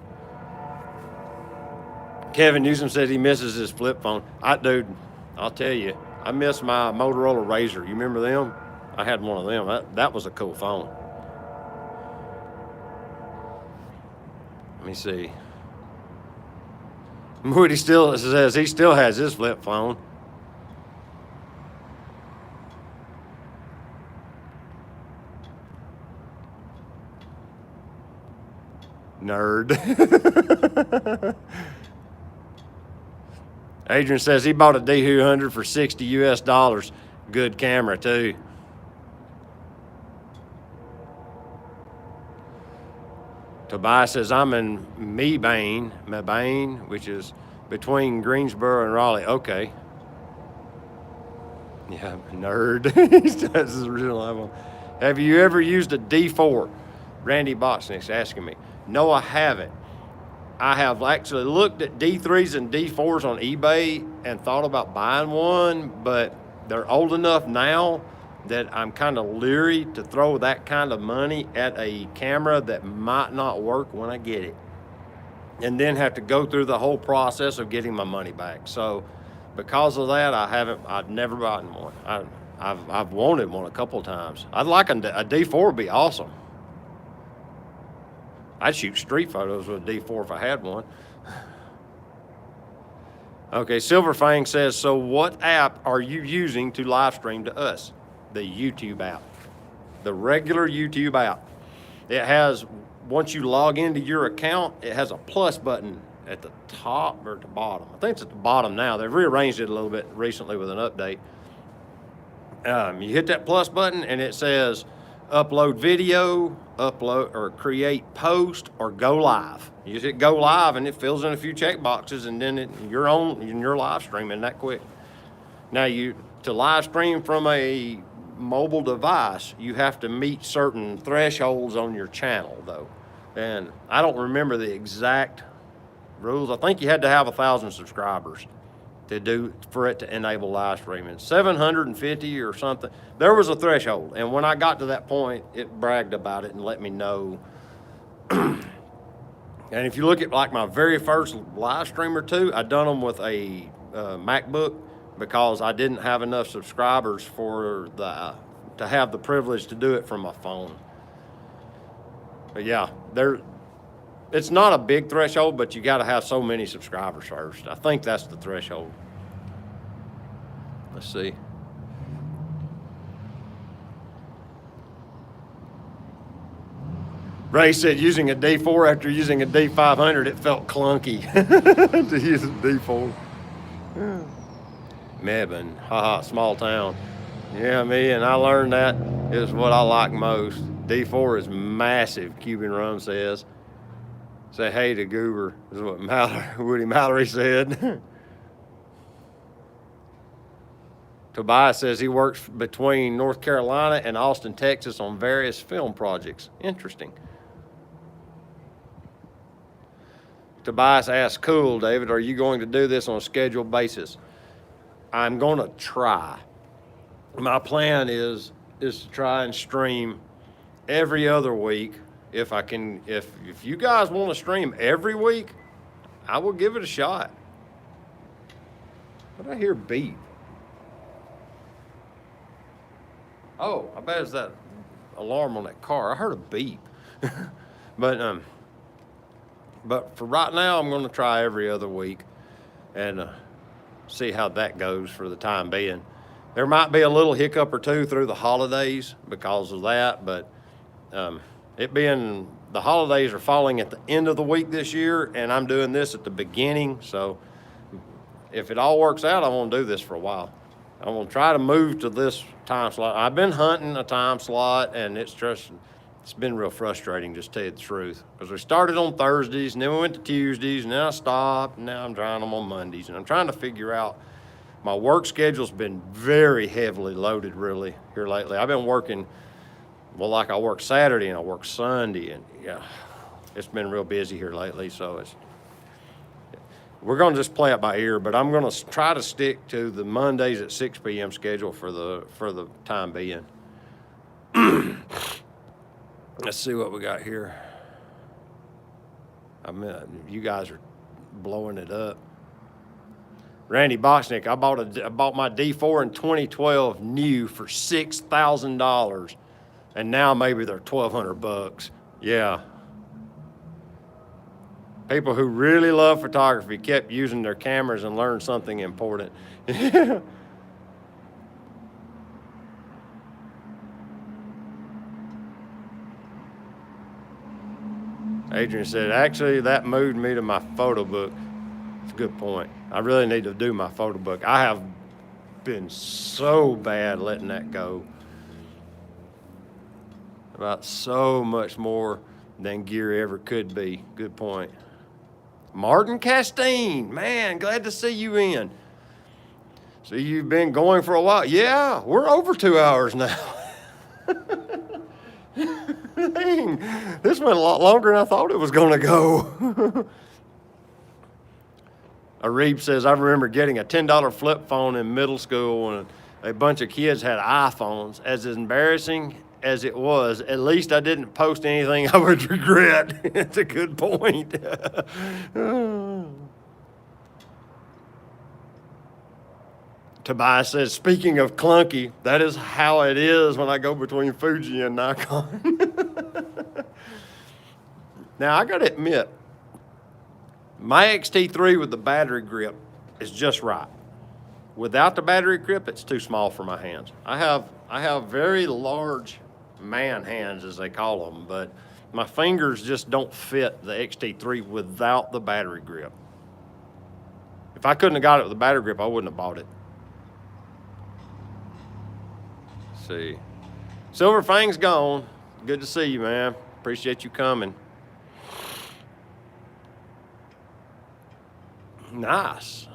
Kevin Newsom says he misses his flip phone. Dude, I'll tell you, I miss my Motorola Razr. You remember them? I had one of them. That was a cool phone. Let me see. Woody still says he still has his flip phone. Nerd. Adrian says he bought a D200 for $60 US. Good camera too. Tobias says I'm in Mebane, which is between Greensboro and Raleigh. Okay. Yeah, nerd. That's his original album. Have you ever used a D4? Randy Boxnick's asking me. No, I haven't. I have actually looked at D3s and D4s on eBay and thought about buying one, but they're old enough now that I'm kind of leery to throw that kind of money at a camera that might not work when I get it, and then have to go through the whole process of getting my money back. So because of that, I've never bought one. I've wanted one a couple of times. I'd like a D4 would be awesome. I'd shoot street photos with a D4 if I had one. Okay, Silver Fang says, so what app are you using to live stream to us? The YouTube app. The regular YouTube app. It has, once you log into your account, it has a plus button at the top or at the bottom. I think it's at the bottom now. They've rearranged it a little bit recently with an update. You hit that plus button and it says upload video, upload or create post, or go live. You just hit go live and it fills in a few check boxes, and then you're live streaming that quick. Now to live stream from a mobile device, you have to meet certain thresholds on your channel though. And I don't remember the exact rules. I think you had to have 1,000 subscribers for it to enable live streaming. 750 or something. There was a threshold, and when I got to that point, it bragged about it and let me know. And if you look at like my very first live stream or two, I done them with a MacBook because I didn't have enough subscribers to have the privilege to do it from my phone. But yeah, it's not a big threshold, but you got to have so many subscribers first. I think that's the threshold. Let's see. Ray said using a D4 after using a D500, it felt clunky to use a D4. Mebane, haha, small town. Yeah, I learned that is what I like most. D4 is massive, Cuban Rum says. Say hey to Goober, is what Woody Mallory said. Tobias says he works between North Carolina and Austin, Texas on various film projects. Interesting. Tobias asks, cool, David, are you going to do this on a scheduled basis? I'm going to try. My plan is to try and stream every other week. If I can, if you guys want to stream every week, I will give it a shot. What did I hear beep? Oh, I bet it's that alarm on that car. I heard a beep. But for right now, I'm going to try every other week and see how that goes for the time being. There might be a little hiccup or two through the holidays because of that, but it being the holidays are falling at the end of the week this year, and I'm doing this at the beginning. So if it all works out, I want to do this for a while. I'm going to try to move to this time slot. I've been hunting a time slot, and it's been real frustrating, just to tell you the truth. Because we started on Thursdays, and then we went to Tuesdays, and then I stopped, and now I'm trying them on Mondays. And I'm trying to figure out, my work schedule's been very heavily loaded, really, here lately. I've been working, well, like I work Saturday, and I work Sunday, and yeah, it's been real busy here lately, so we're going to just play it by ear, but I'm going to try to stick to the Mondays at 6 p.m. schedule for the time being. Let's see what we got here. You guys are blowing it up. Randy Boxnick, I bought my D4 in 2012 new for $6,000, and now maybe they're $1,200. Yeah. People who really love photography kept using their cameras and learned something important. Adrian said, actually, that moved me to my photo book. It's a good point. I really need to do my photo book. I have been so bad letting that go. About so much more than gear ever could be. Good point. Martin Castine, man, glad to see you in. So you've been going for a while. Yeah, we're over 2 hours now. Dang, this went a lot longer than I thought it was going to go. Arib says, I remember getting a $10 flip phone in middle school when a bunch of kids had iPhones. As embarrassing as it was, at least I didn't post anything I would regret. That's a good point. Tobias says, speaking of clunky, that is how it is when I go between Fuji and Nikon. Now, I got to admit, my XT3 with the battery grip is just right. Without the battery grip, it's too small for my hands. I have very large man hands, as they call them, but my fingers just don't fit the XT3 without the battery grip. If I couldn't have got it with the battery grip, I wouldn't have bought it. Let's see. Silver Fang's gone. Good to see you, man. Appreciate you coming. Nice.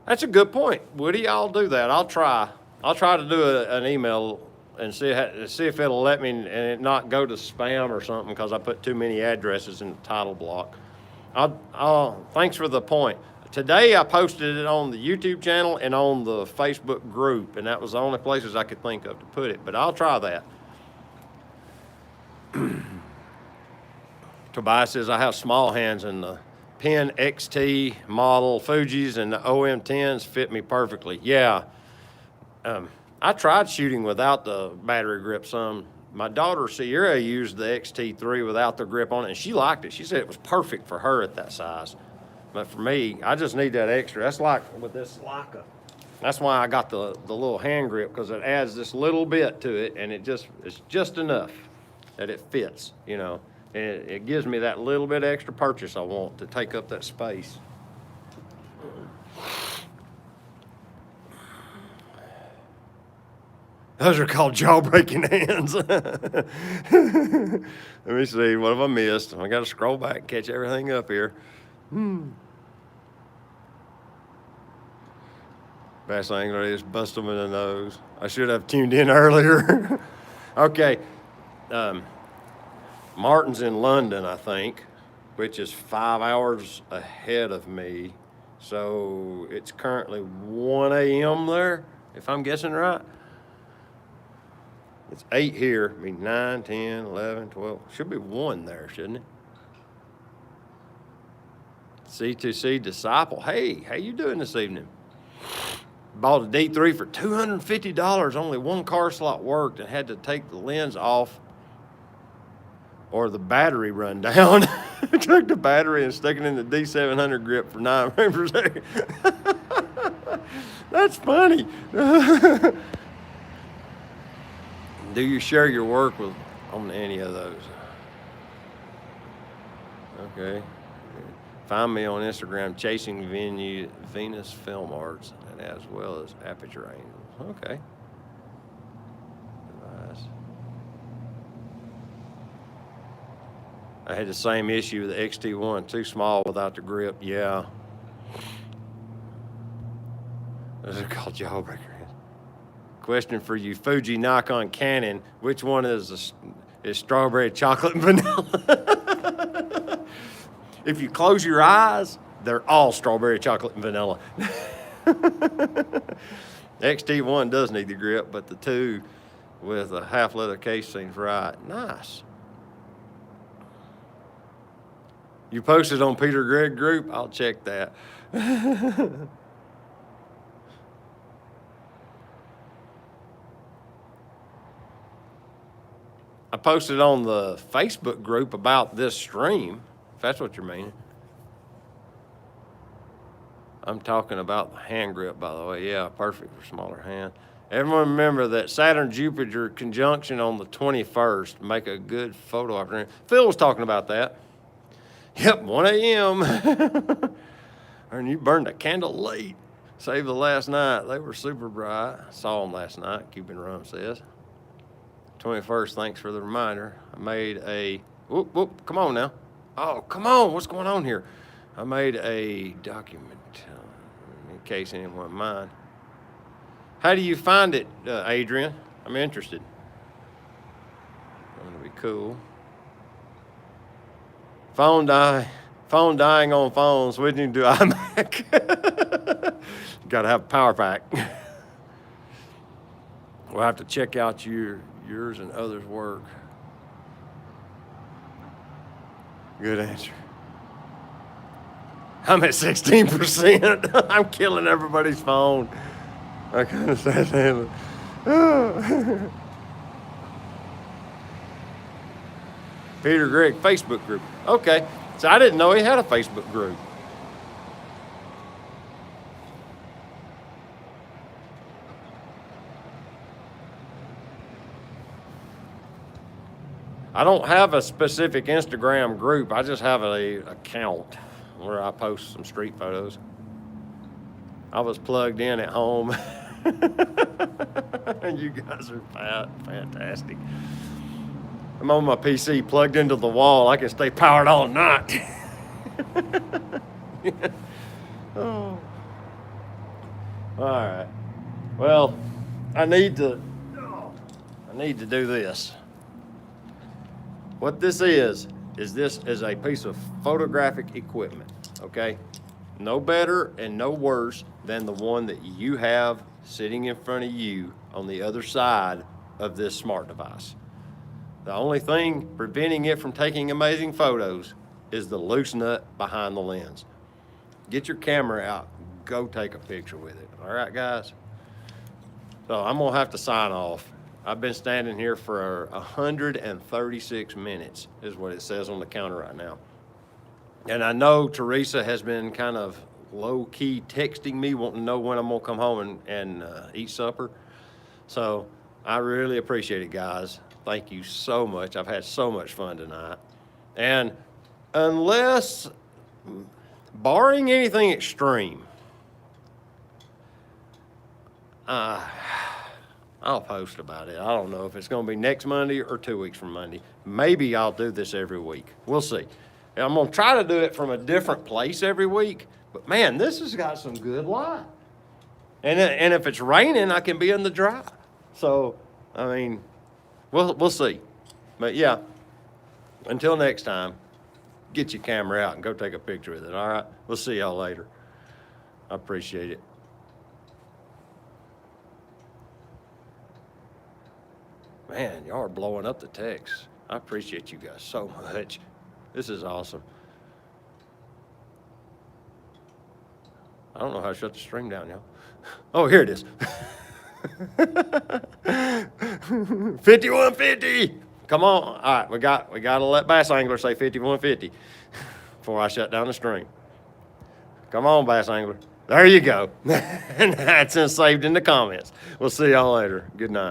That's a good point. Woody, I'll do that. I'll try to do an email and see if it'll let me and it not go to spam or something because I put too many addresses in the title block. Thanks for the point. Today I posted it on the YouTube channel and on the Facebook group, and that was the only places I could think of to put it, but I'll try that. Tobias says, I have small hands and the Pen XT model Fujis and the OM10s fit me perfectly. Yeah, I tried shooting without the battery grip some. My daughter Sierra used the XT3 without the grip on it, and she liked it. She said it was perfect for her at that size. But for me, I just need that extra. That's like with this Leica. That's why I got the little hand grip, because it adds this little bit to it, and it's just enough that it fits, you know. And it gives me that little bit extra purchase I want to take up that space. Those are called jaw-breaking hands. Let me see, what have I missed? I got to scroll back and catch everything up here. Bass angler is bust them in the nose. I should have tuned in earlier. Okay. Martin's in London, I think, which is 5 hours ahead of me. So it's currently 1 a.m. there, if I'm guessing right. It's 8 here, I mean 9, 10, 11, 12. Should be 1 there, shouldn't it? C2C Disciple. Hey, how you doing this evening? Bought a D3 for $250. Only one car slot worked and had to take the lens off or the battery run down. Took the battery and stuck it in the D700 grip for 9 frames per second. That's funny. Do you share your work on any of those? Okay. Find me on Instagram, Chasing Venus Film Arts, and as well as Aperture Angels. Okay. Nice. I had the same issue with the XT1, too small without the grip. Yeah. Those are called jawbreaker hands. Question for you, Fuji, Nikon, Canon. Which one is strawberry, chocolate, and vanilla? If you close your eyes, they're all strawberry, chocolate, and vanilla. XT1 does need the grip, but the 2 with a half leather case seems right. Nice. You posted on Peter Gregg group? I'll check that. I posted on the Facebook group about this stream, if that's what you're meaning. I'm talking about the hand grip, by the way. Yeah, perfect for smaller hand. Everyone remember that Saturn-Jupiter conjunction on the 21st. Make a good photo opportunity. Phil was talking about that. Yep, 1 a.m. And you burned a candle late. Saved the last night. They were super bright. Saw them last night, Cuban Rum says. 21st, thanks for the reminder. I made a, whoop, come on now. Oh, come on, what's going on here? I made a document, in case anyone mind. How do you find it, Adrian? I'm interested. That'll be cool. Phone dying on phone, switching to iMac. Gotta have a power pack. We'll have to check out yours and others' work. Good answer. I'm at 16%. I'm killing everybody's phone. I kind of sad handling. Peter Gregg Facebook group. Okay, so I didn't know he had a Facebook group. I don't have a specific Instagram group. I just have an account where I post some street photos. I was plugged in at home. And you guys are fantastic. I'm on my PC plugged into the wall. I can stay powered all night. Oh. All right. Well, I need to do this. What this is this is a piece of photographic equipment, okay? No better and no worse than the one that you have sitting in front of you on the other side of this smart device. The only thing preventing it from taking amazing photos is the loose nut behind the lens. Get your camera out, go take a picture with it, all right, guys? So I'm gonna have to sign off. I've been standing here for 136 minutes is what it says on the counter right now. And I know Teresa has been kind of low-key texting me, wanting to know when I'm gonna come home and eat supper. So I really appreciate it, guys. Thank you so much. I've had so much fun tonight. And unless, barring anything extreme, I'll post about it. I don't know if it's going to be next Monday or 2 weeks from Monday. Maybe I'll do this every week. We'll see. And I'm going to try to do it from a different place every week. But, man, this has got some good light. And if it's raining, I can be in the dry. So, I mean, we'll see. But, yeah, until next time, get your camera out and go take a picture with it, all right? We'll see y'all later. I appreciate it. Man, y'all are blowing up the text. I appreciate you guys so much. This is awesome. I don't know how to shut the stream down, y'all. Oh, here it is. 5150. Come on. All right, we got to let Bass Angler say 5150 before I shut down the stream. Come on, Bass Angler. There you go. And that's saved in the comments. We'll see y'all later. Good night.